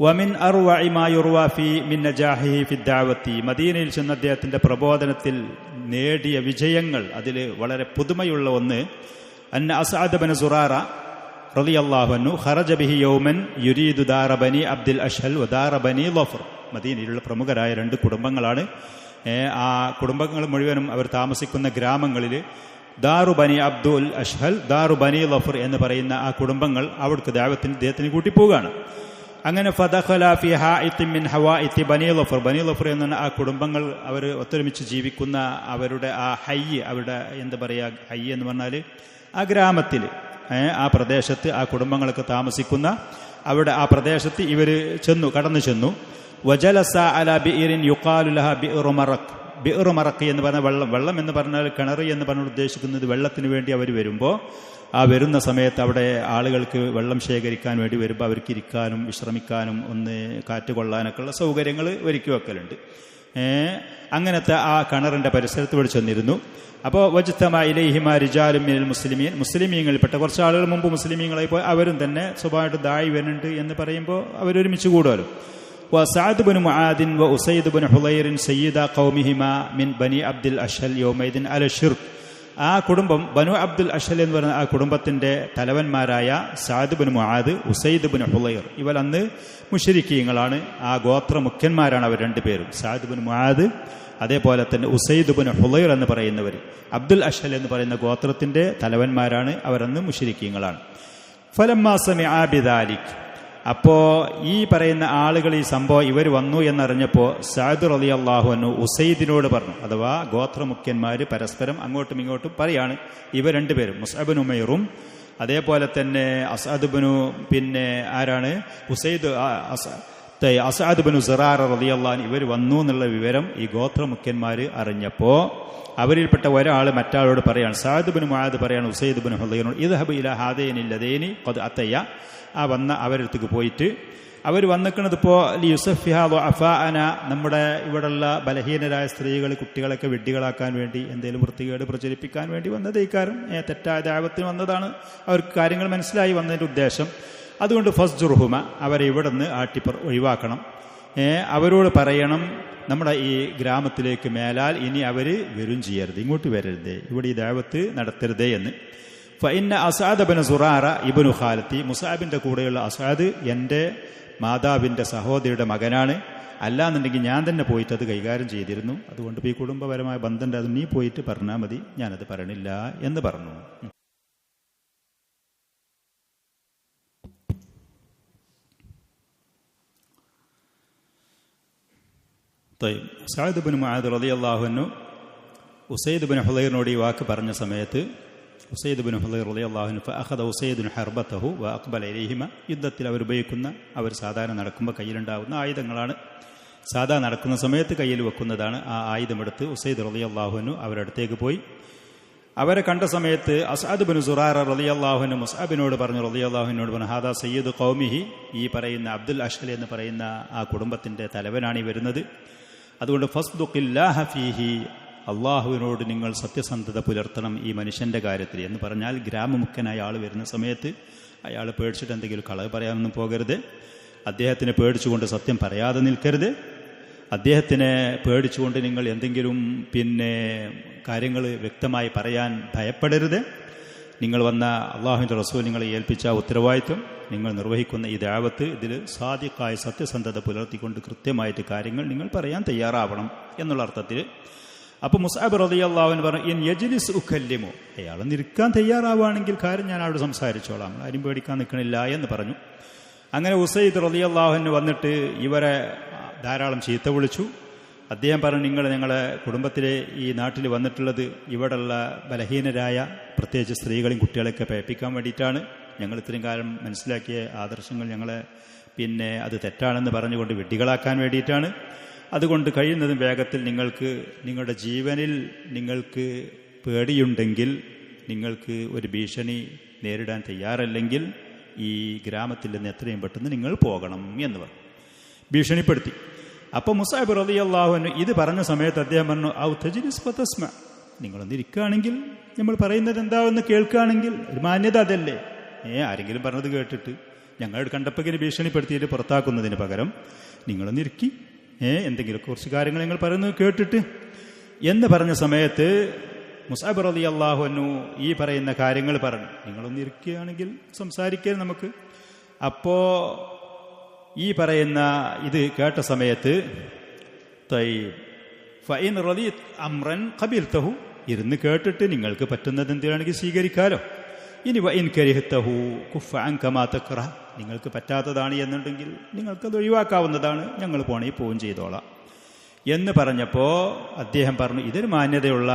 വമിൻ അർവഇ മാ യുർവാ ഫീ മിൻ നജാഹിഹി ഫി ദഅവത്തി, മദീനയിൽ ചെന്ന അദ്ദേഹത്തിൻ്റെ പ്രബോധനത്തിൽ നേടിയ വിജയങ്ങൾ അതിൽ വളരെ പുതുമയുള്ള ഒന്ന്, അന്ന അസ്അദ് ഇബ്നു സുറാറ റളിയല്ലാഹു അൻഹു ഖറജ ബിഹി യൗമൻ യുരീദു ദാറ ബനി അബ്ദുൽ അഷ്ഹൽ വ ദാറ ബനി ലഫർ. മദീനയിലുള്ള പ്രമുഖരായ രണ്ട് കുടുംബങ്ങളാണ്. ആ കുടുംബങ്ങൾ മുഴുവനും അവർ താമസിക്കുന്ന ഗ്രാമങ്ങളിൽ ദാറു ബനി അബ്ദുൽ അഷ്ഹൽ, ദാറു ബനി ലഫർ എന്ന് പറയുന്ന ആ കുടുംബങ്ങൾ അവിടുത്തെ ദഅവത്തിന് ഇദ്ദേഹത്തിന് കൂട്ടിപ്പോവുകയാണ്. അങ്ങനെ ഫദഖല ഫി ഹാഇത്തിൻ മിൻ ഹവാഇത്തി ബനി ലഫർ, ബനി ലഫർ എന്ന ആ കുടുംബങ്ങൾ അവർ ഒത്തൊരുമിച്ച് ജീവിക്കുന്ന അവരുടെ ആ ഹയ്യ്, അവരുടെ എന്താ പറയുക, ഹയ്യ് എന്ന് പറഞ്ഞാൽ ആ ഗ്രാമത്തിൽ ആ പ്രദേശത്ത് ആ കുടുംബങ്ങളൊക്കെ താമസിക്കുന്ന അവിടെ ആ പ്രദേശത്ത് ഇവർ കടന്നു ചെന്നു. വജലസ അല ബിഇറിൻ യുഖാലു ലഹ ബിഇറു മറഖ്, ബിഇറു മറഖ് എന്ന് പറഞ്ഞ വെള്ളം എന്ന് പറഞ്ഞാൽ കിണർ എന്ന് പറഞ്ഞാൽ ഉദ്ദേശിക്കുന്നത് വെള്ളത്തിന് വേണ്ടി അവർ വരുമ്പോൾ ആ വരുന്ന സമയത്ത് അവിടെ ആളുകൾക്ക് വെള്ളം ശേഖരിക്കാൻ വേണ്ടി വരുമ്പോൾ അവർക്ക് ഇരിക്കാനും വിശ്രമിക്കാനും ഒന്ന് കാറ്റ് കൊള്ളാനൊക്കെ ഉള്ള സൗകര്യങ്ങൾ ഒരുക്കി വെക്കലുണ്ട്. അങ്ങനത്തെ ആ കിണറിൻ്റെ പരിസരത്ത് ഇവിടെ ചെന്നിരുന്നു. അപ്പോൾ വജ്തമ ഇലൈഹിമ റിജാലും മിനൽ മുസ്ലിമീൻ, മുസ്ലിമീങ്ങളിൽപ്പെട്ട കുറച്ച് ആളുകൾ മുമ്പ് മുസ്ലിമീങ്ങളായി പോയി അവരും തന്നെ സ്വഭാവമായിട്ട് ദായി വരുന്നുണ്ട് എന്ന് പറയുമ്പോൾ അവരൊരുമിച്ച് കൂടുമല്ലോ. വസഅദ് ഇബ്നു മുആദിൻ വ ഉസൈദ് ഇബ്നു ഹുളൈറിൻ സയ്യിദ ഖൗമിഹിമ മിൻ ബനി അബ്ദുൽ അഷ്ഹൽ യൗമൈദിൻ അല ഷിർക്ക്. ആ കുടുംബം ബനു അബ്ദുൽ അഷ്ഹൽ എന്ന് പറയുന്ന ആ കുടുംബത്തിൻ്റെ തലവന്മാരായ സഅദ് ഇബ്നു മുആദ്, ഉസൈദ് ഇബ്നു ഹുളൈർ, ഇവർ അന്ന് മുശ്രിക്കീങ്ങളാണ്. ആ ഗോത്ര മുഖ്യന്മാരാണ് അവർ രണ്ടുപേരും, സഅദ് ഇബ്നു മുആദ് അതേപോലെ തന്നെ ഉസൈദ് ഇബ്നു ഹുളൈർ എന്ന് പറയുന്നവർ. അബ്ദുൽ അഷ്ഹൽ എന്ന് പറയുന്ന ഗോത്രത്തിൻ്റെ തലവന്മാരാണ്, അവരന്ന് മുശ്രിക്കീങ്ങളാണ്. ഫലമ്മാ സമിഅ ബിദാലിക്, അപ്പോൾ ഈ പറയുന്ന ആളുകൾ ഈ സംഭവം ഇവർ വന്നു എന്നറിഞ്ഞപ്പോൾ സഅദ് റളിയല്ലാഹു അൻഹു ഉസൈദിനോട് പറഞ്ഞു, അഥവാ ഗോത്രമുഖ്യന്മാർ പരസ്പരം അങ്ങോട്ടും ഇങ്ങോട്ടും പറയാണ്, ഇവർ രണ്ടുപേരും മുസ്അബ് ഇബ്നു ഉമൈറും അതേപോലെ തന്നെ അസ്അദ് ഇബ്നു പിന്നെ ആരാണ് അസ്അദ് ഇബ്നു സുറാറ റളിയല്ലാഹു അൻഹു ഇവർ വന്നു എന്നുള്ള വിവരം ഈ ഗോത്രമുഖ്യന്മാർ അറിഞ്ഞപ്പോൾ അവരിൽപ്പെട്ട ഒരാൾ മറ്റാളോട് പറയാണ്, സഅദ് ഇബ്നു മുആദ് പറയാണ് ഉസൈദ് ഇബ്നു ഹുളൈറിനോട്, ഇദ്ഹബ് ഇലാ ഹാദൈനി ലദൈനി ഖദ് അത്തയ, ആ വന്ന അവരടുത്തേക്ക് പോയിട്ട് അവർ വന്നിക്കുന്നത് ഇപ്പോൾ ലിയുസഫിഹ വഅഫാഅന, നമ്മുടെ ഇവിടെയുള്ള ബലഹീനരായ സ്ത്രീകൾ കുട്ടികളൊക്കെ വെഡ്ഡികളാക്കാൻ വേണ്ടി എന്തെങ്കിലും വൃത്തികേട് പ്രചരിപ്പിക്കാൻ വേണ്ടി വന്നത് ഇക്കാരം തെറ്റായ ദഅവത്തിന് വന്നതാണ്. അവർക്ക് കാര്യങ്ങൾ മനസ്സിലായി വന്നതിൻ്റെ ഉദ്ദേശം. അതുകൊണ്ട് ഫസ്ജുർഹുമ, അവരെ ഇവിടെ നിന്ന് ഒഴിവാക്കണം. അവരോട് പറയണം, നമ്മുടെ ഈ ഗ്രാമത്തിലേക്ക് മേലാൽ ഇനി അവർ വരും ചെയ്യരുത്, ഇങ്ങോട്ട് വരരുതേ, ഇവിടെ ഈ ദഅവത്ത് നടത്തരുതേ എന്ന്. ഫഇന്ന അസ്അദ് ഇബ്നു സുറാറ ഇബ്നു ഖാലത്തി, മുസ്അബിൻ്റെ കൂടെയുള്ള അസ്അദ് എൻ്റെ മാതാവിൻ്റെ സഹോദരിയുടെ മകനാണ്, അല്ലാന്നുണ്ടെങ്കിൽ ഞാൻ തന്നെ പോയിട്ട് അത് കൈകാര്യം ചെയ്തിരുന്നു. അതുകൊണ്ട് ഈ കുടുംബപരമായ ബന്ധമുണ്ട്, അത് നീ പോയിട്ട് പറഞ്ഞാൽ മതി, ഞാനത് പറയണില്ല എന്ന് പറഞ്ഞു. സഅദ് ബിൻ മുആദ് റളിയല്ലാഹു അൻഹു ഉസൈദ് ബിൻ ഹുളൈറിനോട് ഈ വാക്ക് പറഞ്ഞ സമയത്ത് ഉസൈദ് ബിൻ ഹുളൈർ റളിയല്ലാഹു അൻഹു ഫഅഖദ ഉസൈദുൻ ഹർബതഹു വഅഖ്ബല ഇലൈഹിമ, യുദ്ധത്തിൽ അവർ സാധാരണ നടക്കുമ്പോൾ കയ്യിലുണ്ടാകുന്ന ആയുധങ്ങളാണ്, സാധാ നടക്കുന്ന സമയത്ത് കയ്യിൽ വെക്കുന്നതാണ്. ആ ആയുധമെടുത്ത് ഉസൈദ് റളിയല്ലാഹു അൻഹു അവരുടെ അടുത്തേക്ക് പോയി. അവരെ കണ്ട സമയത്ത് അസ്അദ് ബിൻ സുറാറ റളിയല്ലാഹു അൻഹു മുസ്അബിനോട് പറഞ്ഞു, റളിയല്ലാഹുവിനോട് പറഞ്ഞു, ഹാദാ സയ്യിദു ഖൗമിഹി, ഈ പറയുന്ന അബ്ദുൽ അഷ്അലി എന്ന് പറയുന്ന ആ കുടുംബത്തിന്റെ തലവനാണ് ഈ വരുന്നത്. അതുകൊണ്ട് ഫസ്ദുഖില്ലാഹ ഫീഹി, അള്ളാഹുവിനോട് നിങ്ങൾ സത്യസന്ധത പുലർത്തണം ഈ മനുഷ്യന്റെ കാര്യത്തിൽ എന്ന് പറഞ്ഞാൽ, ഗ്രാമമുഖ്യനായ ആൾ വരുന്ന സമയത്ത് അയാൾ പേടിച്ചിട്ട് എന്തെങ്കിലും കളവ് പറയാനൊന്നും പോകരുത്, അദ്ദേഹത്തിനെ പേടിച്ചുകൊണ്ട് സത്യം പറയാതെ നിൽക്കരുത്, അദ്ദേഹത്തിനെ പേടിച്ചുകൊണ്ട് നിങ്ങൾ എന്തെങ്കിലും കാര്യങ്ങൾ വ്യക്തമായി പറയാൻ ഭയപ്പെടരുത്. നിങ്ങൾ വന്ന അള്ളാഹുവിൻ്റെ റസൂൽ നിങ്ങളെ ഏൽപ്പിച്ച ഉത്തരവാദിത്വം, നിങ്ങൾ നിർവഹിക്കുന്ന ഈ ദഅവത്ത്, ഇതിൽ സാദിഖായ സത്യസന്ധത പുലർത്തിക്കൊണ്ട് കൃത്യമായിട്ട് കാര്യങ്ങൾ നിങ്ങൾ പറയാൻ തയ്യാറാവണം എന്നുള്ള അർത്ഥത്തിൽ. അപ്പോൾ മുസ്അബ് റളിയല്ലാഹു അൻഹു പറഞ്ഞു, ഇൻ യജ്ലിസ് ഉകല്ലിമു, അയാൾ നിൽക്കാൻ തയ്യാറാവുകയാണെങ്കിൽ കാര്യം ഞാൻ അവിടെ സംസാരിച്ചോളാം, ആരും പേടിക്കാൻ നിൽക്കണില്ല എന്ന് പറഞ്ഞു. അങ്ങനെ ഉസൈദ് റളിയല്ലാഹു അൻഹു വന്നിട്ട് ഇവരെ ധാരാളം ചീത്ത വിളിച്ചു. അദ്ദേഹം പറഞ്ഞു, നിങ്ങൾ ഞങ്ങളെ കുടുംബത്തിലെ ഈ നാട്ടിൽ വന്നിട്ടുള്ളത് ഇവിടെയുള്ള ബലഹീനരായ പ്രത്യേകിച്ച് സ്ത്രീകളെയും കുട്ടികളെയൊക്കെ പേപ്പിക്കാൻ വേണ്ടിയിട്ടാണ്. ഞങ്ങൾ ഇത്രയും കാലം മനസ്സിലാക്കിയ ആദർശങ്ങൾ ഞങ്ങളെ അത് തെറ്റാണെന്ന് പറഞ്ഞുകൊണ്ട് വിഡ്ഢികളാക്കാൻ വേണ്ടിയിട്ടാണ്. അതുകൊണ്ട് കഴിയുന്നതും വേഗത്തിൽ നിങ്ങൾക്ക് നിങ്ങളുടെ ജീവനിൽ നിങ്ങൾക്ക് പേടിയുണ്ടെങ്കിൽ, നിങ്ങൾക്ക് ഒരു ഭീഷണി നേരിടാൻ തയ്യാറല്ലെങ്കിൽ ഈ ഗ്രാമത്തിൽ നിന്ന് എത്രയും പെട്ടെന്ന് നിങ്ങൾ പോകണം എന്ന് പറഞ്ഞു, ഭീഷണിപ്പെടുത്തി. അപ്പോൾ മുസ്അബ് റളിയല്ലാഹു അൻഹു ഇത് പറഞ്ഞ സമയത്ത് അദ്ദേഹം പറഞ്ഞു, ഔ തജ്ലിസ് ഫതസ്മ, നിങ്ങളൊന്ന് ഇരിക്കുകയാണെങ്കിൽ നമ്മൾ പറയുന്നത് എന്താണെന്ന് കേൾക്കുകയാണെങ്കിൽ ഒരു മാന്യത അതല്ലേ. ആരെങ്കിലും പറഞ്ഞത് കേട്ടിട്ട് ഞങ്ങളോട് കണ്ടപ്പോൾ ഭീഷണിപ്പെടുത്തിയിട്ട് പുറത്താക്കുന്നതിന് പകരം നിങ്ങളൊന്ന് ഇരിക്കി, എന്തെങ്കിലും കുറച്ച് കാര്യങ്ങൾ നിങ്ങൾ പറയുന്നത് കേട്ടിട്ട് എന്ന് പറഞ്ഞ സമയത്ത് മുസ്അബ് റളിയല്ലാഹു അൻഹു ഈ പറയുന്ന കാര്യങ്ങൾ പറഞ്ഞു, നിങ്ങളൊന്ന് ഇരിക്കുകയാണെങ്കിൽ സംസാരിക്കാൻ നമുക്ക്. അപ്പോൾ ഈ പറയുന്ന ഇത് കേട്ട സമയത്ത് ഫഇൻ റളീത് അംറൻ ഖബിൽതഹു, ഇരുന്ന് കേട്ടിട്ട് നിങ്ങൾക്ക് പറ്റുന്നത് എന്തിനാണെങ്കിൽ സ്വീകരിക്കാലോ. ഇനി വഇൻ കരിഹ്തഹു കുഫ അൻക മാ തക്റഹ, നിങ്ങൾക്ക് പറ്റാത്തതാണ് എന്നുണ്ടെങ്കിൽ നിങ്ങൾക്കത് ഒഴിവാക്കാവുന്നതാണ്, ഞങ്ങൾ പോണേ പോവും ചെയ്തോളാം എന്ന് പറഞ്ഞപ്പോൾ അദ്ദേഹം പറഞ്ഞു, ഇതൊരു മാന്യതയുള്ള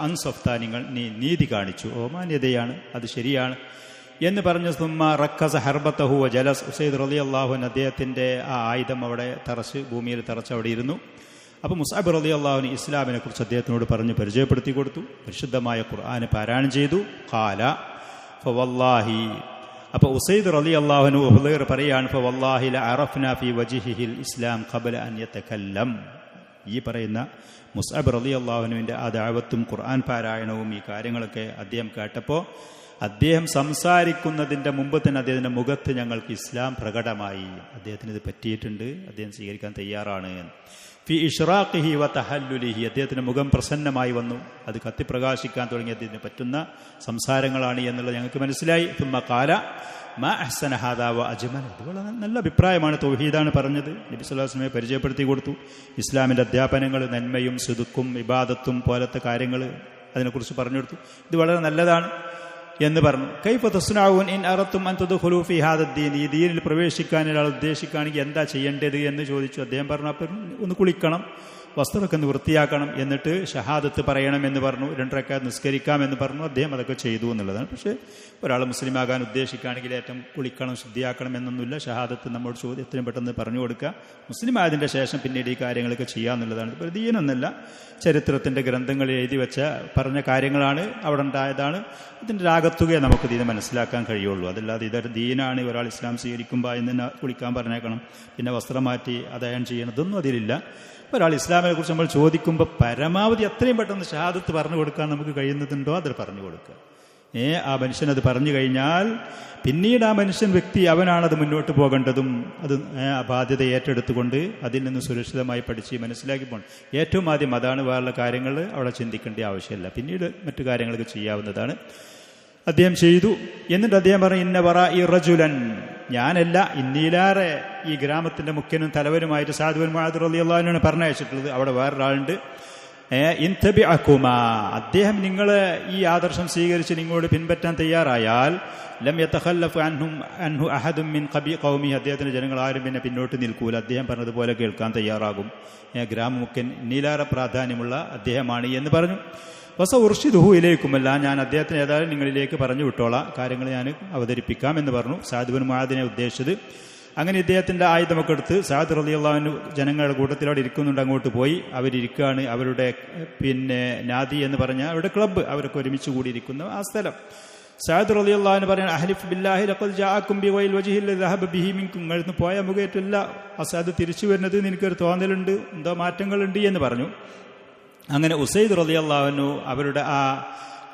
അൻസഫ്ത, നിങ്ങൾ നീതി കാണിച്ചു, മാന്യതയാണ്, അത് ശരിയാണ് എന്ന് പറഞ്ഞു. സുമ്മ റക്കസ ഹർബത്തഹു വജലസ്, ഉസൈദ് റളിയല്ലാഹു അൻഹു അദ്ദേഹത്തിൻ്റെ ആ ആയുധം അവിടെ ഭൂമിയിൽ തറച്ച് അവിടെ ഇരുന്നു. അപ്പോൾ മുസ്അബ് റളിയല്ലാഹു അൻഹു ഇസ്ലാമിനെ കുറിച്ച് അദ്ദേഹത്തിനോട് പറഞ്ഞ് പരിചയപ്പെടുത്തി കൊടുത്തു, പരിശുദ്ധമായ ഖുർആൻ പാരായണം ചെയ്തു. ഖാല ഫവല്ലാഹി, അപ്പോൾ ഉസൈദ് റളിയല്ലാഹു അൻഹു ഹുളൈർ പറയാണ്, ഫവല്ലാഹി ലഅറഫ്നാ ഫീ വജ്ഹിഹിൽ ഇസ്ലാം ഖബല അൻ യതകല്ലം. ഈ പറയുന്ന മുസ്അബ് റളിയല്ലാഹു അൻഹുവിൻ്റെ ആ ദഅവത്തും ഖുർആൻ പാരായണവും ഈ കാര്യങ്ങളൊക്കെ അദ്ദേഹം കേട്ടപ്പോൾ അദ്ദേഹം സംസാരിക്കുന്നതിൻ്റെ മുമ്പ് തന്നെ അദ്ദേഹത്തിൻ്റെ മുഖത്ത് ഞങ്ങൾക്ക് ഇസ്ലാം പ്രകടമായി, അദ്ദേഹത്തിന് ഇത് പറ്റിയിട്ടുണ്ട്, അദ്ദേഹം സ്വീകരിക്കാൻ തയ്യാറാണ്. ഫി ഇഷ്റാഖിഹി വ തഹല്ലുലിഹി, അദ്ദേഹത്തിൻ്റെ മുഖം പ്രസന്നമായി വന്നു, അത് കത്തിപ്രകാശിക്കാൻ തുടങ്ങി അദ്ദേഹത്തിന് പറ്റുന്ന സംസാരങ്ങളാണ് എന്നുള്ളത് ഞങ്ങൾക്ക് മനസ്സിലായി. തുമ്മ ഖാല മാ അഹ്സന ഹാദാ വ അജ്മൽ, ഇത് വളരെ നല്ല അഭിപ്രായമാണ്, തൗഹീദാണ് പറഞ്ഞത്. നബി സല്ലല്ലാഹു അലൈഹി വസല്ലമയെ പരിചയപ്പെടുത്തി കൊടുത്തു. ഇസ്ലാമിൻ്റെ അധ്യാപനങ്ങൾ, നന്മയും സിദ്ഖും ഇബാദത്തും പോലത്തെ കാര്യങ്ങൾ അതിനെക്കുറിച്ച് പറഞ്ഞു കൊടുത്തു. ഇത് വളരെ നല്ലതാണ് എന്ന് പറഞ്ഞു. കൈഫ തസ്നഊൻ ഇൻ അറത്തും അൻ തദ്ഖുലൂ ഫീ ഹാദദ്ദീൻ, ഈ ദീനിൽ പ്രവേശിക്കാൻ ഒരാൾ ഉദ്ദേശിക്കുകയാണെങ്കിൽ എന്താ ചെയ്യേണ്ടത് എന്ന് ചോദിച്ചു. അദ്ദേഹം പറഞ്ഞു, അപ്പം ഒന്ന് കുളിക്കണം, വസ്ത്രമൊക്കെ ഒന്ന് വൃത്തിയാക്കണം, എന്നിട്ട് ഷഹാദത്ത് പറയണം എന്ന് പറഞ്ഞു, 2 റക്അത്ത് നിസ്കരിക്കാം എന്ന് പറഞ്ഞു. അദ്ദേഹം അതൊക്കെ ചെയ്തു എന്നുള്ളതാണ്. പക്ഷേ ഒരാൾ മുസ്ലിമാകാൻ ഉദ്ദേശിക്കുകയാണെങ്കിൽ ഏറ്റവും കുളിക്കണം, ശുദ്ധിയാക്കണം എന്നൊന്നുമില്ല. ഷഹാദത്ത് നമ്മോട് എത്രയും പെട്ടെന്ന് പറഞ്ഞു കൊടുക്കുക, മുസ്ലിം ആയതിൻ്റെ ശേഷം പിന്നീട് ഈ കാര്യങ്ങളൊക്കെ ചെയ്യാന്നുള്ളതാണ്. ഇപ്പോൾ ദീനൊന്നല്ല, ചരിത്രത്തിൻ്റെ ഗ്രന്ഥങ്ങളിൽ എഴുതി വെച്ച പറഞ്ഞ കാര്യങ്ങളാണ്, അവിടെ ഉണ്ടായതാണ്. ഇതിൻ്റെ രാഗത്തുകയെ നമുക്ക് ദീന മനസ്സിലാക്കാൻ കഴിയുള്ളൂ. അതല്ലാതെ ഇതൊരു ദീനാണ്, ഒരാൾ ഇസ്ലാം സ്വീകരിക്കുമ്പോൾ അതിന് കുളിക്കാൻ പറഞ്ഞേക്കണം, പിന്നെ വസ്ത്രം മാറ്റി അതയൺ ചെയ്യണം, ഇതൊന്നും അതിലില്ല. ഒരാൾ ഇസ്ലാമിനെ കുറിച്ച് നമ്മൾ ചോദിക്കുമ്പോൾ പരമാവധി എത്രയും പെട്ടെന്ന് ഷഹാദത്ത് പറഞ്ഞു കൊടുക്കാൻ നമുക്ക് കഴിയുന്നതുണ്ടോ അത് പറഞ്ഞു കൊടുക്കുക. ആ മനുഷ്യൻ അത് പറഞ്ഞു കഴിഞ്ഞാൽ പിന്നീട് ആ മനുഷ്യൻ വ്യക്തി അവനാണത് മുന്നോട്ട് പോകേണ്ടതും, അത് ആ ബാധ്യത ഏറ്റെടുത്തുകൊണ്ട് അതിൽ നിന്ന് സുരക്ഷിതമായി പഠിച്ച് മനസ്സിലാക്കി പോകണം. ഏറ്റവും ആദ്യം അതാണ്. വേറെ കാര്യങ്ങൾ അവിടെ ചിന്തിക്കേണ്ട ആവശ്യമില്ല, പിന്നീട് മറ്റു കാര്യങ്ങളൊക്കെ ചെയ്യാവുന്നതാണ്. അദ്ദേഹം ചെയ്തു. എന്നിട്ട് അദ്ദേഹം പറഞ്ഞു, ഇന്ന വറാഇ റജുലൻ, ഞാനല്ല, ഇന്നീലാറെ ഈ ഗ്രാമത്തിന്റെ മുഖ്യനും തലവനുമായിട്ട് സഅദ് ബിൻ മുആദ് റളിയല്ലാഹു അൻഹു പറഞ്ഞയച്ചിട്ടുള്ളത്. അവിടെ വേറൊരാളുണ്ട്. ഇൻതബിഅകുമാ, അദ്ദേഹം നിങ്ങളെ ഈ ആദർശം സ്വീകരിച്ച് നിങ്ങളോട് പിൻപറ്റാൻ തയ്യാറായാൽ ലം യതഖല്ലഫ് അൻഹു അഹദും മിൻ ഖൗമി, അദ്ദേഹത്തിന്റെ ജനങ്ങൾ ആരും പിന്നെ പിന്നോട്ട് നിൽക്കൂല, അദ്ദേഹം പറഞ്ഞതുപോലെ കേൾക്കാൻ തയ്യാറാകും. ഗ്രാമമുഖ്യൻ നീലാര പ്രാധാന്യമുള്ള അദ്ദേഹമാണ് എന്ന് പറഞ്ഞു. വസ ഉർഷിദുഹു ഇലൈക്കുമല്ല, ഞാൻ അദ്ദേഹത്തിന് ഏതായാലും നിങ്ങളിലേക്ക് പറഞ്ഞു വിട്ടോളാം, കാര്യങ്ങൾ ഞാൻ അവതരിപ്പിക്കാം എന്ന് പറഞ്ഞു. സഅദ് ബിൻ മുആദിനെ ഉദ്ദേശിച്ചത്. അങ്ങനെ ഇദ്ദേഹത്തിന്റെ ആയുധമൊക്കെ എടുത്ത് സഅദ് റളിയല്ലാഹു അൻഹു ജനങ്ങളുടെ കൂട്ടത്തിൽ അവിടെ ഇരിക്കുന്നുണ്ട്, അങ്ങോട്ട് പോയി. അവരിയ്ക്കുകയാണ്. അവരുടെ നാദി എന്ന് പറഞ്ഞ അവരുടെ ക്ലബ്ബ്, അവരൊക്കെ ഒരുമിച്ച് കൂടിയിരിക്കുന്ന ആ സ്ഥലം. സഅദ് റളിയല്ലാഹു അൻഹു പറയാൻ അഹ്ലിഫ് ബില്ലാഹി ലഖദ് ജാഅകും ബിഗൈൽ വജ്ഹിൽ ദഹബ ബിഹി മിൻകും, നിങ്ങൾ പോയ മുഖേറ്റല്ല അസദ് തിരിച്ചു വരുന്നത് എനിക്കൊരു തോന്നലുണ്ട്, എന്തോ മാറ്റങ്ങളുണ്ട് എന്ന് പറഞ്ഞു. അങ്ങനെ ഉസൈദ് റളിയല്ലാഹു അൻഹു അവരുടെ ആ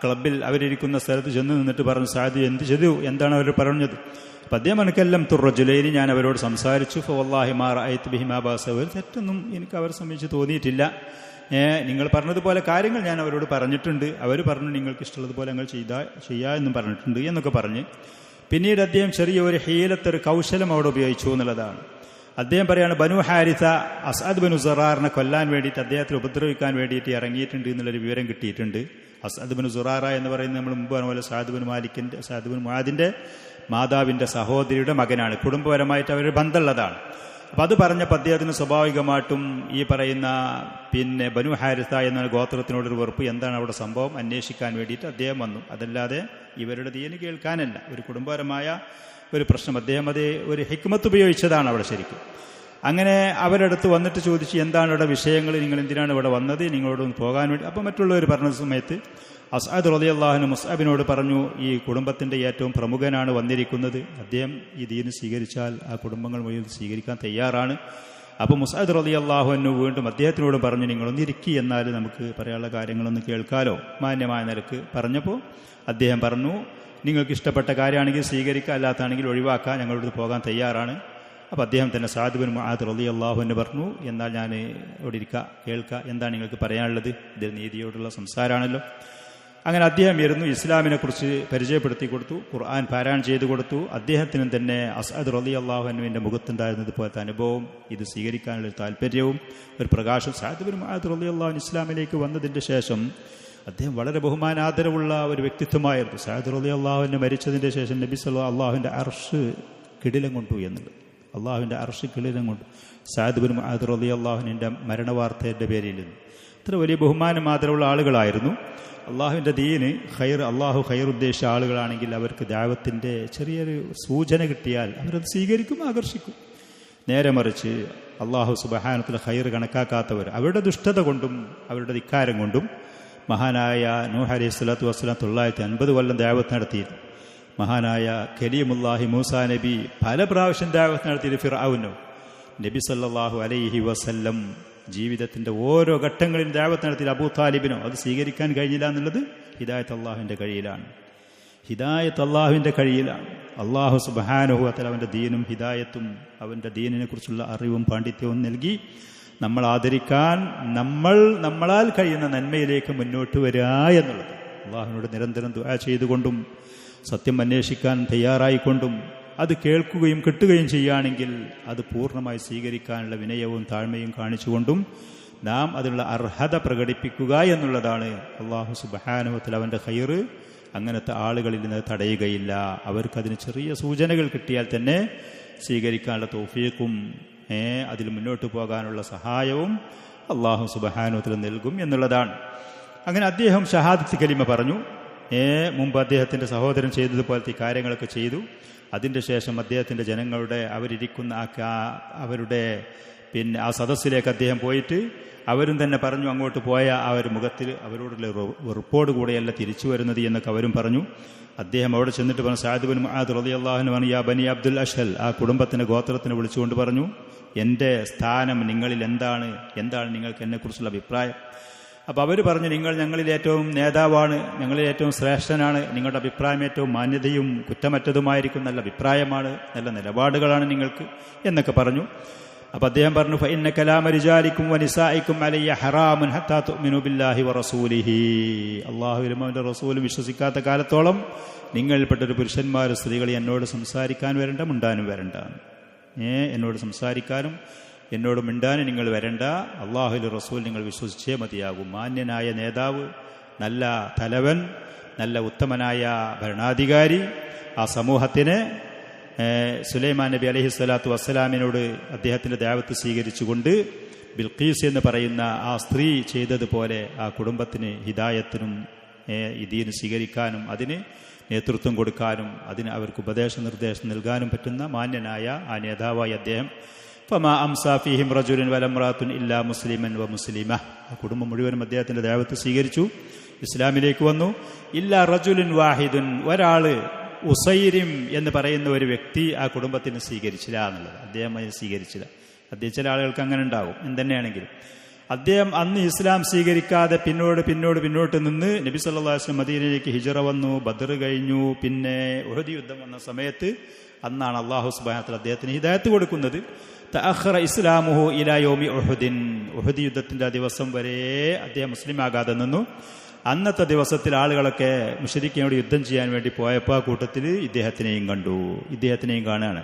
ക്ലബ്ബിൽ അവരിയ്ക്കുന്ന സ്ഥലത്ത് ചെന്ന് നിന്നിട്ട് പറഞ്ഞു, സഅദ് എന്ത് ചെയ്തു, എന്താണ് അവർ പറഞ്ഞത്? അപ്പം അദ്ദേഹം എനിക്കെല്ലാം തുറജുലൈനി, ഞാൻ അവരോട് സംസാരിച്ചു. ഫവല്ലാഹി മാ റഅയ്തു ബിഹിമാ ബഅസ, ഒരു തെറ്റൊന്നും എനിക്ക് അവരെ സംബന്ധിച്ച് തോന്നിയിട്ടില്ല. നിങ്ങൾ പറഞ്ഞതുപോലെ കാര്യങ്ങൾ ഞാൻ അവരോട് പറഞ്ഞിട്ടുണ്ട്. അവർ പറഞ്ഞു നിങ്ങൾക്ക് ഇഷ്ടമുള്ളതുപോലെ ഞങ്ങൾ ചെയ്യാ എന്നും പറഞ്ഞിട്ടുണ്ട് എന്നൊക്കെ പറഞ്ഞ് പിന്നീട് അദ്ദേഹം ചെറിയൊരു ഹീലത്തൊരു കൗശലം അവിടെ ഉപയോഗിച്ചു എന്നുള്ളതാണ്. അദ്ദേഹം പറയാണ്, ബനു ഹാരിസ അസ്അദ് ബിൻ സുറാറിനെ കൊല്ലാൻ വേണ്ടിയിട്ട്, അദ്ദേഹത്തെ ഉപദ്രവിക്കാൻ വേണ്ടിയിട്ട് ഇറങ്ങിയിട്ടുണ്ട് എന്നുള്ളൊരു വിവരം കിട്ടിയിട്ടുണ്ട്. അസ്അദ് ബിൻ സുറാറ എന്ന് പറയുന്നത് നമ്മൾ മുമ്പ് പറഞ്ഞ പോലെ സഅദ് ബിൻ മുആദിന്റെ മാതാവിന്റെ സഹോദരിയുടെ മകനാണ്. കുടുംബപരമായിട്ട് അവർ ബന്ധമുള്ളതാണ്. അപ്പം അത് പറഞ്ഞപ്പോൾ അദ്ദേഹത്തിന് സ്വാഭാവികമായിട്ടും ഈ പറയുന്ന ബനു ഹാരിസ എന്ന ഗോത്രത്തിനോടൊരു വെറുപ്പ്, എന്താണ് അവിടെ സംഭവം അന്വേഷിക്കാൻ വേണ്ടിയിട്ട് അദ്ദേഹം വന്നു. അതല്ലാതെ ഇവരുടെ ദീന് കേൾക്കാനല്ല, ഒരു കുടുംബപരമായ ഒരു പ്രശ്നം. അദ്ദേഹം അത് ഒരു ഹിക്മത്ത് ഉപയോഗിച്ചതാണ് അവിടെ ശരിക്കും. അങ്ങനെ അവരടുത്ത് വന്നിട്ട് ചോദിച്ചു, എന്താണ് ഇവിടെ വിഷയങ്ങൾ, നിങ്ങൾ എന്തിനാണ് ഇവിടെ വന്നത്, നിങ്ങളോടൊന്ന് പോകാൻ വേണ്ടി. അപ്പം മറ്റുള്ളവർ പറഞ്ഞ സമയത്ത് അസ്അദ് റളിയല്ലാഹു അൻഹു മുസ്അബിനോട് പറഞ്ഞു, ഈ കുടുംബത്തിന്റെ ഏറ്റവും പ്രമുഖനാണ് വന്നിരിക്കുന്നത്, അദ്ദേഹം ഈ ദീന് സ്വീകരിച്ചാൽ ആ കുടുംബങ്ങൾ മുഴുവൻ സ്വീകരിക്കാൻ തയ്യാറാണ്. അപ്പോൾ മുസ്അദ് റളിയല്ലാഹു അൻഹു വീണ്ടും അദ്ദേഹത്തിനോട് പറഞ്ഞു, നിങ്ങളൊന്ന് ഇരിക്കി, എന്നാൽ നമുക്ക് പറയാനുള്ള കാര്യങ്ങളൊന്ന് കേൾക്കാലോ, മാന്യമായ നിലക്ക് പറഞ്ഞപ്പോൾ അദ്ദേഹം പറഞ്ഞു, നിങ്ങൾക്ക് ഇഷ്ടപ്പെട്ട കാര്യമാണെങ്കിൽ സ്വീകരിക്കുക, അല്ലാത്താണെങ്കിൽ ഒഴിവാക്കാൻ ഞങ്ങളോട് പോകാൻ തയ്യാറാണ്. അപ്പോൾ അദ്ദേഹം തന്നെ സഅദ് ബിൻ മുആദ് റളിയല്ലാഹു അൻഹു പറഞ്ഞു, എന്നാൽ ഞാൻ ഇവിടെ ഇരിക്കുക, കേൾക്കുക, എന്താണ് നിങ്ങൾക്ക് പറയാനുള്ളത്, ഇത് നീതിയോടുള്ള സംസാരമാണല്ലോ. അങ്ങനെ അദ്ദേഹം ഇരുന്നു, ഇസ്ലാമിനെ കുറിച്ച് പരിചയപ്പെടുത്തി കൊടുത്തു, ഖുർആൻ പാരായണം ചെയ്തു കൊടുത്തു. അദ്ദേഹത്തിനും തന്നെ അസ്അദ് റളിയല്ലാഹു അൻഹുവിന്റെ മുഖത്തുണ്ടായിരുന്നത് പോലത്തെ അനുഭവം, ഇത് സ്വീകരിക്കാനുള്ള താല്പര്യവും ഒരു പ്രകാശം. സഅദ് ബിൻ മുആദ് റളിയല്ലാഹു അൻഹു ഇസ്ലാമിലേക്ക് വന്നതിന്റെ ശേഷം അദ്ദേഹം വളരെ ബഹുമാനാദരവുള്ള ഒരു വ്യക്തിത്വമായിരുന്നു. സഅദ് റളിയല്ലാഹു അൻഹു മരിച്ചതിന്റെ ശേഷം നബി സല്ലല്ലാഹു അല്ലാഹുവിന്റെ അർശ് കിടിലം കൊണ്ടു എന്നുള്ളത്, അള്ളാഹുവിന്റെ അർശ് കിടിലം കൊണ്ടു സഅദ് ബിൻ മുആദ് റളിയല്ലാഹു അൻഹുവിന്റെ മരണവാർത്തയുടെ പേരിൽ. അത്ര വലിയ ബഹുമാനം ആദരവുള്ള ആളുകളായിരുന്നു. അള്ളാഹുവിൻ്റെ ദീന് അള്ളാഹു ഖൈർ ഉദ്ദേശിച്ച ആളുകളാണെങ്കിൽ അവർക്ക് ദഅവത്തിൻ്റെ ചെറിയൊരു സൂചന കിട്ടിയാൽ അവരത് സ്വീകരിക്കും, ആകർഷിക്കും. നേരെ മറിച്ച് അള്ളാഹു സുബ്ഹാനഹു ഖൈർ കണക്കാക്കാത്തവർ അവരുടെ ദുഷ്ടത കൊണ്ടും അവരുടെ ധിക്കാരം കൊണ്ടും മഹാനായ നൂഹ് അലൈഹി സ്വലാത്തു വസ്സലാം 950 കൊല്ലം ദഅവത്ത് നടത്തിയിരുന്നു. മഹാനായ കലീമുല്ലാഹി മൂസാ നബി പല പ്രാവശ്യം ദഅവത്ത് നടത്തിയത് ഫിർഔനോ. നബി സല്ലല്ലാഹു അലൈഹി വസല്ലം ജീവിതത്തിന്റെ ഓരോ ഘട്ടങ്ങളിലും ദഅവത്ത് നടത്തിയ അബൂ താലിബിനോ അത് സ്വീകരിക്കാൻ കഴിഞ്ഞില്ല എന്നുള്ളത് ഹിദായത്ത് അള്ളാഹുവിൻ്റെ കഴിയിലാണ്. ഹിദായത്ത് അള്ളാഹുവിൻ്റെ കഴിയിലാണ്. അള്ളാഹു സുബ്ഹാനഹു വ തആല അവൻ്റെ ദീനും ഹിദായത്തും അവൻ്റെ ദീനിനെ കുറിച്ചുള്ള അറിവും പാണ്ഡിത്യവും നൽകി നമ്മൾ ആദരിക്കാൻ, നമ്മളാൽ കഴിയുന്ന നന്മയിലേക്ക് മുന്നോട്ട് വരിക എന്നുള്ളത്. അള്ളാഹുവിനോട് നിരന്തരം ദുആ ചെയ്തുകൊണ്ടും സത്യം അന്വേഷിക്കാൻ തയ്യാറായിക്കൊണ്ടും അത് കേൾക്കുകയും കിട്ടുകയും ചെയ്യുകയാണെങ്കിൽ അത് പൂർണ്ണമായി സ്വീകരിക്കാനുള്ള വിനയവും താഴ്മയും കാണിച്ചുകൊണ്ടും നാം അതിനുള്ള അർഹത പ്രകടിപ്പിക്കുക എന്നുള്ളതാണ്. അള്ളാഹു സുബ്ഹാനഹു വ തആല അവൻ്റെ ഖൈർ അങ്ങനത്തെ ആളുകളിൽ നിന്ന് തടയുകയില്ല. അവർക്കതിന് ചെറിയ സൂചനകൾ കിട്ടിയാൽ തന്നെ സ്വീകരിക്കാനുള്ള തൗഫീഖും അതിൽ മുന്നോട്ട് പോകാനുള്ള സഹായവും അള്ളാഹു സുബ്ഹാനഹു വ തആല നൽകും എന്നുള്ളതാണ്. അങ്ങനെ അദ്ദേഹം ഷഹാദത്ത് കലിമ പറഞ്ഞു. മുമ്പ് അദ്ദേഹത്തിൻ്റെ സഹോദരൻ ചെയ്തതുപോലത്തെ കാര്യങ്ങളൊക്കെ ചെയ്തു. അതിൻ്റെ ശേഷം അദ്ദേഹത്തിൻ്റെ ജനങ്ങളുടെ അവരിയ്ക്കുന്ന അവരുടെ ആ സദസ്സിലേക്ക് അദ്ദേഹം പോയിട്ട് അവരും തന്നെ പറഞ്ഞു, അങ്ങോട്ട് പോയ ആ ഒരു മുഖത്തിൽ അവരോടുള്ള വെറുപ്പോട് കൂടെയല്ല തിരിച്ചു വരുന്നത് എന്നൊക്കെ അവരും പറഞ്ഞു. അദ്ദേഹം അവിടെ ചെന്നിട്ട് പറഞ്ഞു, സഅദ് ബിൻ മുആദ് റളിയല്ലാഹു അൻഹു പറഞ്ഞു, യാ ബനി അബ്ദുൽ അഷ്ഹൽ, ആ കുടുംബത്തിൻ്റെ ഗോത്രത്തിനെ വിളിച്ചുകൊണ്ട് പറഞ്ഞു, എൻ്റെ സ്ഥാനം നിങ്ങളിൽ എന്താണ് നിങ്ങൾക്ക് എന്നെക്കുറിച്ചുള്ള അഭിപ്രായം? അപ്പോൾ അവർ പറഞ്ഞു, നിങ്ങൾ ഞങ്ങളിൽ ഏറ്റവും നേതാവാണ്, ഞങ്ങളിൽ ഏറ്റവും ശ്രേഷ്ഠനാണ്, നിങ്ങളുടെ അഭിപ്രായം ഏറ്റവും മാന്യതയും കുറ്റമറ്റതുമായിരിക്കും, നല്ല അഭിപ്രായമാണ്, നല്ല നിലപാടുകളാണ് നിങ്ങൾക്ക് എന്നൊക്കെ പറഞ്ഞു. അപ്പോൾ അദ്ദേഹം പറഞ്ഞു, ഫഇന്ന കലാമ റിജാലിക്കും വനിസായിക്കും അലയ്യ ഹറാമുൻ ഹത്താ തുഅ്മിനു ബില്ലാഹി വറസൂലിഹി, അല്ലാഹുവിലും അവൻ്റെ റസൂലും വിശ്വസിക്കാത്ത കാലത്തോളം നിങ്ങളിൽപ്പെട്ടൊരു പുരുഷന്മാരും സ്ത്രീകൾ എന്നോട് സംസാരിക്കാൻ വരണ്ട, മുണ്ടാനും വരണ്ട. എന്നോട് സംസാരിക്കാനും എന്നോട് മിണ്ടാൻ നിങ്ങൾ വരണ്ട, അള്ളാഹുവിൻ്റെ റസൂൽ നിങ്ങൾ വിശ്വസിച്ചേ മതിയാകും. മാന്യനായ നേതാവ്, നല്ല തലവൻ, നല്ല ഉത്തമനായ ഭരണാധികാരി, ആ സമൂഹത്തിന് സുലൈമാൻ നബി അലൈഹി സ്വലാത്തു വസ്സലാമിനോട് അദ്ദേഹത്തിൻ്റെ ദഅവത്ത് സ്വീകരിച്ചുകൊണ്ട് ബിൽഖീസ് എന്ന് പറയുന്ന ആ സ്ത്രീ ചെയ്തതുപോലെ ആ കുടുംബത്തിന് ഹിദായത്തിനും ദീൻ സ്വീകരിക്കാനും അതിന് നേതൃത്വം കൊടുക്കാനും അതിന് അവർക്ക് നിർദ്ദേശം നൽകാനും പറ്റുന്ന മാന്യനായ ആ നേതാവായി അദ്ദേഹം ഫമാ അംസാ ഫീഹിം റജുലുൻ വലംറാത്തുൻ ഇല്ലാ മുസ്ലിമൻ വ മുസ്ലിമ, ആ കുടുംബം മുഴുവനും അദ്ദേഹത്തിൻ്റെ ദഅവത്ത് സ്വീകരിച്ചു, ഇസ്ലാമിലേക്ക് വന്നു. ഇല്ലാ റജുലുൻ വാഹിദുൻ, ഒരാള് ഉസൈരിം എന്ന് പറയുന്ന ഒരു വ്യക്തി ആ കുടുംബത്തിന് സ്വീകരിച്ചില്ല എന്നുള്ളത്. അദ്ദേഹം അതിന് സ്വീകരിച്ചില്ല. അദ്ദേഹം ചില ആളുകൾക്ക് അങ്ങനെ ഉണ്ടാകും. എന്തെന്നെയാണെങ്കിലും അദ്ദേഹം അന്ന് ഇസ്ലാം സ്വീകരിക്കാതെ പിന്നോട്ട് നിന്ന് നബി സല്ലല്ലാഹു അലൈഹി വസല്ലം മദീനയിലേക്ക് ഹിജ്റ വന്നു, ബദർ കഴിഞ്ഞു, പിന്നെ ഉഹദ് യുദ്ധം വന്ന സമയത്ത് അന്നാണ് അല്ലാഹു സുബ്ഹാനഹു വ തആല അദ്ദേഹത്തിന് ഹിദായത്ത് കൊടുക്കുന്നത്. തഅഖറ ഇസ്ലാമുഹു ഇലാ യൗമി ഉഹദിൻ, ഉഹദ് യുദ്ധത്തിന്റെ ദിവസം വരെ അദ്ദേഹം മുസ്ലിം ആകാതെ നിന്നു. അന്നത്തെ ദിവസത്തിൽ ആളുകളൊക്കെ മുശ്രിക്കീനോട് യുദ്ധം ചെയ്യാൻ വേണ്ടി പോയപ്പോൾ ആ കൂട്ടത്തിൽ ഇദ്ദേഹത്തിനെയും കണ്ടു, ഇദ്ദേഹത്തിനെയും കാണുകയാണ്.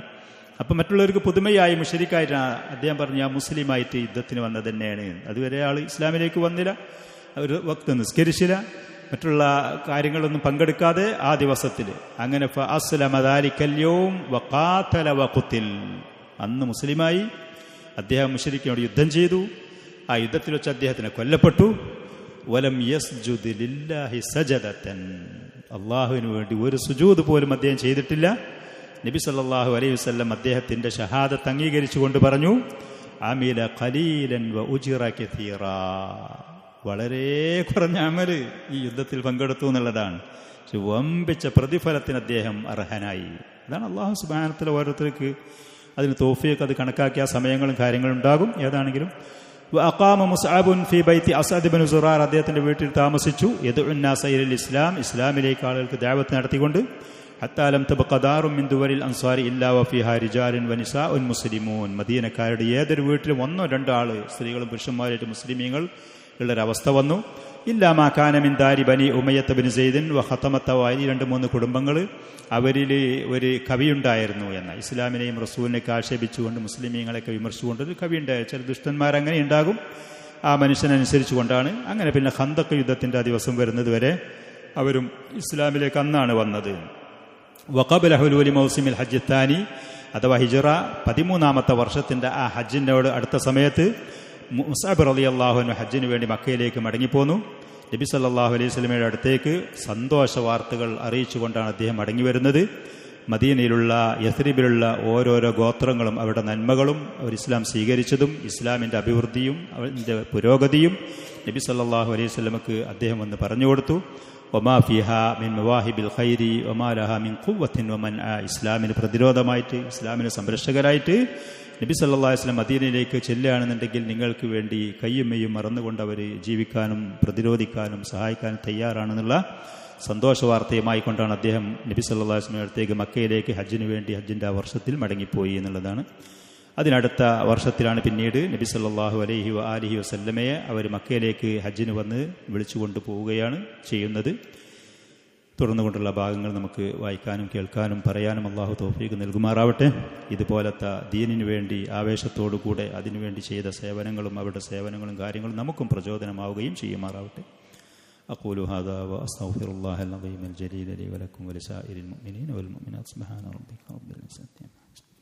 അപ്പം മറ്റുള്ളവർക്ക് പുതുമയായി മുശ്രിക്കായിട്ടാണ് അദ്ദേഹം പറഞ്ഞു ഞാൻ മുസ്ലിമായിട്ട് യുദ്ധത്തിന് വന്നത് തന്നെയാണ്. അതുവരെ ആൾ ഇസ്ലാമിലേക്ക് വന്നില്ല, ഒരു വക്ത് നിസ്കരിച്ചില്ല, മറ്റുള്ള കാര്യങ്ങളൊന്നും പങ്കെടുക്കാതെ ആ ദിവസത്തിൽ അങ്ങനെ ഫഅസ്ലമ ദാലിക്കൽ യൗം വഖാതല വഖുതിൽ, അന്ന് മുസ്ലിമായി അദ്ദേഹം മുശ്രിക്കിനോട് യുദ്ധം ചെയ്തു. ആ യുദ്ധത്തിൽ വെച്ച് അദ്ദേഹത്തിനെ കൊല്ലപ്പെട്ടു. വലം യസ്ജുദ് ലില്ലാഹി സജദതൻ, അല്ലാഹുവിന് വേണ്ടി ഒരു സുജൂദ് പോലും അദ്ദേഹം ചെയ്തിട്ടില്ല. നബി സല്ലല്ലാഹു അലൈഹി വസല്ലം അദ്ദേഹത്തിന്റെ ഷഹാദത്ത് അംഗീകരിച്ചുകൊണ്ട് പറഞ്ഞു അമില ഖലീലൻ വ ഉജ്റ കസീറാ, വളരെ കുറഞ്ഞ അമല് ഈ യുദ്ധത്തിൽ പങ്കെടുത്തു എന്നുള്ളതാണ്. വമ്പിച്ച പ്രതിഫലത്തിന് അദ്ദേഹം അർഹനായി. അതാണ് അല്ലാഹു സുബ്ഹാനഹു വ തആല ഓരോരുത്തർക്ക് അതിന് തൗഫീഖ്, അത് കണക്കാക്കിയ സമയങ്ങളും കാര്യങ്ങളും ഉണ്ടാകും. ഏതാണെങ്കിലും വഅഖാമ മുസ്അബുൻ ഫീ ബൈത്തി അസ്അദ് ഇബ്നു സുറാർ, അദ്ദേഹത്തിന്റെ വീട്ടിൽ താമസിച്ചു. യദ്ഉൻ നാസ ഇലൽ ഇസ്ലാം, ഇസ്ലാമിലേക്ക് ആളുകൾക്ക് ദഅവത്ത് നടത്തിക്കൊണ്ട് ഹത്താ ലം തബ്ഖ ദാറുൻ മിൻ ദുവരിൽ അൻസാരി ഇല്ലാ വഫീഹാ റിജാലുൻ വനിസാഉൻ മുസ്ലിമൂൻ, മദീനക്കാരുടെ ഏതൊരു വീട്ടിലും ഒന്നോ രണ്ടോ ആള് സ്ത്രീകളും പുരുഷന്മാരായിട്ട് മുസ്ലിമീങ്ങൾ ഉള്ളൊരവസ്ഥ വന്നു. ഇല്ലാ മാ കാന മിൻ ദാരി ബനി ഉമയ്യത്ത് ബിൻ സൈദിൻ വ ഖതമത്ത വാലി, 2-3 കുടുംബങ്ങൾ അവരിൽ ഒരു കവിയുണ്ടായിരുന്നു എന്ന, ഇസ്ലാമിനെയും റസൂലിനെയൊക്കെ ആക്ഷേപിച്ചുകൊണ്ട് മുസ്ലിമീങ്ങളെയൊക്കെ വിമർശിച്ചുകൊണ്ട് ഒരു കവി ഉണ്ടായ, ചില ദുഷ്ടന്മാരങ്ങനെ ഉണ്ടാകും. ആ മനുഷ്യനനുസരിച്ചു കൊണ്ടാണ് അങ്ങനെ പിന്നെ ഖന്തഖ് യുദ്ധത്തിന്റെ ആ ദിവസം വരുന്നത് വരെ അവരും ഇസ്ലാമിലേക്ക് അന്നാണ് വന്നത്. വഖബല ഹുലൂലി മൗസിമിൽ ഹജ്ജ് താനി, അഥവാ ഹിജ്റ 13ാമത്തെ വർഷത്തിന്റെ ആ ഹജ്ജിനോട് അടുത്ത സമയത്ത് മുസ്അബ് റളിയല്ലാഹു അൻഹു ഹജ്ജിന് വേണ്ടി മക്കയിലേക്ക് മടങ്ങിപ്പോന്നു. നബി സല്ലല്ലാഹു അലൈഹി വസല്ലമയുടെ അടുത്തേക്ക് സന്തോഷ വാർത്തകൾ അറിയിച്ചുകൊണ്ടാണ് അദ്ദേഹം മടങ്ങി വരുന്നത്. മദീനയിലുള്ള യസ്രിബിലുള്ള ഓരോരോ ഗോത്രങ്ങളും അവരുടെ നന്മകളും അവർ ഇസ്ലാം സ്വീകരിച്ചതും ഇസ്ലാമിൻ്റെ അഭിവൃദ്ധിയും അവൻ്റെ പുരോഗതിയും നബി സല്ലല്ലാഹു അലൈഹി വസല്ലമക്ക് അദ്ദേഹം വന്ന് പറഞ്ഞു കൊടുത്തു. വമാ ഫിഹാ മിൻ മവാഹിബിൽ ഖൈരി വമാ ലഹാ മിൻ ഖുവ്വത്തിൻ വമൻഅ, ഇസ്ലാമിന് പ്രതിരോധമായിട്ട്, ഇസ്ലാമിന് സംരക്ഷകരായിട്ട് നബി സല്ലല്ലാഹു അലൈഹി വസല്ലം മദീനയിലേക്ക് ചെല്ലുകയാണെന്നുണ്ടെങ്കിൽ നിങ്ങൾക്ക് വേണ്ടി കയ്യും മെയ്യും മറന്നുകൊണ്ട് അവർ ജീവിക്കാനും പ്രതിരോധിക്കാനും സഹായിക്കാനും തയ്യാറാണെന്നുള്ള സന്തോഷ വാർത്തയുമായി കൊണ്ടാണ് അദ്ദേഹം നബി സല്ലല്ലാഹു അലൈഹി വസല്ലം അടുത്തേക്ക് മക്കയിലേക്ക് ഹജ്ജിന് വേണ്ടി ഹജ്ജിൻ്റെ ആ വർഷത്തിൽ മടങ്ങിപ്പോയി എന്നുള്ളതാണ്. അതിനടുത്ത വർഷത്തിലാണ് പിന്നീട് നബി സല്ലല്ലാഹു അലൈഹി വആലിഹി വസല്ലമയെ അവർ മക്കയിലേക്ക് ഹജ്ജിന് വന്ന് വിളിച്ചുകൊണ്ട് പോവുകയാണ് ചെയ്യുന്നത്. തുടർന്നുകൊണ്ടുള്ള ഭാഗങ്ങൾ നമുക്ക് വായിക്കാനും കേൾക്കാനും പറയാനും അള്ളാഹു തൗഫീഖ് നൽകുമാറാവട്ടെ. ഇതുപോലത്തെ ദീനിനു വേണ്ടി ആവേശത്തോടുകൂടെ അതിനുവേണ്ടി ചെയ്ത സേവനങ്ങളും അവരുടെ സേവനങ്ങളും കാര്യങ്ങളും നമുക്കും പ്രചോദനമാവുകയും ചെയ്യുമാറാവട്ടെ. അഖൂലു ഹാദാ വഅസ്തഗ്ഫിറുല്ലാഹൽ അദീമൽ ജലീല ലി വലക്കും വലിസാഇരിൽ മുഅ്മിനീന വൽ മുഅ്മിനാത്ത് സുബ്ഹാന റബ്ബിക റബ്ബിൽ ഇസ്സത്തി അമ്മാ യസിഫൂൻ.